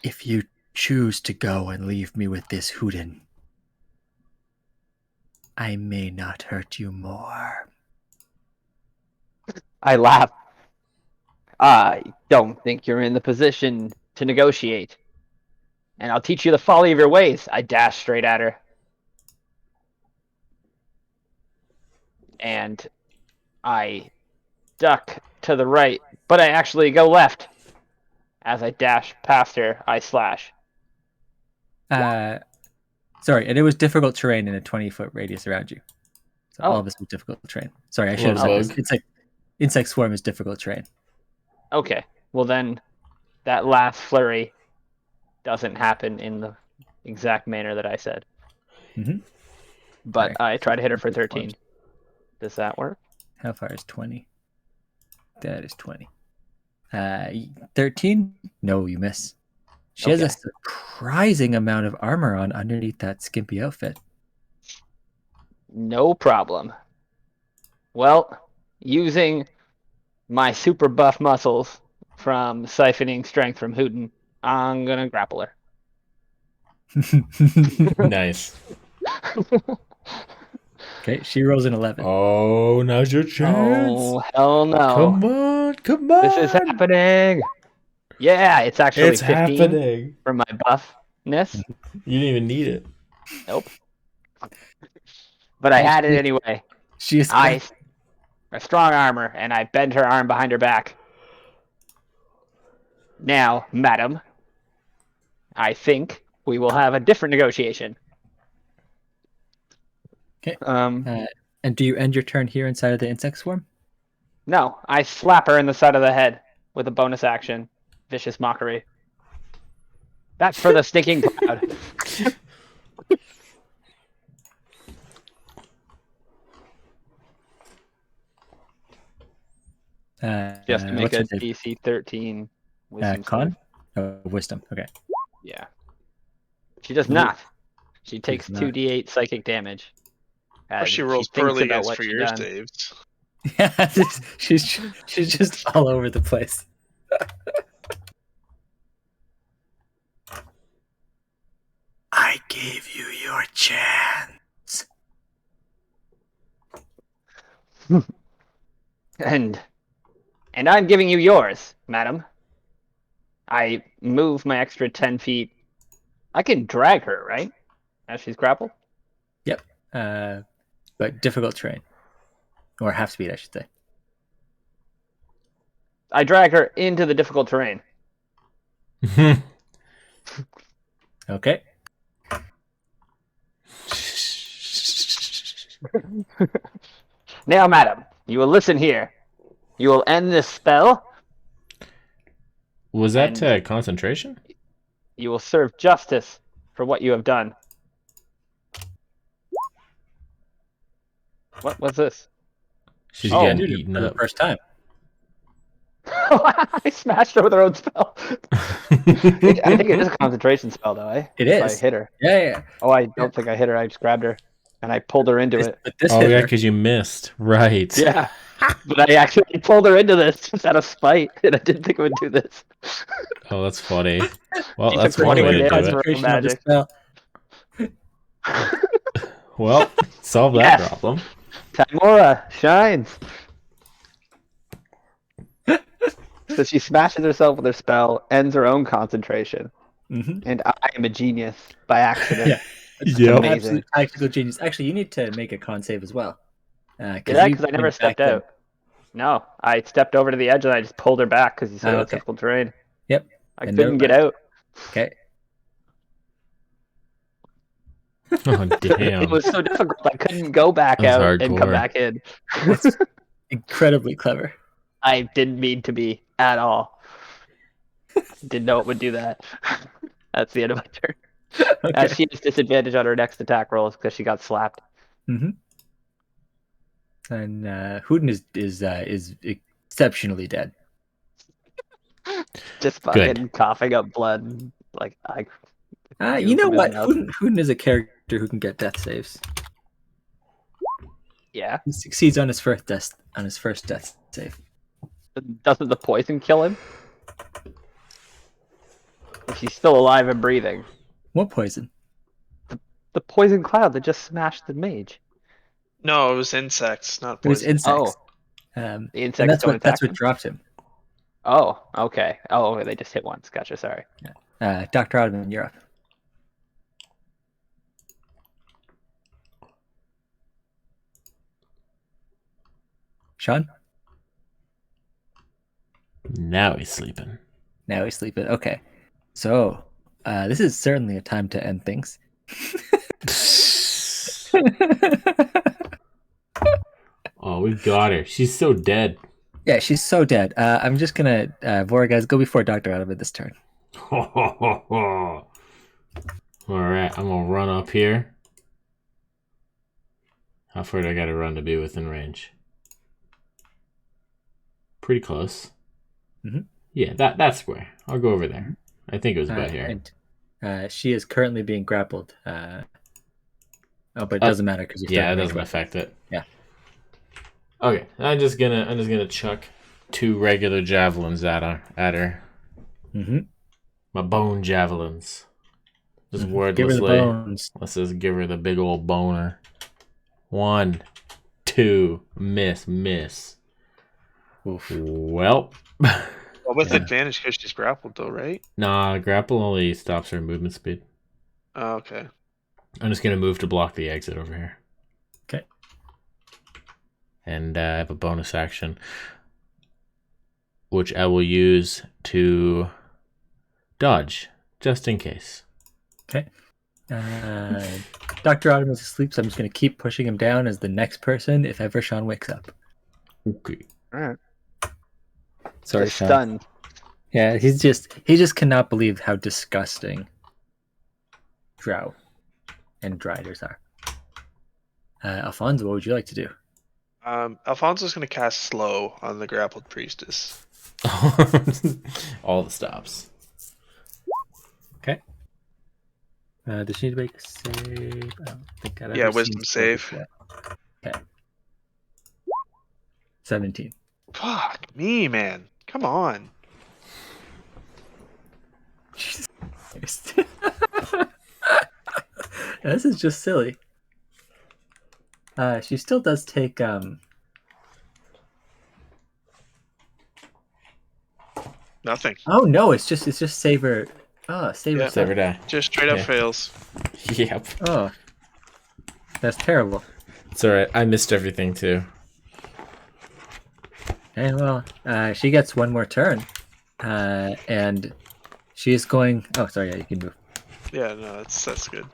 If you choose to go and leave me with this Hooten, I may not hurt you more. I laugh. I don't think you're in the position to negotiate. And I'll teach you the folly of your ways. I dash straight at her. And I duck to the right, but I actually go left. As I dash past her, I slash. Sorry, and it was difficult terrain in a 20-foot radius around you. So all of this was difficult terrain. Sorry, I should have said this. It's like insect swarm is difficult terrain. Okay, well then, that last flurry doesn't happen in exact manner that I said. Mm-hmm. But Right. I try to hit her for 13. Does that work? How far is 20? That is 20. 13? No, you miss. She has a surprising amount of armor on underneath that skimpy outfit. No problem. Well, using my super buff muscles from siphoning strength from Hooten, I'm gonna grapple her. Nice. Okay, she rolls an 11. Oh, now's your chance. Oh, hell no. Come on, come on. This is happening. Yeah, it's actually It's 15 happening. for my buffness. You didn't even need it. Nope. But I had it anyway. She is A strong armor, and I bend her arm behind her back. Now, madam, I think we will have a different negotiation. Okay. And do you end your turn here inside of the insect swarm? No, I slap her in the side of the head with a bonus action. Vicious mockery. That's for the stinking cloud. Just to make a DC 13 wisdom con? save. Wisdom. Okay. Yeah. She does not. She takes 2d8 psychic damage. Or she rolls poorly against for your saves. Yeah, she's just all over the place. I gave you your chance. And I'm giving you yours, madam. I move my extra 10 feet. I can drag her, right? As she's grappled? Yep. But difficult terrain. Or half speed, I should say. I drag her into the difficult terrain. Okay. Now, madam, you will listen here. You will end this spell. Was that concentration? You will serve justice for what you have done. What was this? She's getting eaten for up. The first time. I smashed her with her own spell. I think it is a concentration spell, though, eh? It if is. I hit her. Yeah. Oh, I don't think I hit her. I just grabbed her. And I pulled her into it. Oh, yeah, because you missed. Right. Yeah. But I actually pulled her into this just out of spite, and I didn't think it would do this. Oh, that's funny. Well, She that's took one way 21 to do damage it. for magic. Well, solve that problem. Timora shines. So she smashes herself with her spell, ends her own concentration, and I am a genius by accident. Yeah, absolute tactical genius. Actually, you need to make a con save as well. Because I never stepped out. No, I stepped over to the edge and I just pulled her back because you said it was difficult terrain. Yep. I couldn't get out. Okay. Oh, damn. It was so difficult. I couldn't go back out and come back in. That's incredibly clever. I didn't mean to be at all. Didn't know it would do that. That's the end of my turn. Okay. She has disadvantage on her next attack rolls because she got slapped. And Hooten is exceptionally dead. Just fucking coughing up blood. Like you know what? Hooten is a character who can get death saves. Yeah. He succeeds on his first death save. Doesn't the poison kill him? If he's still alive and breathing. What poison? The poison cloud that just smashed the mage. No, it was insects, not poison. It was insects. The insects that's what dropped him. Oh, okay. Oh, they just hit once. Gotcha, sorry. Yeah. Dr. Ottoman, you're up. Sean? Now he's sleeping. Okay. So, this is certainly a time to end things. Oh, we got her. She's so dead. Yeah, she's so dead. I'm just going to, Vora, guys, go before Dr. Ottoman this turn. Alright, I'm gonna run up here. How far do I gotta run to be within range? Pretty close. Mm-hmm. Yeah, that's square. I'll go over there. I think it was about here. And she is currently being grappled. But it doesn't matter because you're yeah, it doesn't affect it. Yeah. Okay, I'm just gonna chuck 2 regular javelins at her. Mm-hmm. My bone javelins. Just wordlessly. Give her the bones. Let's just give her the big old boner. 1, 2, miss. Oof. Well. Well, with advantage because she's grappled, though, right? Nah, grapple only stops her movement speed. Oh, okay. I'm just gonna move to block the exit over here. Okay. And I have a bonus action, which I will use to dodge, just in case. Okay. Dr. Autumn is asleep, so I'm just going to keep pushing him down as the next person if ever Sean wakes up. Okay. All right. Sorry, Just Sean. stunned. Yeah, he just cannot believe how disgusting Drow and Driders are. Alfonso, what would you like to do? Alfonso's going to cast slow on the grappled priestess. All the stops. Okay. Does she need to make a save? I don't think I've Yeah, ever wisdom seen save. Okay. 17. Fuck me, man. Come on. Jesus Christ. This is just silly. She still does take Nothing. Oh no, it's just save her. Oh, save her. Yeah. Save her die. Just straight up fails. Yep. Oh. That's terrible. It's alright. I missed everything too. Okay, well, she gets one more turn. And she is going. Oh, sorry, yeah, you can move. Yeah, no, that's good.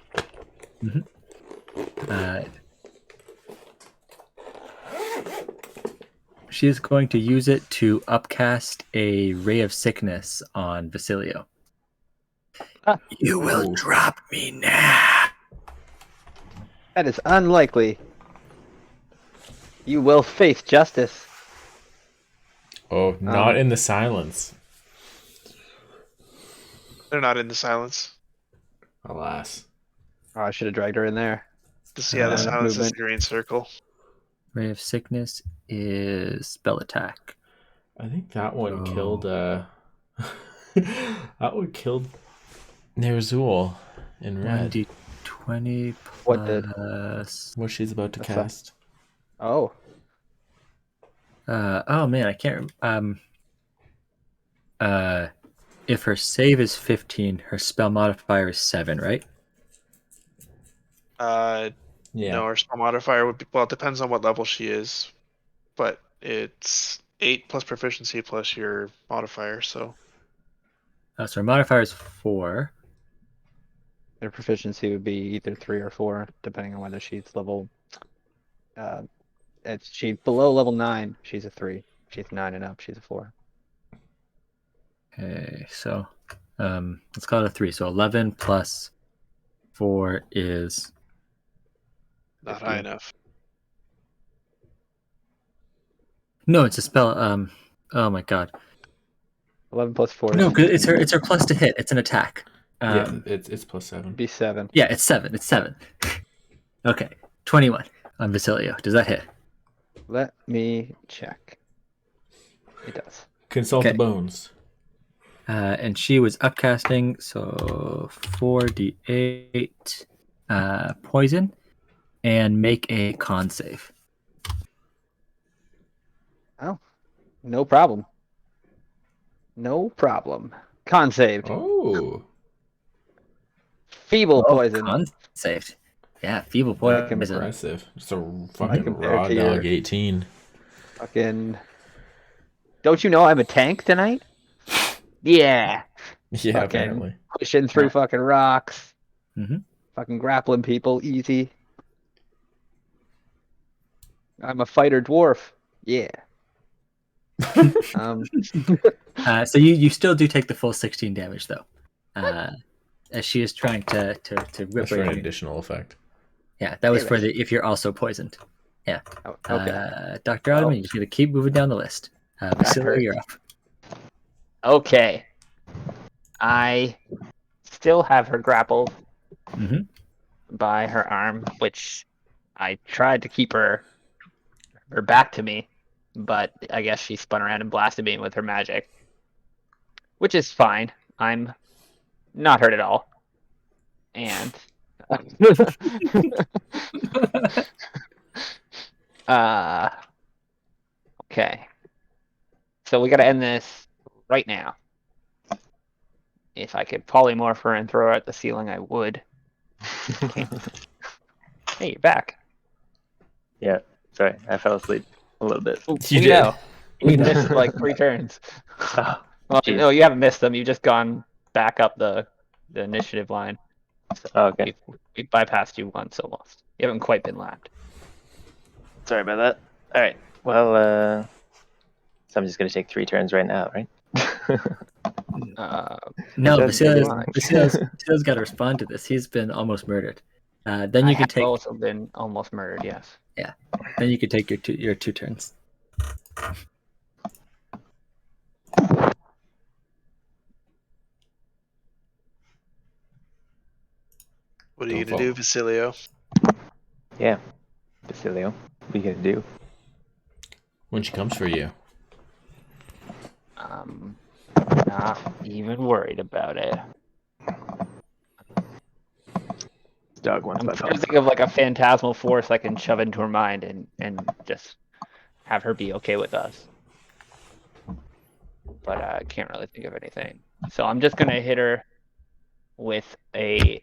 She is going to use it to upcast a ray of sickness on Basilio. You will drop me now. That is unlikely. You will face justice. Oh, not in the silence. They're not in the silence. Alas. Oh, I should have dragged her in there. The silence is movement. the green circle. Ray of sickness is spell attack. I think that one killed that one killed Nerzul in red. 1d20 What did? plus... What she's about to cast. Oh. Oh man, I can't. If her save is 15, her spell modifier is 7, right? Yeah. No, her spell modifier would be, well, it depends on what level she is, but it's 8 plus proficiency plus your modifier, so. So her modifier is 4. Her proficiency would be either 3 or 4, depending on whether she's level. She's below level 9. She's a 3. She's 9 and up. She's a 4. Okay, so let's call it a 3. So 11 plus 4 is Not high enough. No, it's a spell. Oh my god. 11 plus 4. No, because it's her plus to hit. It's an attack. Yeah, it's plus 7. Be 7. Yeah, it's 7. It's 7. Okay, 21 on Basilio. Does that hit? Let me check. It does. Consult the bones. And she was upcasting, so 4d8 poison, and make a con save. Oh, no problem. No problem. Con saved. Oh. Feeble poison. Con saved. Yeah, feeble poison. Impressive. Just a fucking raw dog 18. Fucking. Don't you know I'm a tank tonight? Yeah. Yeah, fucking apparently. Pushing through fucking rocks. Mm-hmm. Fucking grappling people easy. I'm a fighter dwarf. Yeah. So you still do take the full 16 damage though, as she is trying to rip That's for away. an additional effect. Yeah, that was for the if you're also poisoned. Yeah. Oh, okay. Dr. Ottoman, you just got to keep moving down the list. Vasily, you're up. Okay. I still have her grappled by her arm, which I tried to keep her back to me, but I guess she spun around and blasted me with her magic, which is fine. I'm not hurt at all. And okay. So we got to end this right now. If I could polymorph her and throw her at the ceiling, I would. Okay. Hey, you're back. Yeah, sorry, I fell asleep a little bit. You did. Know. You missed like 3 turns. Oh, Well, geez. no, you haven't missed them. You've just gone back up the initiative line. So okay. We bypassed you once almost. You haven't quite been lapped. Sorry about that. All right. Well, so I'm just gonna take 3 turns right now, right? No, That's Vasily's got to respond to this. He's been almost murdered. Then you can take. Also been almost murdered. Yes. Yeah. Then you can take your 2 turns. What are you gonna do, Basilio? Yeah, Basilio, what are you gonna do? When she comes for you. Not even worried about it. Dog wants I'm my trying to phone. think of like a phantasmal force I can shove into her mind and just have her be okay with us. But I can't really think of anything. So I'm just gonna hit her with a.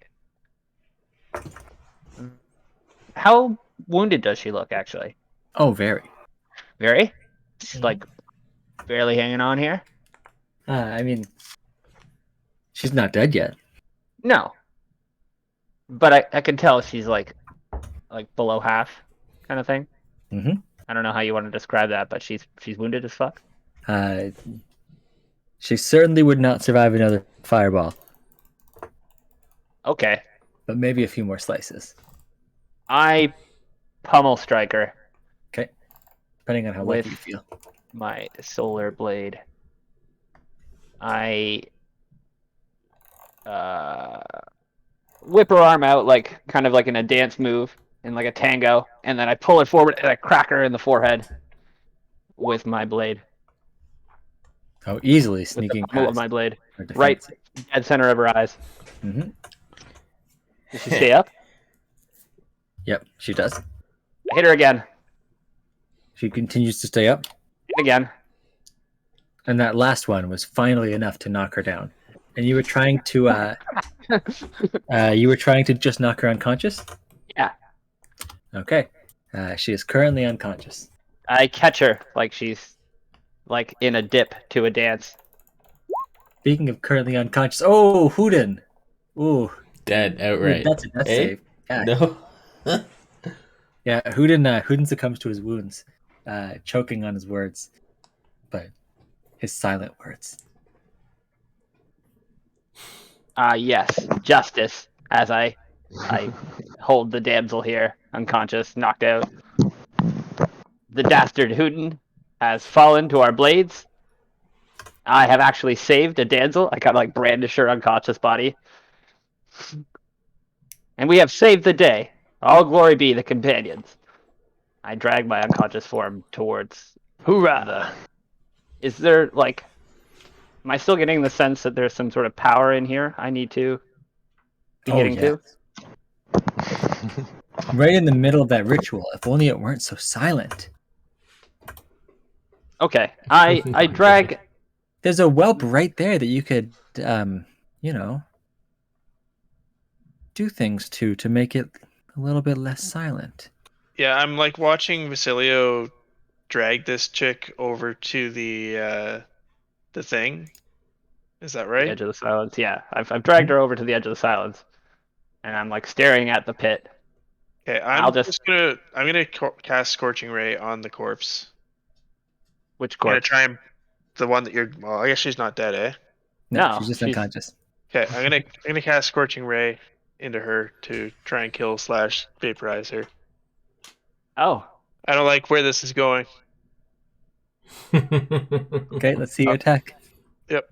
How wounded does she look, actually? Oh, very. Very? She's like barely hanging on here? I mean, she's not dead yet. No. But I can tell she's like below half kind of thing. Mm-hmm. I don't know how you want to describe that, but she's wounded as fuck. She certainly would not survive another fireball. Okay. But maybe a few more slices. I pummel strike her. Okay. Depending on how lucky you feel. My solar blade. I whip her arm out like kind of like in a dance move in like a tango, and then I pull it forward and I crack her in the forehead with my blade. Oh, easily sneaking with the pummel past. Of my blade, right dead center of her eyes. Mm-hmm. Does she stay up? Yep, she does. I hit her again. She continues to stay up. Again. And that last one was finally enough to knock her down. And you were trying to just knock her unconscious? Yeah. Okay. She is currently unconscious. I catch her like she's like in a dip to a dance. Speaking of currently unconscious, oh, Hooden. Ooh. Dead outright. That's a death save. Yeah. No. Yeah, Hooden succumbs to his wounds, choking on his words, but his silent words. Yes, justice. As I hold the damsel here, unconscious, knocked out. The dastard Hooten has fallen to our blades. I have actually saved a damsel. I kind of like brandish her unconscious body. And we have saved the day. All glory be the companions. I drag my unconscious form towards. Hoorah! Is there like? Am I still getting the sense that there's some sort of power in here I need to be getting to? Right in the middle of that ritual. If only it weren't so silent. Okay, I drag. There's a whelp right there that you could, do things to make it a little bit less silent. Yeah, I'm like watching Vasilio drag this chick over to the thing. Is that right? The edge of the silence. Yeah, I've dragged her over to the edge of the silence, and I'm like staring at the pit. Okay, I'm gonna cast Scorching Ray on the corpse. Which I'm gonna corpse? try and the one that you're. Well, I guess she's not dead, eh? No, she's just unconscious. Okay, I'm gonna cast Scorching Ray into her to try and kill / vaporize her. Oh. I don't like where this is going. Okay, let's see your attack. Yep.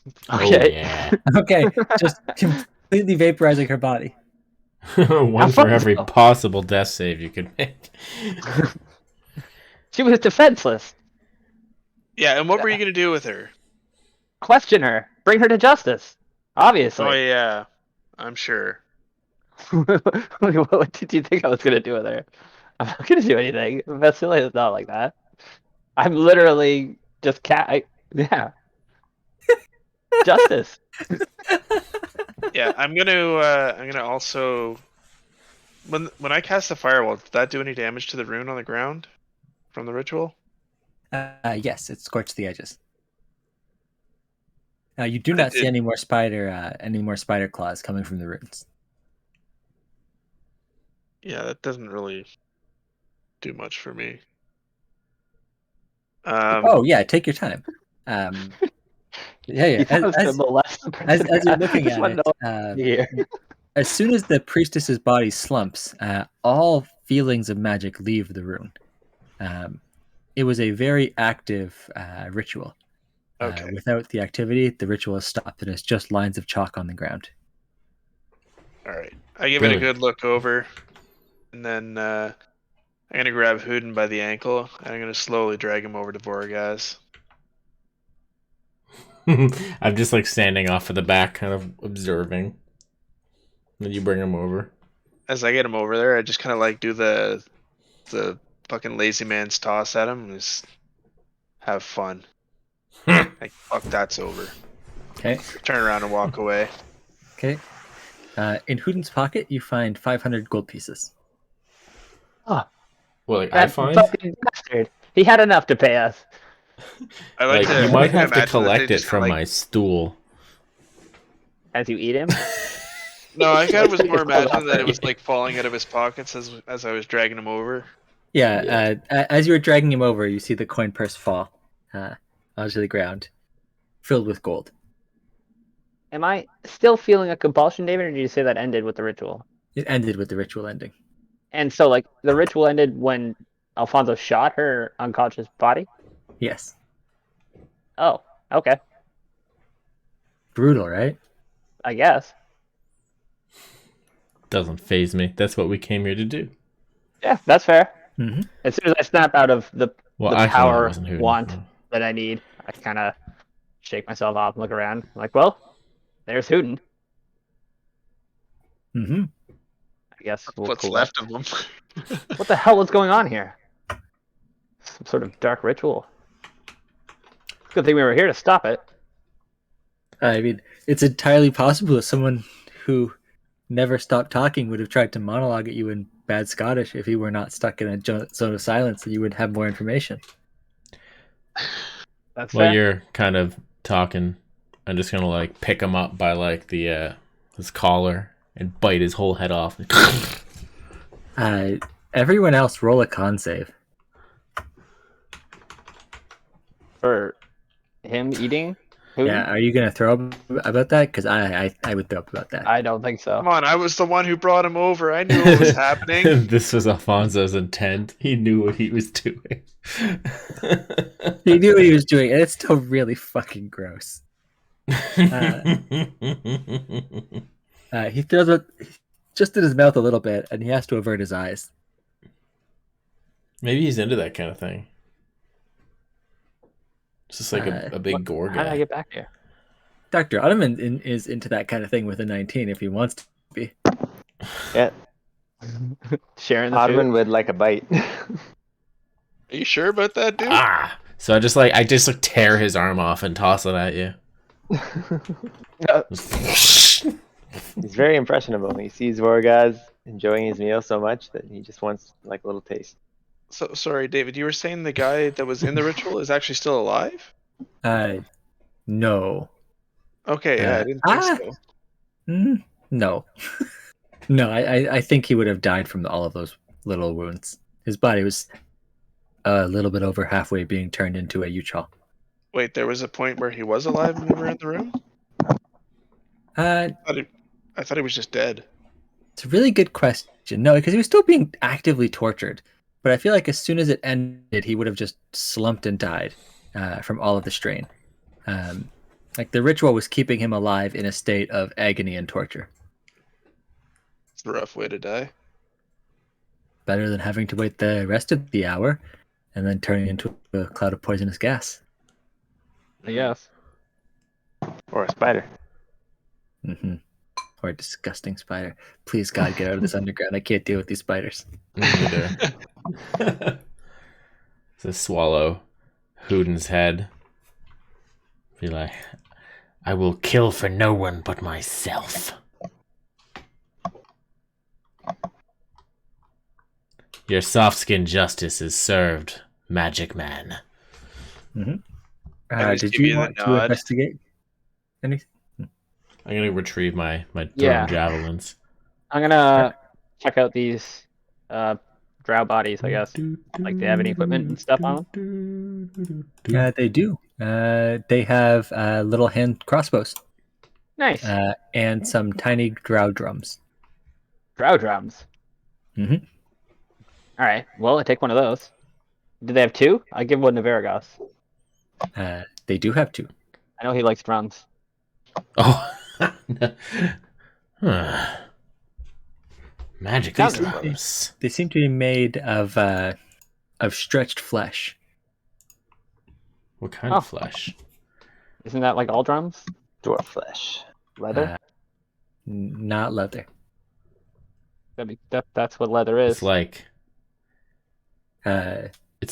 Okay. Oh, yeah. Okay, just completely vaporizing her body. One for every Alfonso. possible death save you could make. She was defenseless. Yeah, and what were you gonna do with her? Question her. Bring her to justice. Oh Obviously. yeah, I'm sure. What did you think I was gonna do with her? I'm not gonna do anything. Vasily is not like that. I'm literally just yeah. Justice. Yeah, I'm gonna also when I cast the firewall, did that do any damage to the rune on the ground from the ritual? Yes, it scorched the edges. Now you do not see any more spider claws coming from the runes. Yeah, that doesn't really do much for me. Oh yeah, take your time. Yeah. As you're looking at it, as soon as the priestess's body slumps, all feelings of magic leave the room. It was a very active ritual. Okay. Without the activity, the ritual is stopped, and it's just lines of chalk on the ground. All right. I give it a good look over, and then I'm gonna grab Hoodin by the ankle, and I'm gonna slowly drag him over to Voragaz. I'm just like standing off of the back, kind of observing. Then you bring him over. As I get him over there, I just kind of like do the fucking lazy man's toss at him and just have fun. Like, fuck, that's over. Okay. Turn around and walk away. Okay. In Hoodin's pocket, you find 500 gold pieces. Oh, well, like that I find fucking bastard. He had enough to pay us. I like to, you might have to imagine collect that it from my stool. As you eat him? No, I kind of was more imagining that it was like falling out of his pockets as I was dragging him over. Yeah. As you were dragging him over, you see the coin purse fall onto the ground, filled with gold. Am I still feeling a compulsion, David, or did you say that ended with the ritual? It ended with the ritual ending. And so, like, the ritual ended when Alfonso shot her unconscious body? Yes. Oh, okay. Brutal, right? I guess. Doesn't faze me. That's what we came here to do. Yeah, that's fair. Mm-hmm. As soon as I snap out of the power want Hooten. that I need, I kind of shake myself off and look around. I'm like, well, there's Hooten. Mm-hmm. I guess what's left of him. What the hell is going on here? Some sort of dark ritual. Good thing we were here to stop it. I mean, it's entirely possible that someone who never stopped talking would have tried to monologue at you in bad Scottish if he were not stuck in a zone of silence, and you would have more information. That's While fair. you're kind of talking, I'm just gonna like pick him up by like the his collar and bite his whole head off. Everyone else roll a con save. For him eating Hooten? Yeah, are you gonna throw up about that? Because I would throw up about that. I don't think so. Come on, I was the one who brought him over. I knew what was happening. This was Alfonso's intent. He knew what he was doing. He knew what he was doing, and it's still really fucking gross. He throws it just in his mouth a little bit, and he has to avert his eyes. Maybe he's into that kind of thing. It's just like a big gore guy. How did I get back here? Dr. Ottoman is into that kind of thing with a 19 if he wants to be. Yeah, Sharing the Ottoman food? would like a bite. Are you sure about that, dude? So I just tear his arm off and toss it at you. He's very impressionable. He sees Voragaz enjoying his meal so much that he just wants like a little taste. So sorry, David. You were saying the guy that was in the ritual is actually still alive? No. Okay, yeah, I didn't think so. No. No, I think he would have died from all of those little wounds. His body was a little bit over halfway being turned into a Yuchal. Wait, there was a point where he was alive when we were in the room? Uh, I thought he was just dead. It's a really good question. No, because he was still being actively tortured. But I feel like as soon as it ended, he would have just slumped and died from all of the strain. Like the ritual was keeping him alive in a state of agony and torture. It's a rough way to die. Better than having to wait the rest of the hour and then turning into a cloud of poisonous gas. I guess. Or a spider. Mm-hmm. Or a disgusting spider. Please, God, get out of this underground. I can't deal with these spiders. Me neither. To swallow Hooden's head. Be like, I will kill for no one but myself. Your soft-skin justice is served, Magic Man. Mm-hmm. Did you want to investigate anything? I'm gonna retrieve my thrown javelins. I'm gonna check out these drow bodies, I guess. Like, they have any equipment and stuff on them? They do. They have little hand crossbows. Nice. And some tiny drow drums. Drow drums? Mm-hmm. Alright, well, I take one of those. Do they have two? I give one to Varagos. They do have two. I know he likes drums. Oh. Magic drums. They seem to be made of stretched flesh. What kind of flesh? Isn't that like all drums? Dwarf flesh. Leather? Not leather. That's what leather is. It's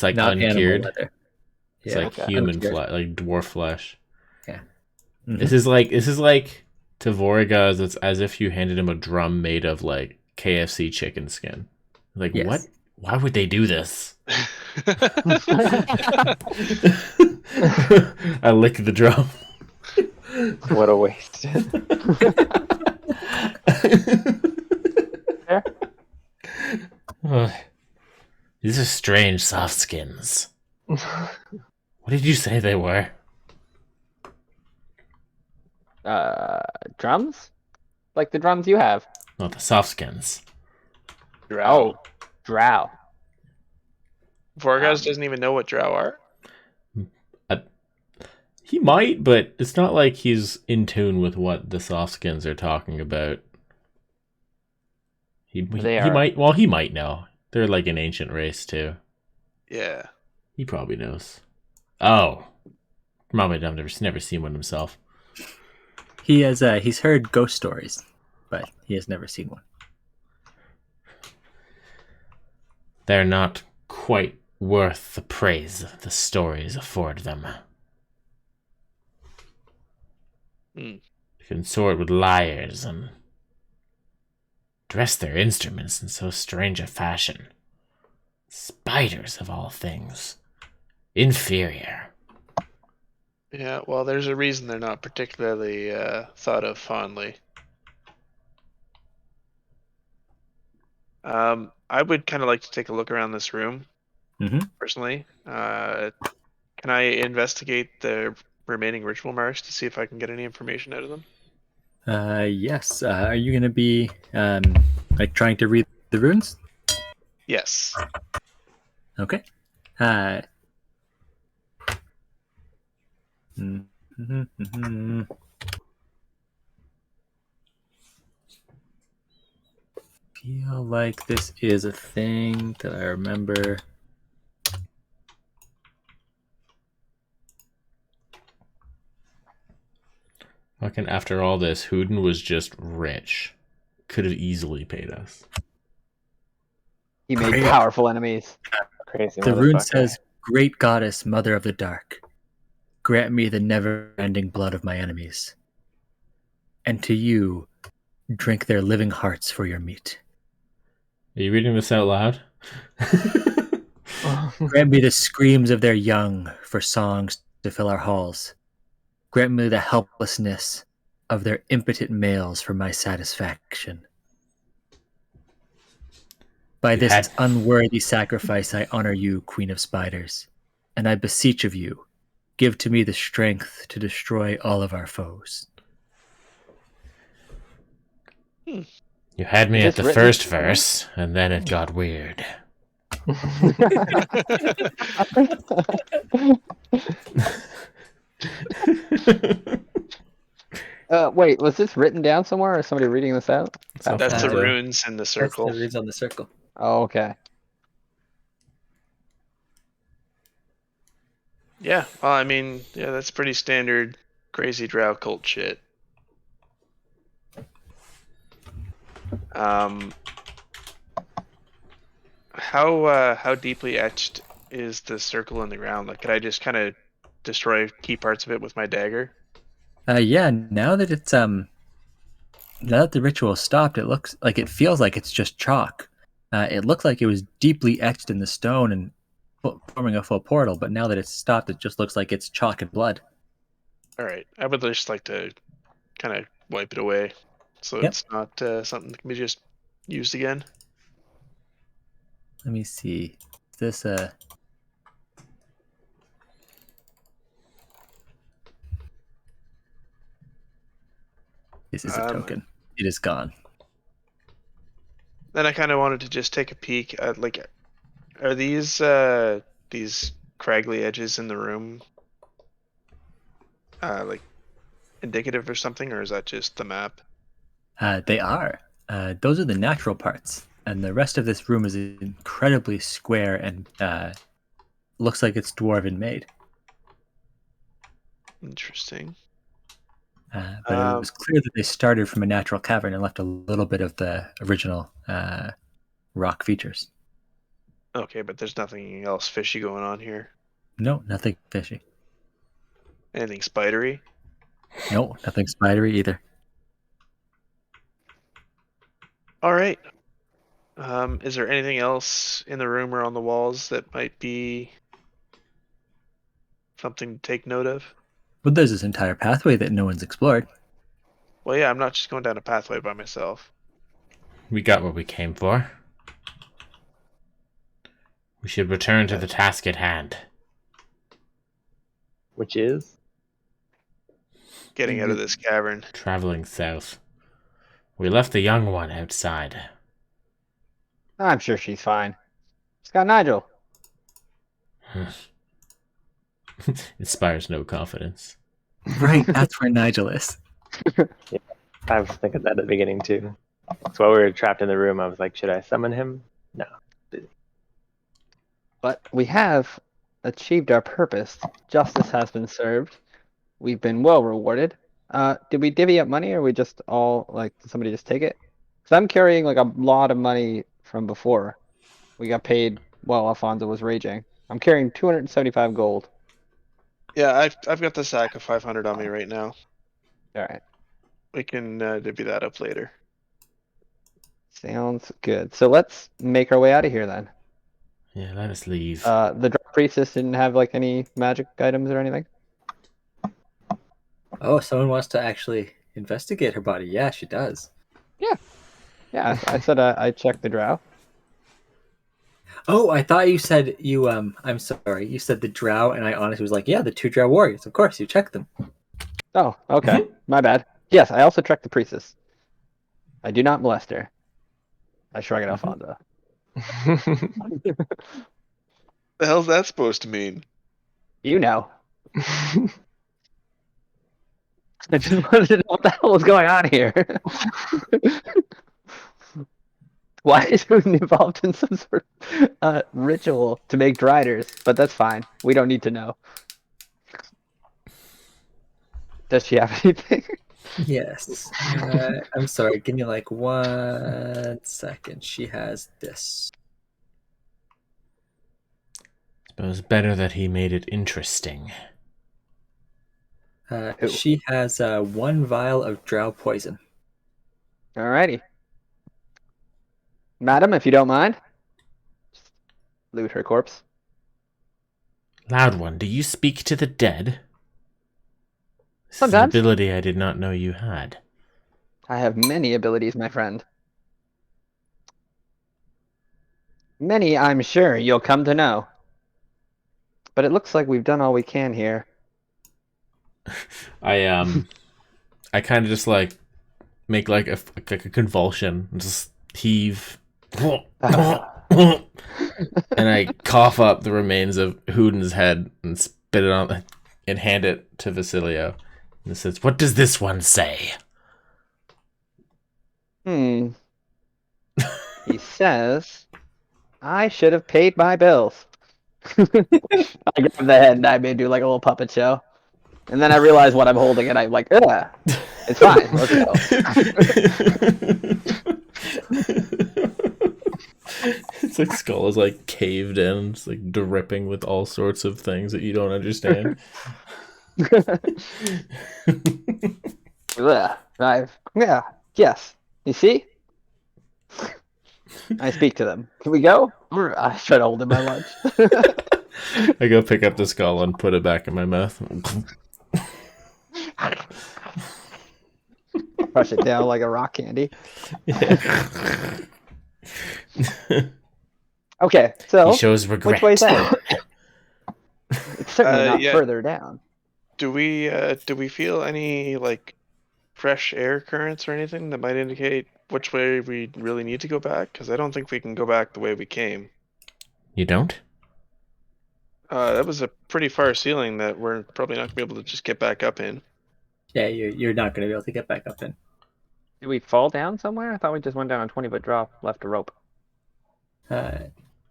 like not uncured. Leather. It's like human flesh, like dwarf flesh. Yeah. Mm-hmm. This is like to Voragaz, it's as if you handed him a drum made of like KFC chicken skin. Like, yes. What? Why would they do this? I lick the drum. What a waste. These are strange soft skins. What did you say they were? Drums? Like the drums you have? No, the soft skins. Drow. Oh, drow. Vorgaz doesn't even know what drow are? He might, but it's not like he's in tune with what the soft skins are talking about. He might. Well, he might know. They're like an ancient race too. Yeah. He probably knows. Oh, probably never seen one himself. He has. He's heard ghost stories, but he has never seen one. They're not quite worth the praise the stories afford them. Consort with liars and dress their instruments in so strange a fashion. Spiders of all things. Inferior. Yeah, well, there's a reason they're not particularly thought of fondly. I would kind of like to take a look around this room, personally. Can I investigate the remaining ritual marks to see if I can get any information out of them? Yes. Are you going to be like trying to read the runes? Yes. Okay. Feel like this is a thing that I remember. Fucking after all this, Hooden was just rich. Could have easily paid us. He made powerful enemies. Crazy. The rune says, "Great goddess, mother of the dark, grant me the never-ending blood of my enemies. And to you, drink their living hearts for your meat." Are you reading this out loud? Grant me the screams of their young for songs to fill our halls. Grant me the helplessness of their impotent males for my satisfaction. By this unworthy sacrifice I honor you, Queen of Spiders, and I beseech of you, give to me the strength to destroy all of our foes. You had me at the first verse, and then it got weird. Wait, was this written down somewhere, or is somebody reading this out? That's the runes in the circle. That's the runes on the circle. Oh, okay. Yeah, well, I mean, yeah, that's pretty standard crazy drow cult shit. How deeply etched is the circle in the ground? Like, could I just kind of destroy key parts of it with my dagger? Yeah, now that it's now that the ritual stopped, it feels like it's just chalk. It looked like it was deeply etched in the stone and forming a full portal, but now that it's stopped, it just looks like it's chalk and blood. All right, I would just like to kind of wipe it away, so it's not something that can be just used again. Let me see. Is this This is a token. It is gone. Then I kind of wanted to just take a peek at, like, are these craggly edges in the room like indicative or something, or is that just the map? They are. Those are the natural parts, and the rest of this room is incredibly square and looks like it's dwarven made. Interesting. But it was clear that they started from a natural cavern and left a little bit of the original rock features. Okay, but there's nothing else fishy going on here. No, nothing fishy. Anything spidery? No, nothing spidery either. All right. Is there anything else in the room or on the walls that might be something to take note of? Well, there's this entire pathway that no one's explored. Well, yeah, I'm not just going down a pathway by myself. We got what we came for. We should return to the task at hand. Which is? Getting out of this cavern. Traveling south. We left the young one outside. I'm sure she's fine. It's got Nigel. Inspires no confidence. Right, that's where Nigel is. Yeah, I was thinking that at the beginning too. That's why we were trapped in the room. I was like, should I summon him? No. But we have achieved our purpose. Justice has been served. We've been well rewarded. Did we divvy up money, or we just all, like, did somebody just take it? Because I'm carrying like a lot of money from before. We got paid while Alfonso was raging. I'm carrying 275 gold. Yeah, I've got the sack of 500 on me right now. All right. We can divvy that up later. Sounds good. So let's make our way out of here then. Yeah, let us leave. The Dark Priestess didn't have like any magic items or anything? Oh, someone wants to actually investigate her body. Yeah, she does. Yeah, I said I checked the drow. Oh, I thought you said you I'm sorry. You said the drow, and I honestly was like, yeah, the 2 drow warriors. Of course, you checked them. Oh, okay. My bad. Yes, I also checked the priestess. I do not molest her. I shrug at Alfonso. The hell's that supposed to mean? You know. I just wanted to know what the hell was going on here. Why is Putin involved in some sort of ritual to make driders? But that's fine. We don't need to know. Does she have anything? Yes. I'm sorry. Give me like 1 second. She has this. Suppose better that he made it interesting. She has 1 vial of drow poison. Alrighty. Madam, if you don't mind. Just loot her corpse. Loud one, do you speak to the dead? This Sometimes. is an ability I did not know you had. I have many abilities, my friend. Many, I'm sure, you'll come to know. But it looks like we've done all we can here. I kind of just like make like a convulsion, and just heave, and I cough up the remains of Hoodin's head and spit it on and hand it to Vasilio. And it says, "What does this one say?" He says, I should have paid my bills. I grab the head and I may do like a little puppet show. And then I realize what I'm holding and I'm like, ugh, it's fine, let's go. It's like skull is like caved in, it's like dripping with all sorts of things that you don't understand. Yeah, yes. You see? I speak to them. Can we go? I try to hold in my lunch. I go pick up the skull and put it back in my mouth. Crush it down like a rock candy. Yeah. Okay, so He shows regret. which way is that? It's certainly not further down. Do we feel any like fresh air currents or anything that might indicate which way we really need to go back? Because I don't think we can go back the way we came. You don't? That was a pretty far ceiling that we're probably not gonna be able to just get back up in. Yeah, you're not going to be able to get back up in. Did we fall down somewhere? I thought we just went down a 20-foot drop, left a rope.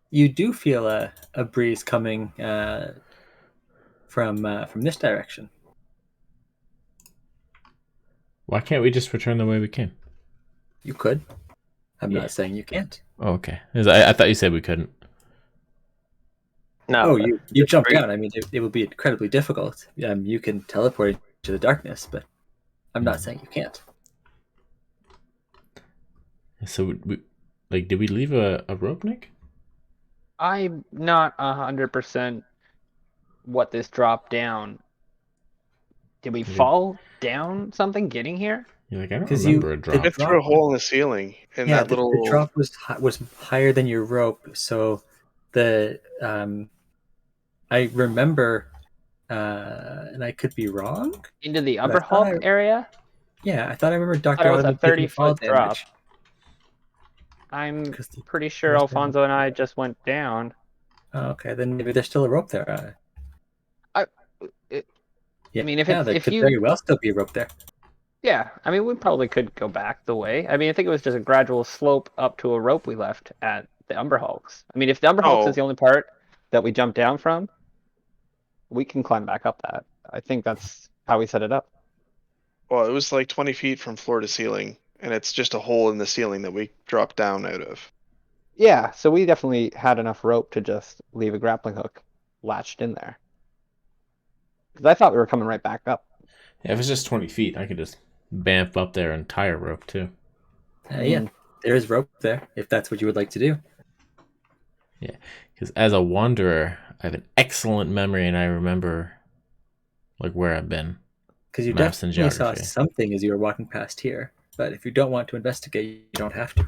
You do feel a breeze coming from this direction. Why can't we just return the way we came? You could. I'm not saying you can't. Oh, okay. I thought you said we couldn't. No. Oh, you jump down. I mean, it would be incredibly difficult. You can teleport into the darkness, but I'm not saying you can't. So, did we leave a rope, Nick? I'm not 100% what this drop down. Did we fall down something getting here? You're like, I don't remember a drop. It through a hole in the ceiling, and Yeah, that little the drop was higher than your rope, so the I remember, and I could be wrong. Into the upper Hulk area? Yeah, I thought I remember I thought Dr. it was a Ottoman taking fall 30-foot drop. damage. I'm pretty sure Alfonso and I just went down. Oh, okay, then maybe there's still a rope there. I mean, if there could very well still be a rope there. Yeah, I mean, we probably could go back the way. I mean, I think it was just a gradual slope up to a rope we left at the Umber Hulks. I mean, if the Umber Hulks is the only part that we jumped down from, we can climb back up that. I think that's how we set it up. Well, it was like 20 feet from floor to ceiling, and it's just a hole in the ceiling that we dropped down out of. Yeah, so we definitely had enough rope to just leave a grappling hook latched in there. Because I thought we were coming right back up. Yeah, if it's just 20 feet, I could just bamf up there and tie a rope too. Yeah, there is rope there, if that's what you would like to do. Yeah, because as a wanderer, I have an excellent memory and I remember like where I've been. Because you Maps and definitely saw geography. something as you were walking past here, but if you don't want to investigate, you don't have to.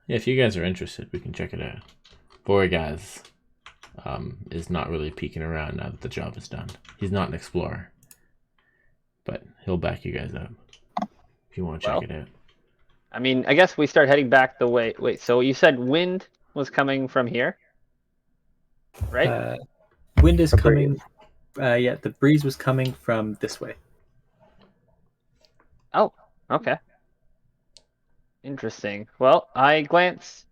Yeah, if you guys are interested, we can check it out. Borgaz is not really peeking around now that the job is done. He's not an explorer, but he'll back you guys up if you want to check it out. I mean, I guess we start heading back the way. Wait, so you said wind was coming from here, right? Wind is coming. Yeah, the breeze was coming from this way. Oh, okay. Interesting. Well, I glance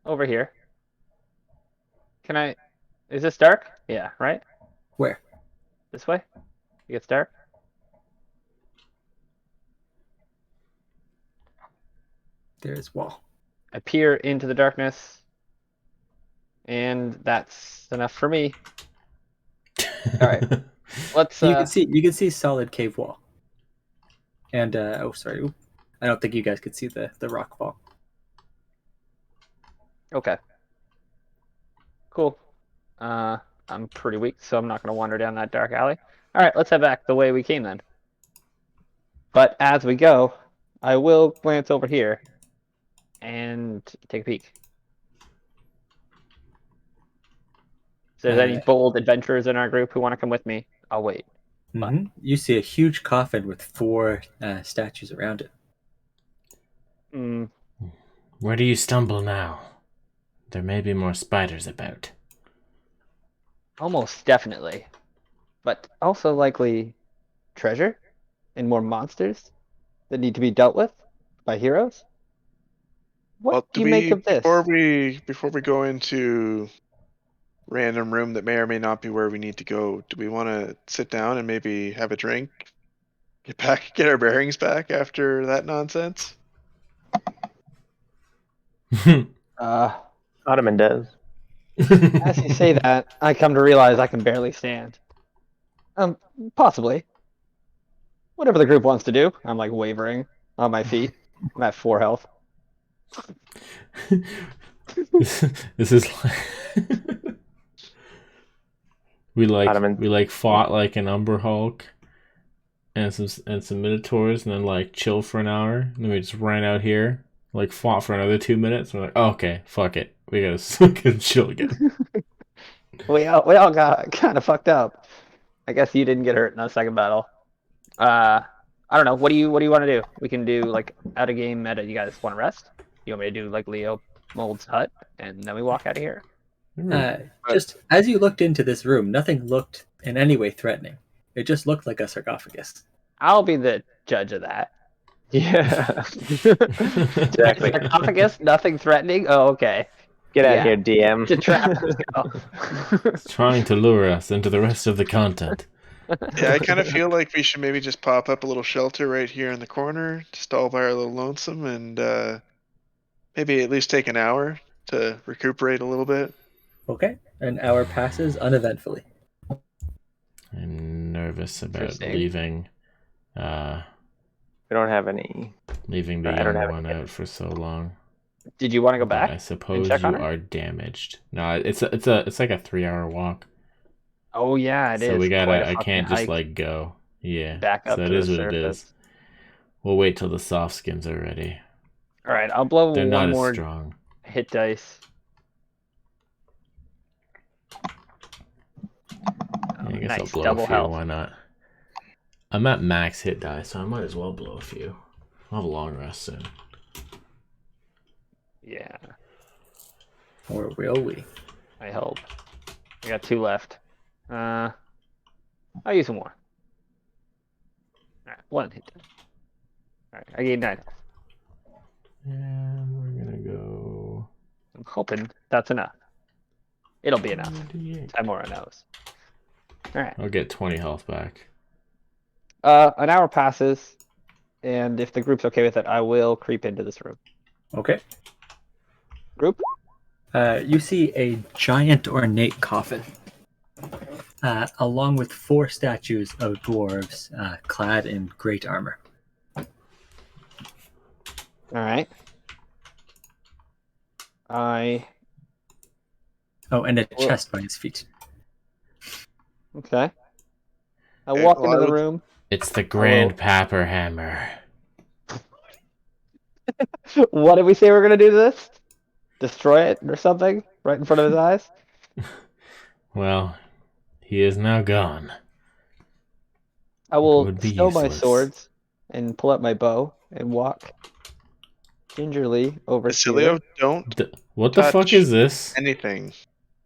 over here. Can I... Is this dark? Yeah, right? Where? This way? It gets dark? There's wall. I peer into the darkness, and that's enough for me. All right, let's. You can see solid cave wall. And oh, sorry, I don't think you guys could see the rock wall. Okay. Cool. I'm pretty weak, so I'm not going to wander down that dark alley. All right, let's head back the way we came then. But as we go, I will glance over here and take a peek. If there's any bold adventurers in our group who want to come with me, I'll wait. Mm-hmm. You see a huge coffin with 4 statues around it. Hmm. Where do you stumble now? There may be more spiders about. Almost definitely. But also likely treasure and more monsters that need to be dealt with by heroes. What Well, do you make of this? before we go into random room that may or may not be where we need to go, do we want to sit down and maybe have a drink, get our bearings back after that nonsense? Uh, Ottoman does. as you say that, I come to realize I can barely stand. Possibly. Whatever the group wants to do. I'm like wavering on my feet. I'm at 4 health. This is like we fought like an Umber Hulk and some Minotaurs, and then like chill for an hour, and then we just ran out here, like fought for another 2 minutes. We're like, oh, okay, fuck it, we gotta chill again. We all got kind of fucked up. I guess you didn't get hurt in the second battle. I don't know. What do you want to do? We can do like out of game meta. You guys want to rest? You want me to do like Leo Mold's hut, and then we walk out of here? Just as you looked into this room, nothing looked in any way threatening. It just looked like a sarcophagus. I'll be the judge of that. Yeah. Exactly. Sarcophagus, nothing threatening. Oh, okay. Get out of here, DM. To trap. Let's go. It's trying to lure us into the rest of the content. Yeah, I kind of feel like we should maybe just pop up a little shelter right here in the corner, just all by our little lonesome, and maybe at least take an hour to recuperate a little bit. Okay, an hour passes uneventfully. I'm nervous about Interesting. leaving. We don't have any. Leaving the I don't young have one any. out for so long. Did you want to go But back? I suppose check you on her? are damaged. No, it's like a 3-hour walk. Oh yeah, it is. So we quite gotta. a I fucking can't just hike. like go. Yeah. Back up So it to is the what it is. surface. We'll wait till the soft skins are ready. All right, I'll blow They're one not as more strong. hit dice. Yeah, I guess I'll Nice, blow double a few. health. Why not? I'm at max hit die, so I might as well blow a few. I'll have a long rest soon. Yeah, Or will we? I hope. I got 2 left. I'll use some more. All right, 1 hit die. All right, I gained 9 health. And we're gonna go. I'm hoping that's enough. It'll be enough. 98. Tamora knows. All right. I'll get 20 health back. An hour passes, and if the group's okay with it, I will creep into this room. Okay. Group? You see a giant ornate coffin, along with 4 statues of dwarves clad in great armor. All right. Oh, and a chest by his feet. Okay. I Okay, walk well, into I the would- room. It's the Grand Papper Hammer. What did we say we're gonna do to this? Destroy it or something right in front of his eyes? Well, he is now gone. I will would be stow my useless. swords and pull out my bow and walk gingerly over Basilio, here. don't What the touch fuck is this? anything.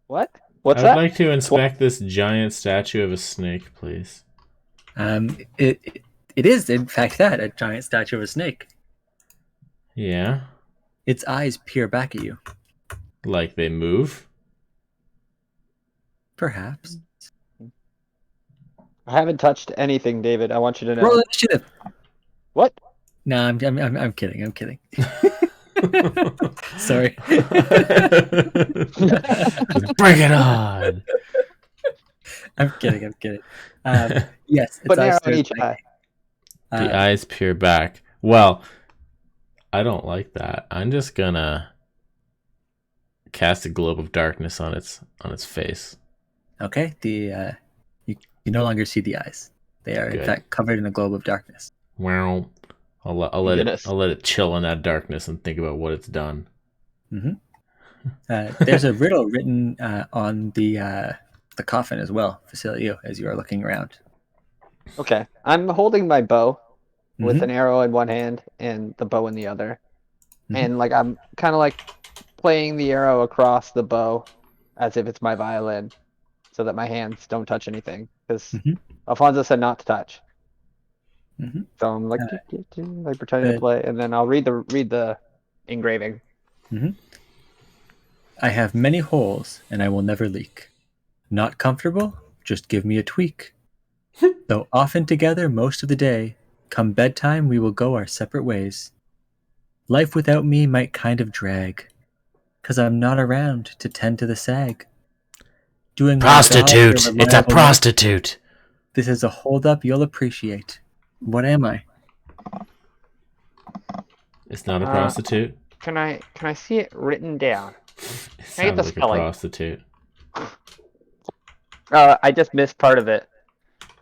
What? What's I would that? like to inspect this giant statue of a snake, please. It is, in fact, a giant statue of a snake. Yeah? Its eyes peer back at you. Like they move? Perhaps. I haven't touched anything, David. I want you to know. Roll initiative. What? No, I'm kidding. I'm kidding. Sorry. Just bring it on! I'm kidding. Yes, But narrow peer in each back. eye. The eyes peer back. Well, I don't like that. I'm just gonna cast a globe of darkness on its face. Okay. You no longer see the eyes. They are in Good. fact covered in a globe of darkness. Well, I'll let Goodness. it chill in that darkness and think about what it's done. There's a riddle written on the coffin as well, Facilio, as you are looking around. Okay, I'm holding my bow with Mhm. an arrow in one hand and the bow in the other, Mhm. and like I'm kind of like playing the arrow across the bow as if it's my violin, so that my hands don't touch anything. Because Mhm. Alfonso said not to touch, Mhm. so I'm like, Uh, like pretending to but play, and then I'll read the engraving. I have many holes, and I will never leak. Not comfortable? Just give me a tweak. Though often together most of the day, come bedtime we will go our separate ways. Life without me might kind of drag, 'cause I'm not around to tend to the sag. Doing my job with a Prostitute! It's a reliable mate. prostitute! This is a hold-up you'll appreciate. What am I? It's not a prostitute. Can I see it written down? It Can I get sounds the like a spelling? prostitute. I just missed part of it.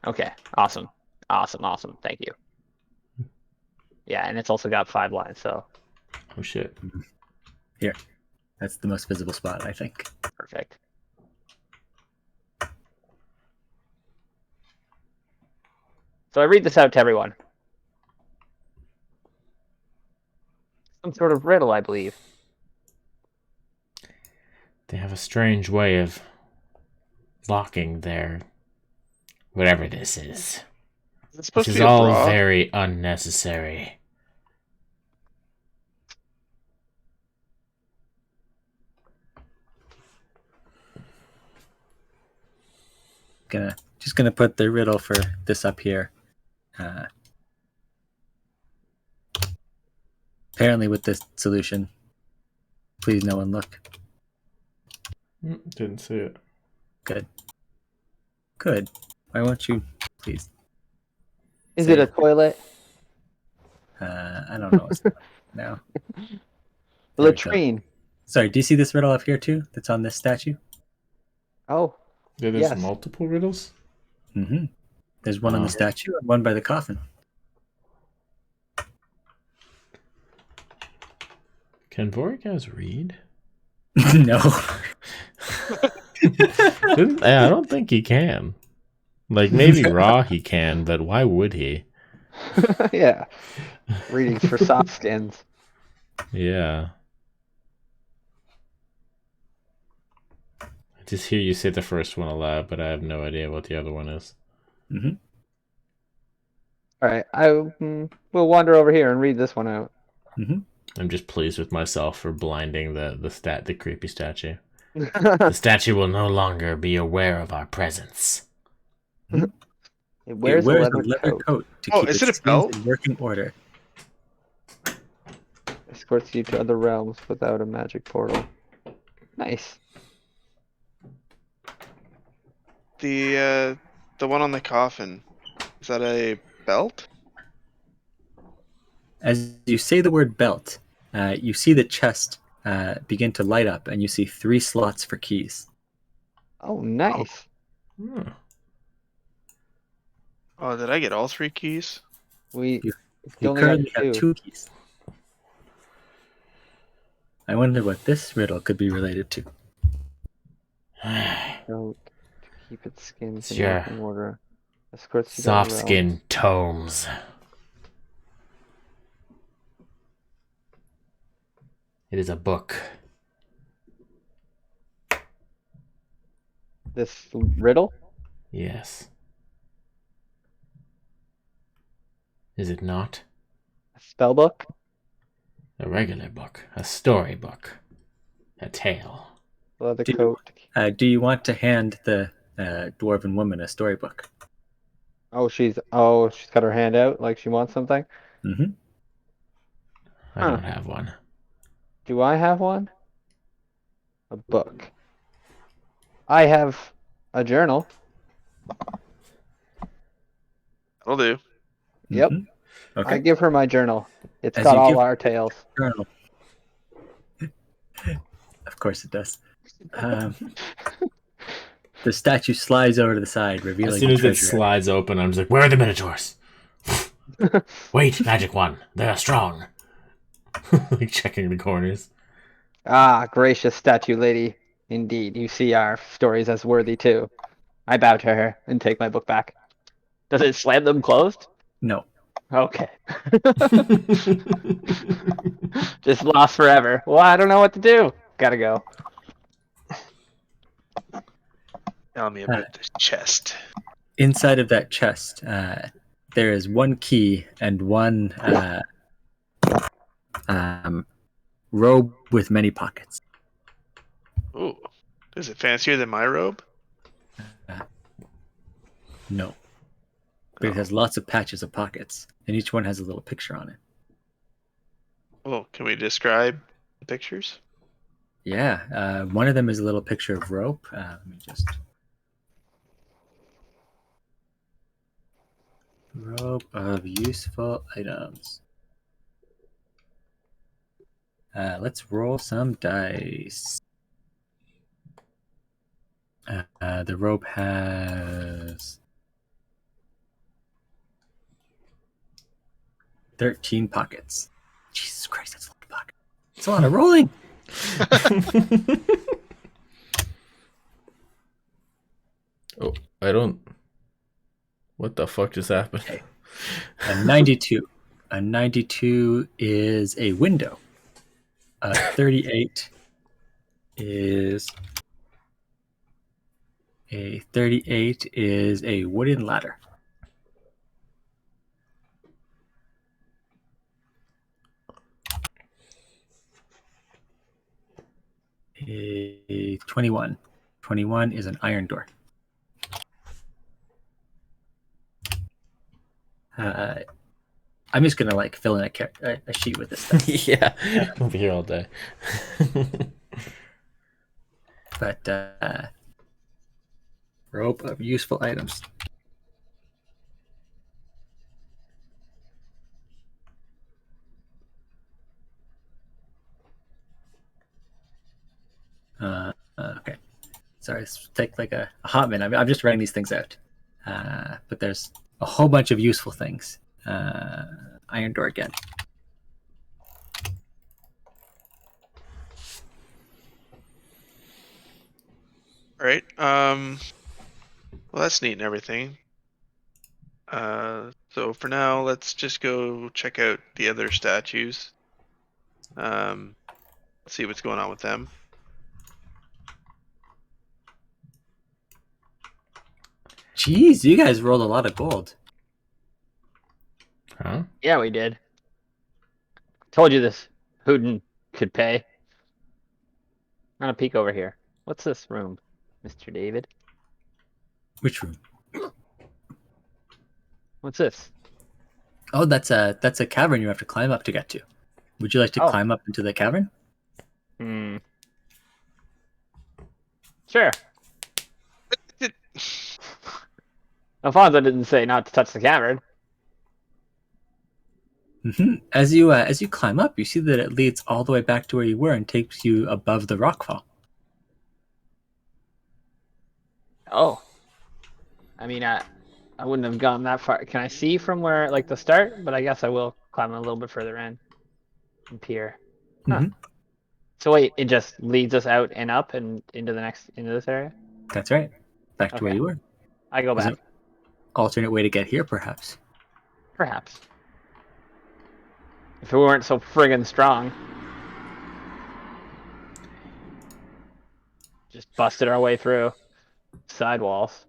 Okay, awesome. Thank you. Yeah, and it's also got 5 lines, so Oh shit. Here. That's the most visible spot, I think. perfect. So I read this out to everyone. Some sort of riddle, I believe. They have a strange way of locking their whatever this is. It's supposed This to is be a all bra. very unnecessary. Just gonna put the riddle for this up here. Apparently with this solution, please no one look. Didn't see it. Good. Good. Why won't you please? Is say it a toilet? I don't know what's now. There we go. Latrine. Sorry, do you see this riddle up here too? That's on this statue. Oh, Yeah, there's yes. multiple riddles. Mm-hmm. There's one on Oh. the statue and one by the coffin. Can Vorgaz read? No. I don't think he can. Like, maybe raw he can, but why would he? Yeah. Readings for soft skins. Yeah. I just hear you say the first one aloud, but I have no idea what the other one is. Mm-hmm. All right, I will wander over here and read this one out. Mm-hmm. I'm just pleased with myself for blinding the creepy statue. The statue will no longer be aware of our presence. It It wears a wears leather coat. to Oh, keep is its it a skins belt? in working order. Escorts you to other realms without a magic portal. Nice. The one on the coffin. Is that a belt? As you say the word belt, you see the chest begin to light up, and you see 3 slots for keys. Oh, nice. Hmm. Oh, did I get all 3 keys? We You only got currently have 2. 2 keys. I wonder what this riddle could be related to. Coat to keep its skins in Sure. working order. Escorts you to Soft other skin realms. tomes. It is a book. This riddle? Yes. Is it not? A spell book? A regular book. A story book. A tale. Leather Do- coat. Do you want to hand the dwarven woman a storybook? She's got her hand out like she wants something. Mm-hmm. I Huh. don't have one. Do I have one? A book. I have a journal. That'll do. Yep. Mm-hmm. Okay. I give her my journal. It's As got you all give our tales. Journal. Of course it does. The statue slides over to the side, revealing As soon the as it treasure. slides open, I'm just like, where are the minotaurs? Wait, magic one. They are strong. Like checking the corners. Ah, gracious statue lady. Indeed, you see our stories as worthy too. I bow to her and take my book back. Does it slam them closed? No. Okay. Just lost forever. Well, I don't know what to do. Gotta go. Tell me about this chest. Inside of that chest, there is one key and one robe with many pockets. Ooh, is it fancier than my robe? No. But it has lots of patches of pockets, and each one has a little picture on it. Oh, can we describe the pictures? Yeah, one of them is a little picture of rope. Let me just... Rope of useful items. Let's roll some dice. The rope has 13 pockets. Jesus Christ, that's a lot of pockets. It's a lot of rolling. Oh, I don't. What the fuck just happened? Okay. A 92. A 92 is a window. 38 is a wooden ladder. A 21. 21 is an iron door. I'm just gonna like fill in a sheet with this stuff. Yeah, we'll be here all day. But rope of useful items. Okay. Sorry, it's take like a hot minute. I'm just writing these things out. But there's a whole bunch of useful things. Iron door again. All right. Well, that's neat and everything. So for now, let's just go check out the other statues. See what's going on with them. Jeez, you guys rolled a lot of gold. Huh? Yeah, we did. Told you this Hooten could pay. I'm gonna peek over here. What's this room, Mr. David? Which room? What's this? Oh, that's a cavern you have to climb up to get to. Would you like to climb up into the cavern? Sure. Alfonso didn't say not to touch the cavern. Mm-hmm. As you climb up, you see that it leads all the way back to where you were and takes you above the rockfall. Oh. I mean, I wouldn't have gone that far. Can I see from where, like, the start? But I guess I will climb a little bit further in and peer. Huh. Mm-hmm. So wait, it just leads us out and up and into this area? That's right. Back to where you were. I go There's back. an alternate way to get here, perhaps. Perhaps. If we weren't so friggin' strong. Just busted our way through sidewalls.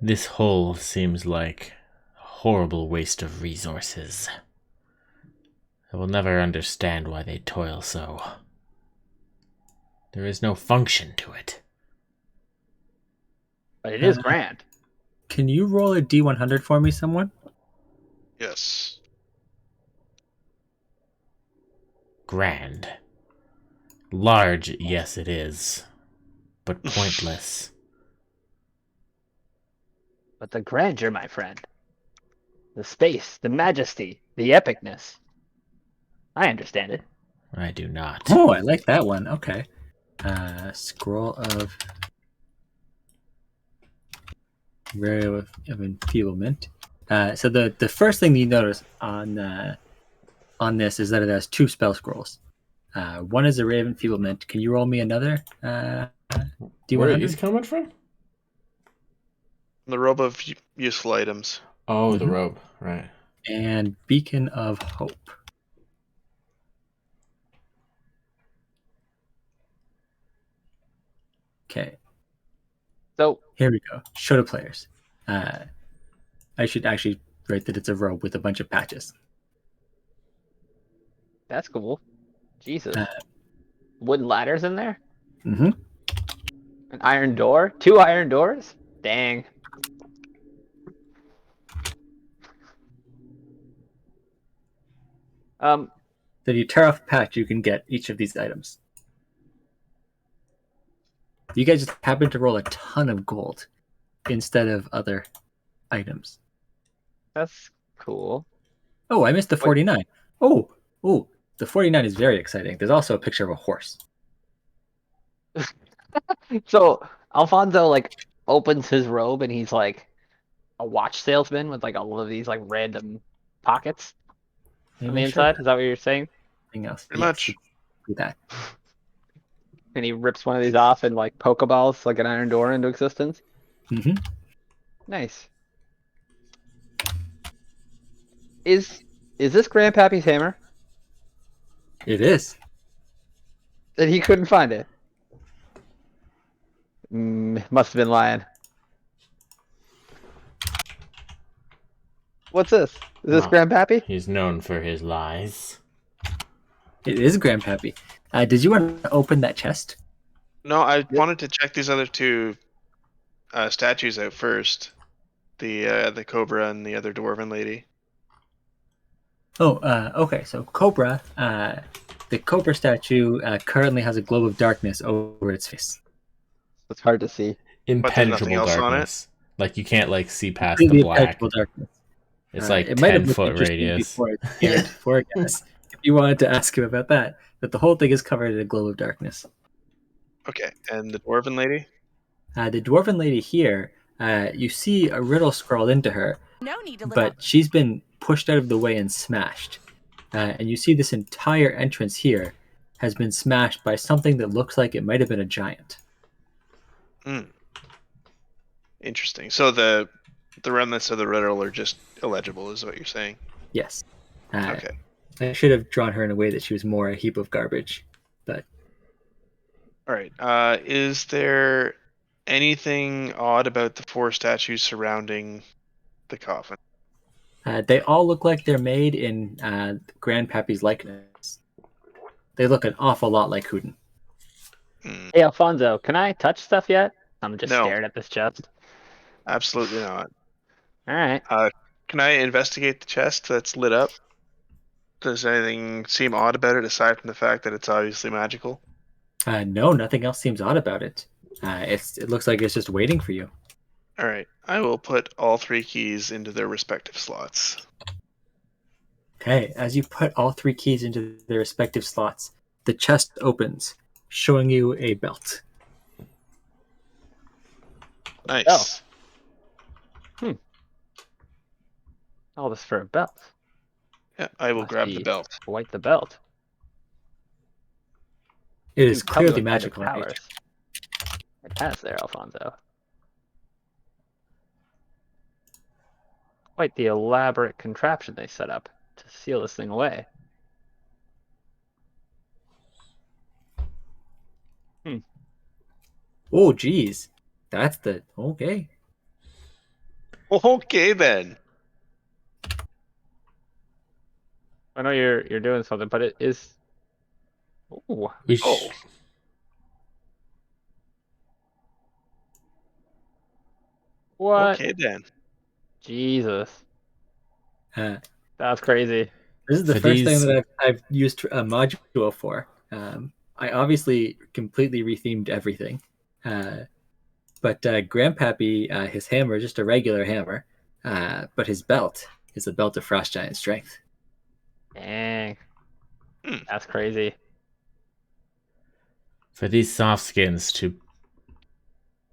This hole seems like a horrible waste of resources. I will never understand why they toil so. There is no function to it. But it is grand. Can you roll a D100 for me, someone? Yes. Grand. Large, yes it is. But pointless. But the grandeur, my friend. The space, the majesty, the epicness. I understand it. I do not. Oh, I like that one. Okay. Scroll of Rare of Enfeeblement. So the first thing you notice on this is that it has 2 spell scrolls. One is a Ray of Enfeeblement. Can you roll me another D100? Where are these coming from? The robe of useful items. Oh, the robe, right. And Beacon of Hope. Okay. So here we go. Show to players. I should actually write that it's a robe with a bunch of patches. that's cool. Jesus. Wooden ladders in there? Mm-hmm. An iron door? 2 iron doors? Dang. So if you tear off a patch, you can get each of these items. You guys just happen to roll a ton of gold instead of other items. That's cool. Oh, I missed the 49. Oh, the 49 is very exciting. There's also a picture of a horse. So Alfonso like opens his robe and he's like a watch salesman with like all of these like random pockets on the inside. Is that what you're saying? Anything else? Pretty much. Do that. And he rips one of these off and like pokeballs like an iron door into existence. Mm-hmm. Nice. Is this Grandpappy's hammer? It is. And he couldn't find it. Must have been lying. What's this? Is this Grandpappy? He's known for his lies. It is Grandpappy. Did you want to open that chest? No, I wanted to check these other 2 statues out first. The Cobra and the other Dwarven lady. Oh, okay. So Cobra, the Cobra statue currently has a globe of darkness over its face. It's hard to see. Impenetrable darkness. Like you can't like see past the Completely black. impenetrable darkness. It's like it might have 10-foot looked interesting radius. Before it appeared for us, if you wanted to ask him about that, but the whole thing is covered in a globe of darkness. Okay, and the Dwarven lady? The Dwarven lady here, you see a riddle scrawled into her, No need to live but up. she's been pushed out of the way and smashed. And you see this entire entrance here has been smashed by something that looks like it might have been a giant. Interesting. So the remnants of the riddle are just illegible, is what you're saying? Yes. Okay. I should have drawn her in a way that she was more a heap of garbage, but... All right. Is there anything odd about the 4 statues surrounding the coffin? They all look like they're made in Grandpappy's likeness. They look an awful lot like Hooten. Hey Alfonso, can I touch stuff yet? I'm just No. staring at this chest. Absolutely not. Alright. Can I investigate the chest that's lit up? Does anything seem odd about it aside from the fact that it's obviously magical? No, nothing else seems odd about it. It looks like it's just waiting for you. All right. I will put all 3 keys into their respective slots. Okay, as you put all 3 keys into their respective slots, the chest opens, showing you a belt. Nice. All this for a belt. Yeah, I will Must grab be the belt. Quite the belt. It is Tell me clearly what kind of magical in powers nature. it has there, Alfonso. Quite the elaborate contraption they set up to seal this thing away. Oh, geez. That's the... Okay. Okay, then. I know you're doing something, but it is... Ooh. Oh. What? Okay, then. Jesus. Uh, That's crazy. This is the For first thing these- that I've used a module for. I obviously completely rethemed everything. But Grandpappy, his hammer is just a regular hammer. But his belt is a belt of Frost Giant strength. Dang. That's crazy. For these soft skins to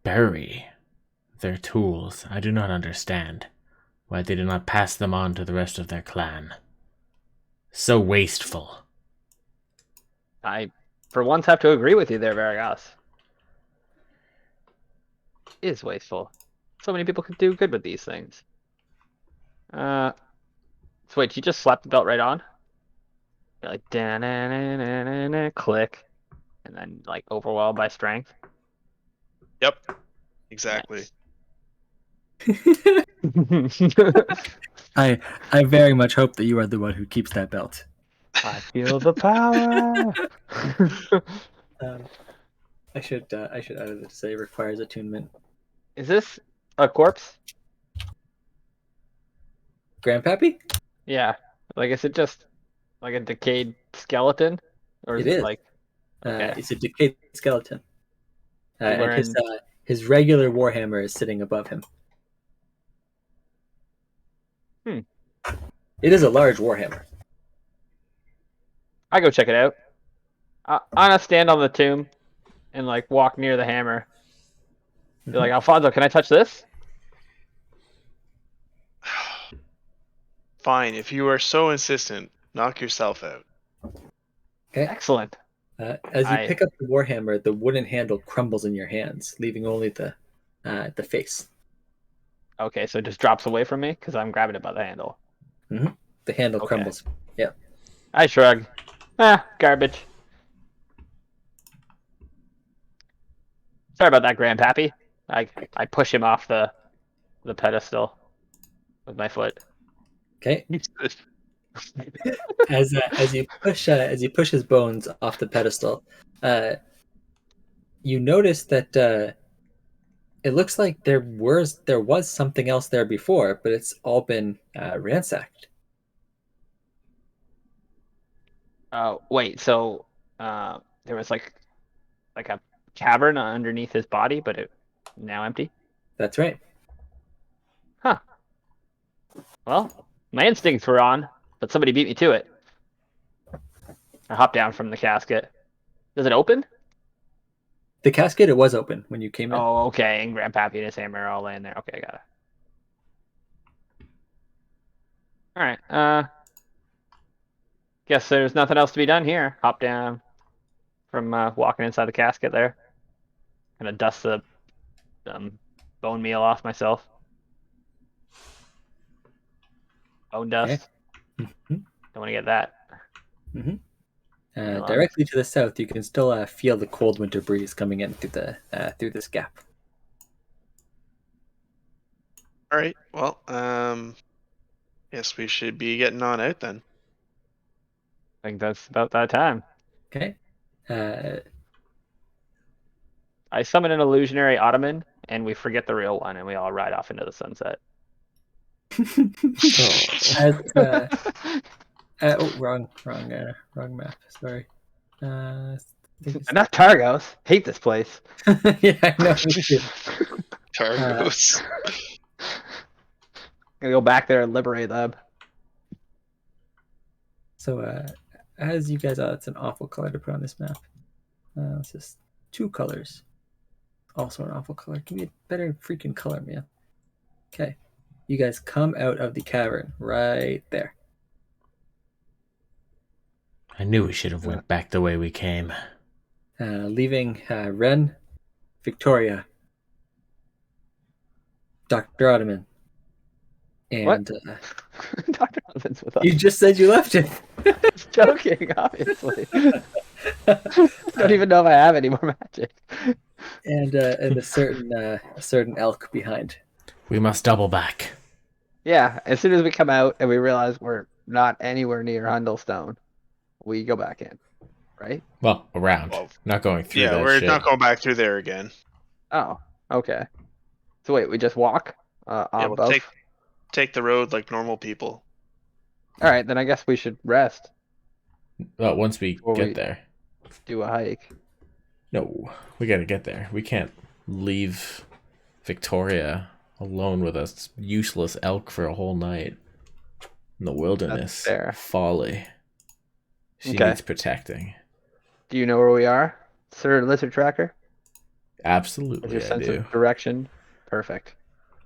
bury their tools, I do not understand why they did not pass them on to the rest of their clan. So wasteful. I, for once, have to agree with you there, Vargas. It is wasteful. So many people could do good with these things. So wait, you just slapped the belt right on? You're like da click, and then like overwhelmed by strength. Yep. Exactly. Nice. I very much hope that you are the one who keeps that belt. I feel the power. I should add it to say requires attunement. Is this a corpse? Grandpappy? Yeah. Like, is it just like a decayed skeleton, or is It it is. like? Okay. It's a decayed skeleton. You And wearing- his regular warhammer is sitting above him. It is a large warhammer. I go check it out. I'm gonna stand on the tomb and like walk near the hammer. Be like, Alfonso, can I touch this? Fine. If you are so insistent, knock yourself out. Okay. Excellent. As you pick up the warhammer, the wooden handle crumbles in your hands, leaving only the face. Okay, so it just drops away from me because I'm grabbing it by the handle. The handle Okay. crumbles. Yeah. I shrug. Garbage. Sorry about that, Grandpappy. I push him off the pedestal with my foot. Okay. As you push his bones off the pedestal, you notice that it looks like there was something else there before, but it's all been ransacked. Oh wait, so there was like a cavern underneath his body, but it now empty. That's right. Huh. Well, my instincts were on, but somebody beat me to it. I hop down from the casket. Does it open? The casket, it was open when you came in. Oh, okay. And Grandpappy and his hammer are all laying there. Okay, I got it. All right. Guess there's nothing else to be done here. Hop down from walking inside the casket there. Kind of dust the bone meal off myself. Bone dust. Okay. Don't want to get that. Directly to the south, you can still feel the cold winter breeze coming in through this gap. All right. Well, guess we should be getting on out then. I think that's about that time. Okay. I summon an illusionary ottoman, and we forget the real one, and we all ride off into the sunset. Wrong map. Sorry. Enough Targos. Hate this place. Yeah, I know. Me too. Targos. Gonna go back there and liberate them. So, as you guys, it's an awful color to put on this map. It's just 2 colors. Also an awful color. Give me a better freaking color, man. Okay. You guys come out of the cavern right there. I knew we should have went back the way we came. Leaving Ren, Victoria, Dr. Ottoman, and Dr. Ottoman's with us. you just said you left it. Just joking, obviously. Don't even know if I have any more magic. And a certain elk behind. We must double back. Yeah, as soon as we come out and we realize we're not anywhere near Hundlestone, we go back in, right? Well, around. Well, not going through Yeah, that we're shit. not going back through there again. Oh, okay. So wait, we just walk on Yeah, we'll both? take the road like normal people. All right, then I guess we should rest, Well, once we Or get we- there. do a hike. No, we gotta get there. We can't leave Victoria alone with a useless elk for a whole night in the wilderness. fair. Folly. She Okay. needs protecting. Do you know where we are, Sir Lizard Tracker? With Absolutely, your I sense do. of direction? Perfect.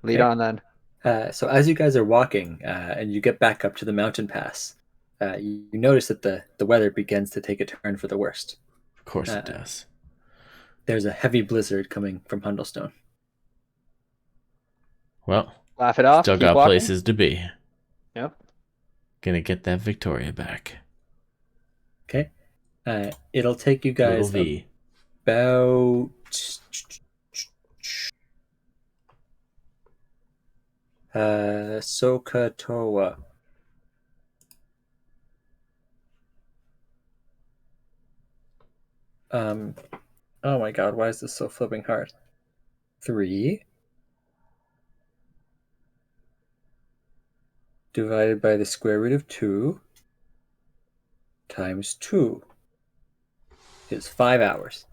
Lead Okay. on then. So as you guys are walking and you get back up to the mountain pass, you notice that the weather begins to take a turn for the worst. Of course it does. There's a heavy blizzard coming from Hundlestone. Well, Laugh it off. still Keep got walking. places to be. Yep. Gonna get that Victoria back. Okay. It'll take you Little guys V. about Sokotowa. Oh my god, why is this so flipping hard? 3 divided by the square root of 2 times 2 is 5 hours.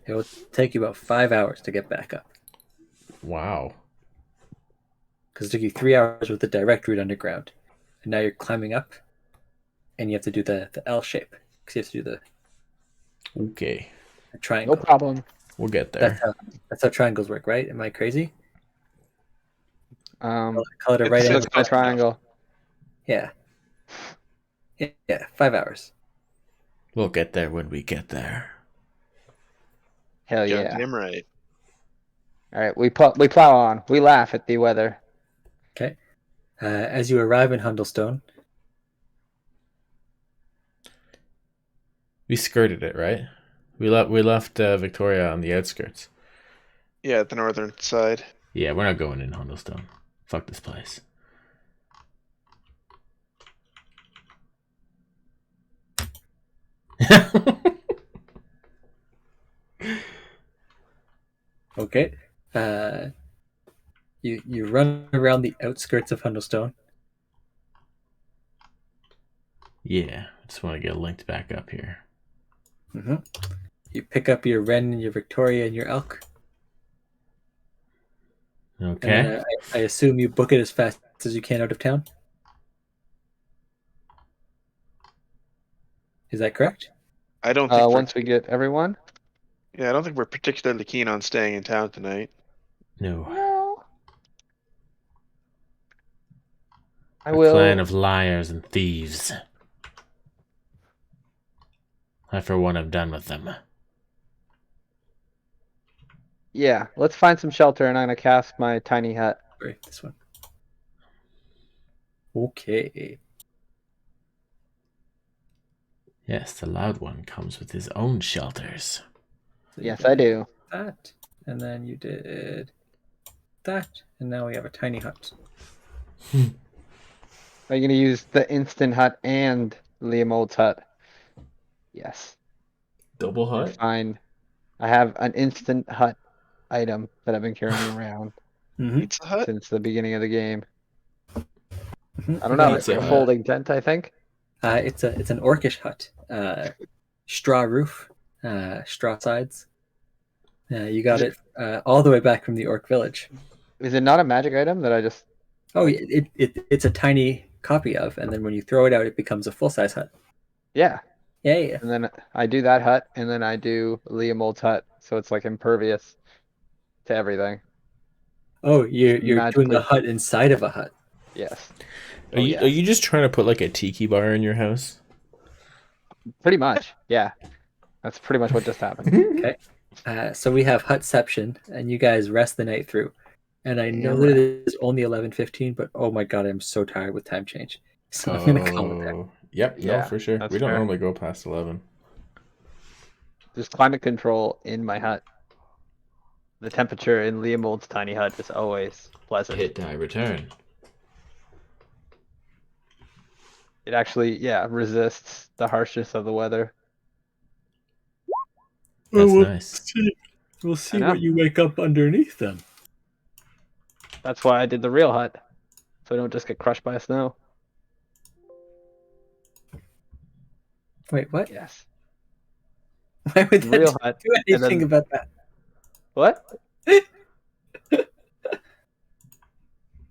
It will take you about 5 hours to get back up. Wow. Because it took you 3 hours with the direct route underground. And now you're climbing up, and you have to do the L shape. Because you have to do the Okay. triangle. No problem. We'll get there. That's how triangles work, right? Am I crazy? Um, Call it a It's right so angle. Look at my triangle. Yeah. Yeah, 5 hours. We'll get there when we get there. Hell yeah. Goddamn right. All right, we plow on. We laugh at the weather. Okay. As you arrive in Hundlestone, We skirted it, right? We left Victoria on the outskirts. Yeah, at the northern side. Yeah, we're not going in Hundlestone. Fuck this place. okay. You run around the outskirts of Hundlestone. Yeah, I just want to get linked back up here. Mm-hmm. You pick up your Wren and your Victoria and your Elk. Okay. And then I assume you book it as fast as you can out of town. Is that correct? I don't think Once we get everyone. I don't think we're particularly keen on staying in town tonight. No. No. I A will. clan of liars and thieves. I, for one, am done with them. Yeah, let's find some shelter, and I'm gonna cast my tiny hut. Sorry, this one. Okay. Yes, the loud one comes with his own shelters. So you Yes, did I do. that, and then you did that, and now we have a tiny hut. Are you gonna use the instant hut and Liam Old's hut? Yes. Double hut? Fine. I have an instant hut item that I've been carrying around Mm-hmm. Pizza Hut? since the beginning of the game. Mm-hmm. I don't know. Pizza It's like a Hut. folding tent, I think. It's an orcish hut. Straw roof, straw sides. You got it all the way back from the orc village. Is it not a magic item that I just? Oh, it's a tiny copy of, and then when you throw it out, it becomes a full size hut. Yeah. Yeah. And then I do that hut, and then I do Liam Old's hut, so it's like impervious to everything. Oh, you're doing magically- a hut inside of a hut. Yes. Are you just trying to put like a tiki bar in your house? Pretty much. Yeah. That's pretty much what just happened. Okay. So we have Hutception, and you guys rest the night through. And I know Damn that right. it is only 11:15, but oh my god, I'm so tired with time change. So I'm gonna call it there. Yep, Yeah, no, for sure. that's We don't fair. normally go past 11. There's climate control in my hut. The temperature in Liam Old's tiny hut is always pleasant. Hit die return. It actually, resists the harshness of the weather. That's nice. We'll see I know. what you wake up underneath then. That's why I did the real hut, so I don't just get crushed by snow. Wait, what? Yes. Why would that Real hut. do and anything then- about that? What?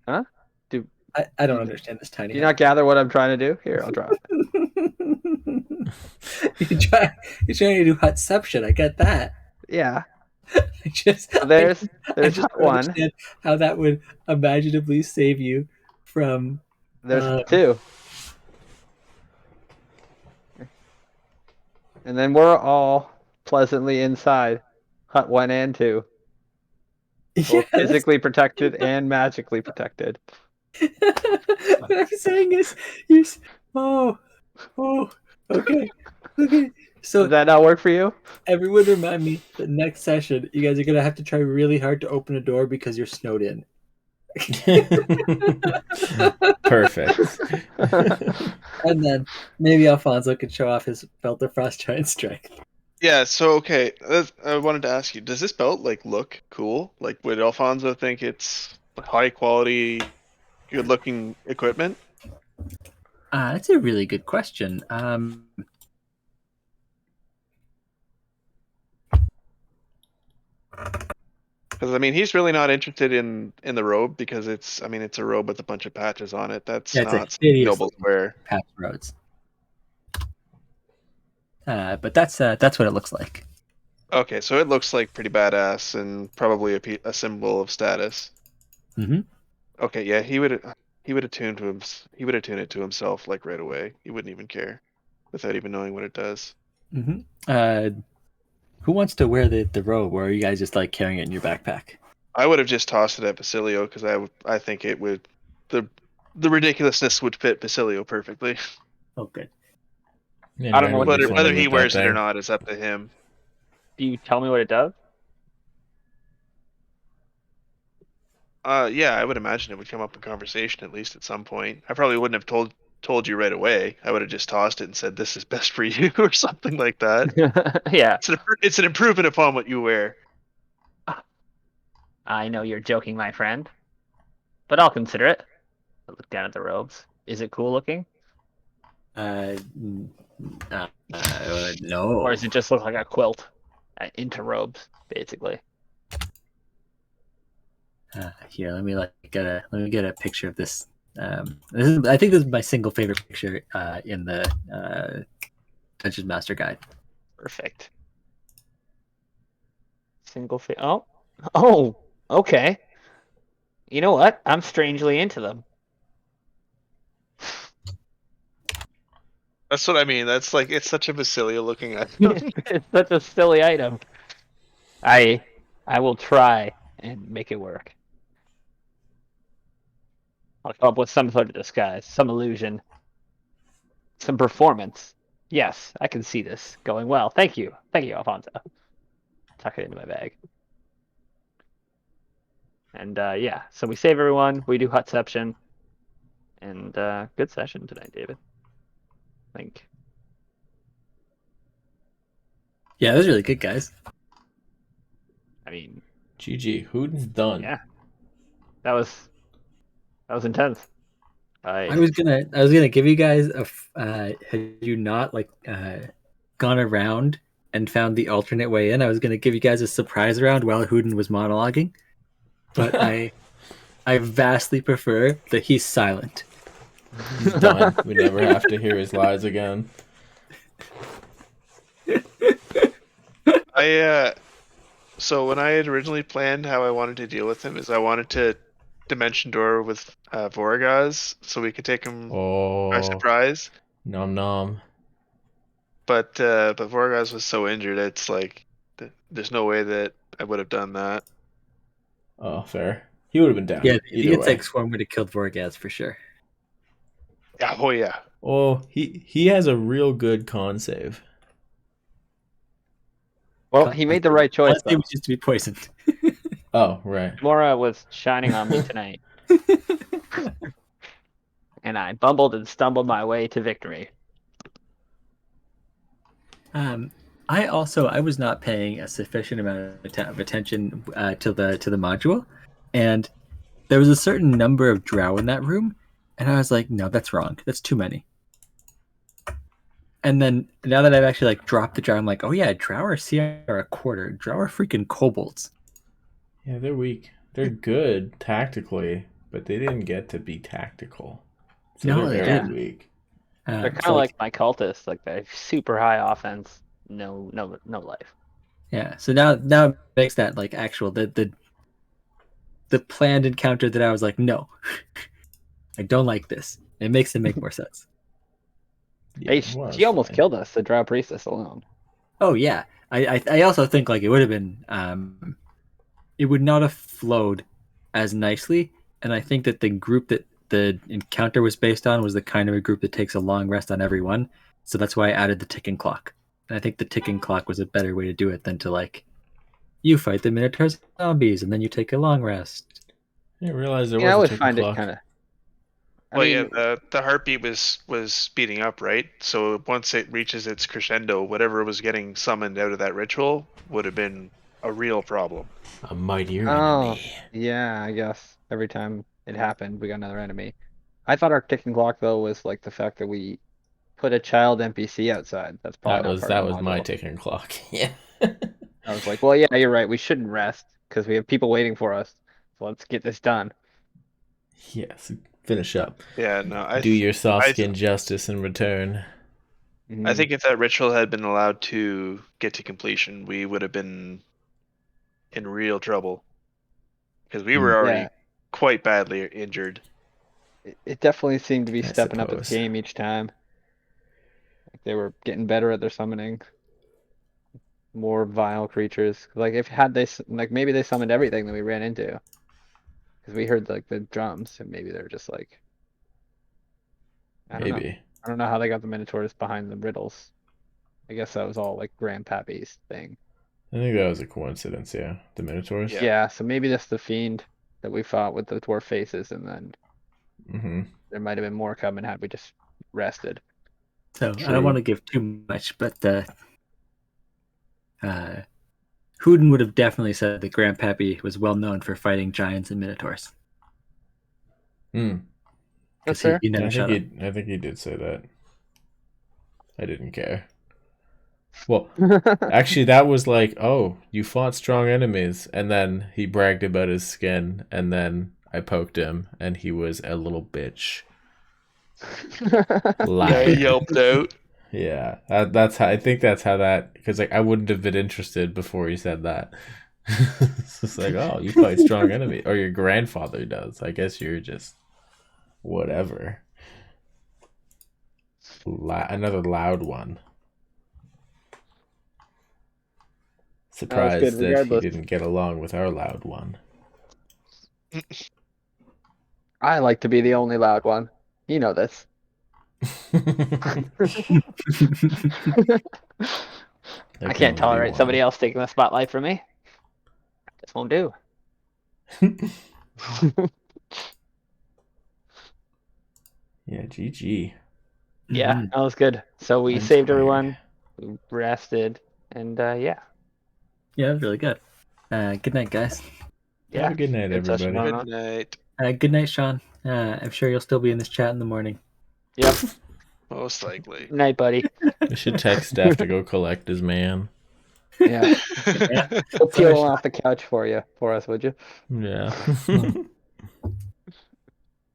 Huh? I don't understand this tiny. Do you not gather what I'm trying to do? Here, I'll draw it. you're trying to do Hutception. I get that. Yeah. I just So there's I just hut don't one. understand how that would imaginatively save you from. There's two. And then we're all pleasantly inside hut 1 and 2. Both physically protected and magically protected. What I'm saying is, oh, okay. So does that not work for you? Everyone remind me that next session you guys are gonna have to try really hard to open a door because you're snowed in. Perfect. And then maybe Alfonso could show off his belt of frost giant strength. Yeah, so okay, I wanted to ask you, does this belt look cool? Like, would Alfonso think it's high quality, good looking equipment? That's a really good question. Because I mean, he's really not interested in the robe because it's a robe with a bunch of patches on it. That's it's not a hideous noble to wear. patch roads. But that's what it looks like. Okay, so it looks like pretty badass and probably a symbol of status. Mm-hmm. Okay, yeah, he would attune it to himself like right away. He wouldn't even care, without even knowing what it does. Mm-hmm. Who wants to wear the robe, or are you guys just like carrying it in your backpack? I would have just tossed it at Basilio because I think it would the ridiculousness would fit Basilio perfectly. Oh, good. I don't know Whether he wears it or not is up to him. Do you tell me what it does? Yeah, I would imagine it would come up in conversation at least at some point. I probably wouldn't have told you right away. I would have just tossed it and said, "This is best for you," or something like that. Yeah. It's an improvement upon what you wear. I know you're joking, my friend, but I'll consider it. I look down at the robes. Is it cool looking? No. Or does it just look like a quilt into robes, basically? Here, let me get a picture of this. I think this is my single favorite picture in the Dungeon Master Guide. Perfect. Oh, okay. You know what? I'm strangely into them. That's what I mean. That's it's such a Basilio looking item. It's such a silly item. I will try and make it work. I'll come up with some sort of disguise, some illusion, some performance. Yes, I can see this going well. Thank you, Alfonso. Tuck it into my bag. And yeah, so we save everyone. We do Hutception. And good session tonight, David. I think. Yeah, that was really good, guys. I mean, GG, Hooten's done. Yeah, that was intense. I was gonna give you guys had you not gone around and found the alternate way in, I was gonna give you guys a surprise round while Hooten was monologuing, but I vastly prefer that he's silent. He's done. We never have to hear his lies again. So when I had originally planned how I wanted to deal with him is I wanted to dimension door with Voragaz so we could take him by surprise. Nom nom. But Voragaz was so injured, it's there's no way that I would have done that. Oh, fair. He would have been down. Yeah, the either way. insect swarm would have killed Voragaz for sure. Yeah, oh yeah. Oh, he has a real good con save. Well, he made the right choice. It was just to be poisoned. Oh, right. Mora was shining on me tonight. And I bumbled and stumbled my way to victory. I was not paying a sufficient amount of attention to the module, and there was a certain number of drow in that room, and I was like, no, that's wrong. That's too many. And then now that I've actually dropped the drow, I'm like, oh yeah, drow are CR a quarter. Drow are freaking kobolds. Yeah, they're weak. They're good tactically, but they didn't get to be tactical. So No, they're they very didn't. weak. They're kind of like my cultists, they're super high offense, no life. Yeah, so now it makes that actual the planned encounter that I was like, no, I don't like this. It makes it make more sense. Yeah, she almost killed us, the drow priestess alone. Oh yeah, I also think it would have it would not have flowed as nicely. And I think that the group that the encounter was based on was the kind of a group that takes a long rest on every one. So that's why I added the ticking clock. And I think the ticking clock was a better way to do it than to like, you fight the Minotaur's zombies and then you take a long rest. I didn't realize there Yeah, I was would a ticking find clock. it kind of. Well, yeah, the heartbeat was speeding up, right? So once it reaches its crescendo, whatever was getting summoned out of that ritual would have been a real problem. A mightier Oh, enemy. yeah, I guess every time it happened, we got another enemy. I thought our ticking clock though was like the fact that we put a child NPC outside. That's probably not part That of the was my module. ticking clock. Yeah. I was like, well, yeah, you're right. We shouldn't rest because we have people waiting for us. So let's get this done. Yes. Finish up. Yeah, no, Do your soft skin justice in return. I think if that ritual had been allowed to get to completion, we would have been in real trouble because we were already quite badly injured. It definitely seemed to be I stepping up its suppose. game each time. Like they were getting better at their summoning. More vile creatures. Like if had they like maybe they summoned everything that we ran into. Because we heard like the drums and maybe they're just like I don't know. I don't know how they got the Minotaurs behind the riddles. I guess that was all like Grandpappy's thing. I think that was a coincidence, yeah. The Minotaurs? Yeah, so maybe that's the fiend that we fought with the dwarf faces and then there might have been more coming had we just rested. So I don't want to give too much, but Hoodin would have definitely said that Grandpappy was well known for fighting giants and minotaurs. That's fair. He never shut up. I think he did say that. I didn't care. Well, actually, that was like, oh, you fought strong enemies, and then he bragged about his skin, and then I poked him, and he was a little bitch. Yeah, he yelped out. Yeah, that's how I think that's how that because like I wouldn't have been interested before he said that. It's just like, oh, you fight strong enemy, or your grandfather does. I guess you're just whatever. Another loud one. Surprised that he didn't get along with our loud one. I like to be the only loud one. You know this. I can't tolerate somebody else taking the spotlight from me. Just won't do. Yeah, GG. Yeah, that was good. So we saved everyone, we rested, and yeah. Yeah, it was really good. Good night, guys. Yeah. Have a good night, everybody. Good night. Good night, Sean. I'm sure you'll still be in this chat in the morning. Yep. Most likely. Night, buddy. We should text Steph to go collect his man. Yeah. He'll peel off the couch for us, would you? Yeah. That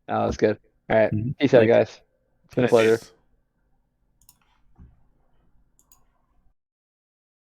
was good. All right. Peace out, guys. It's been a pleasure.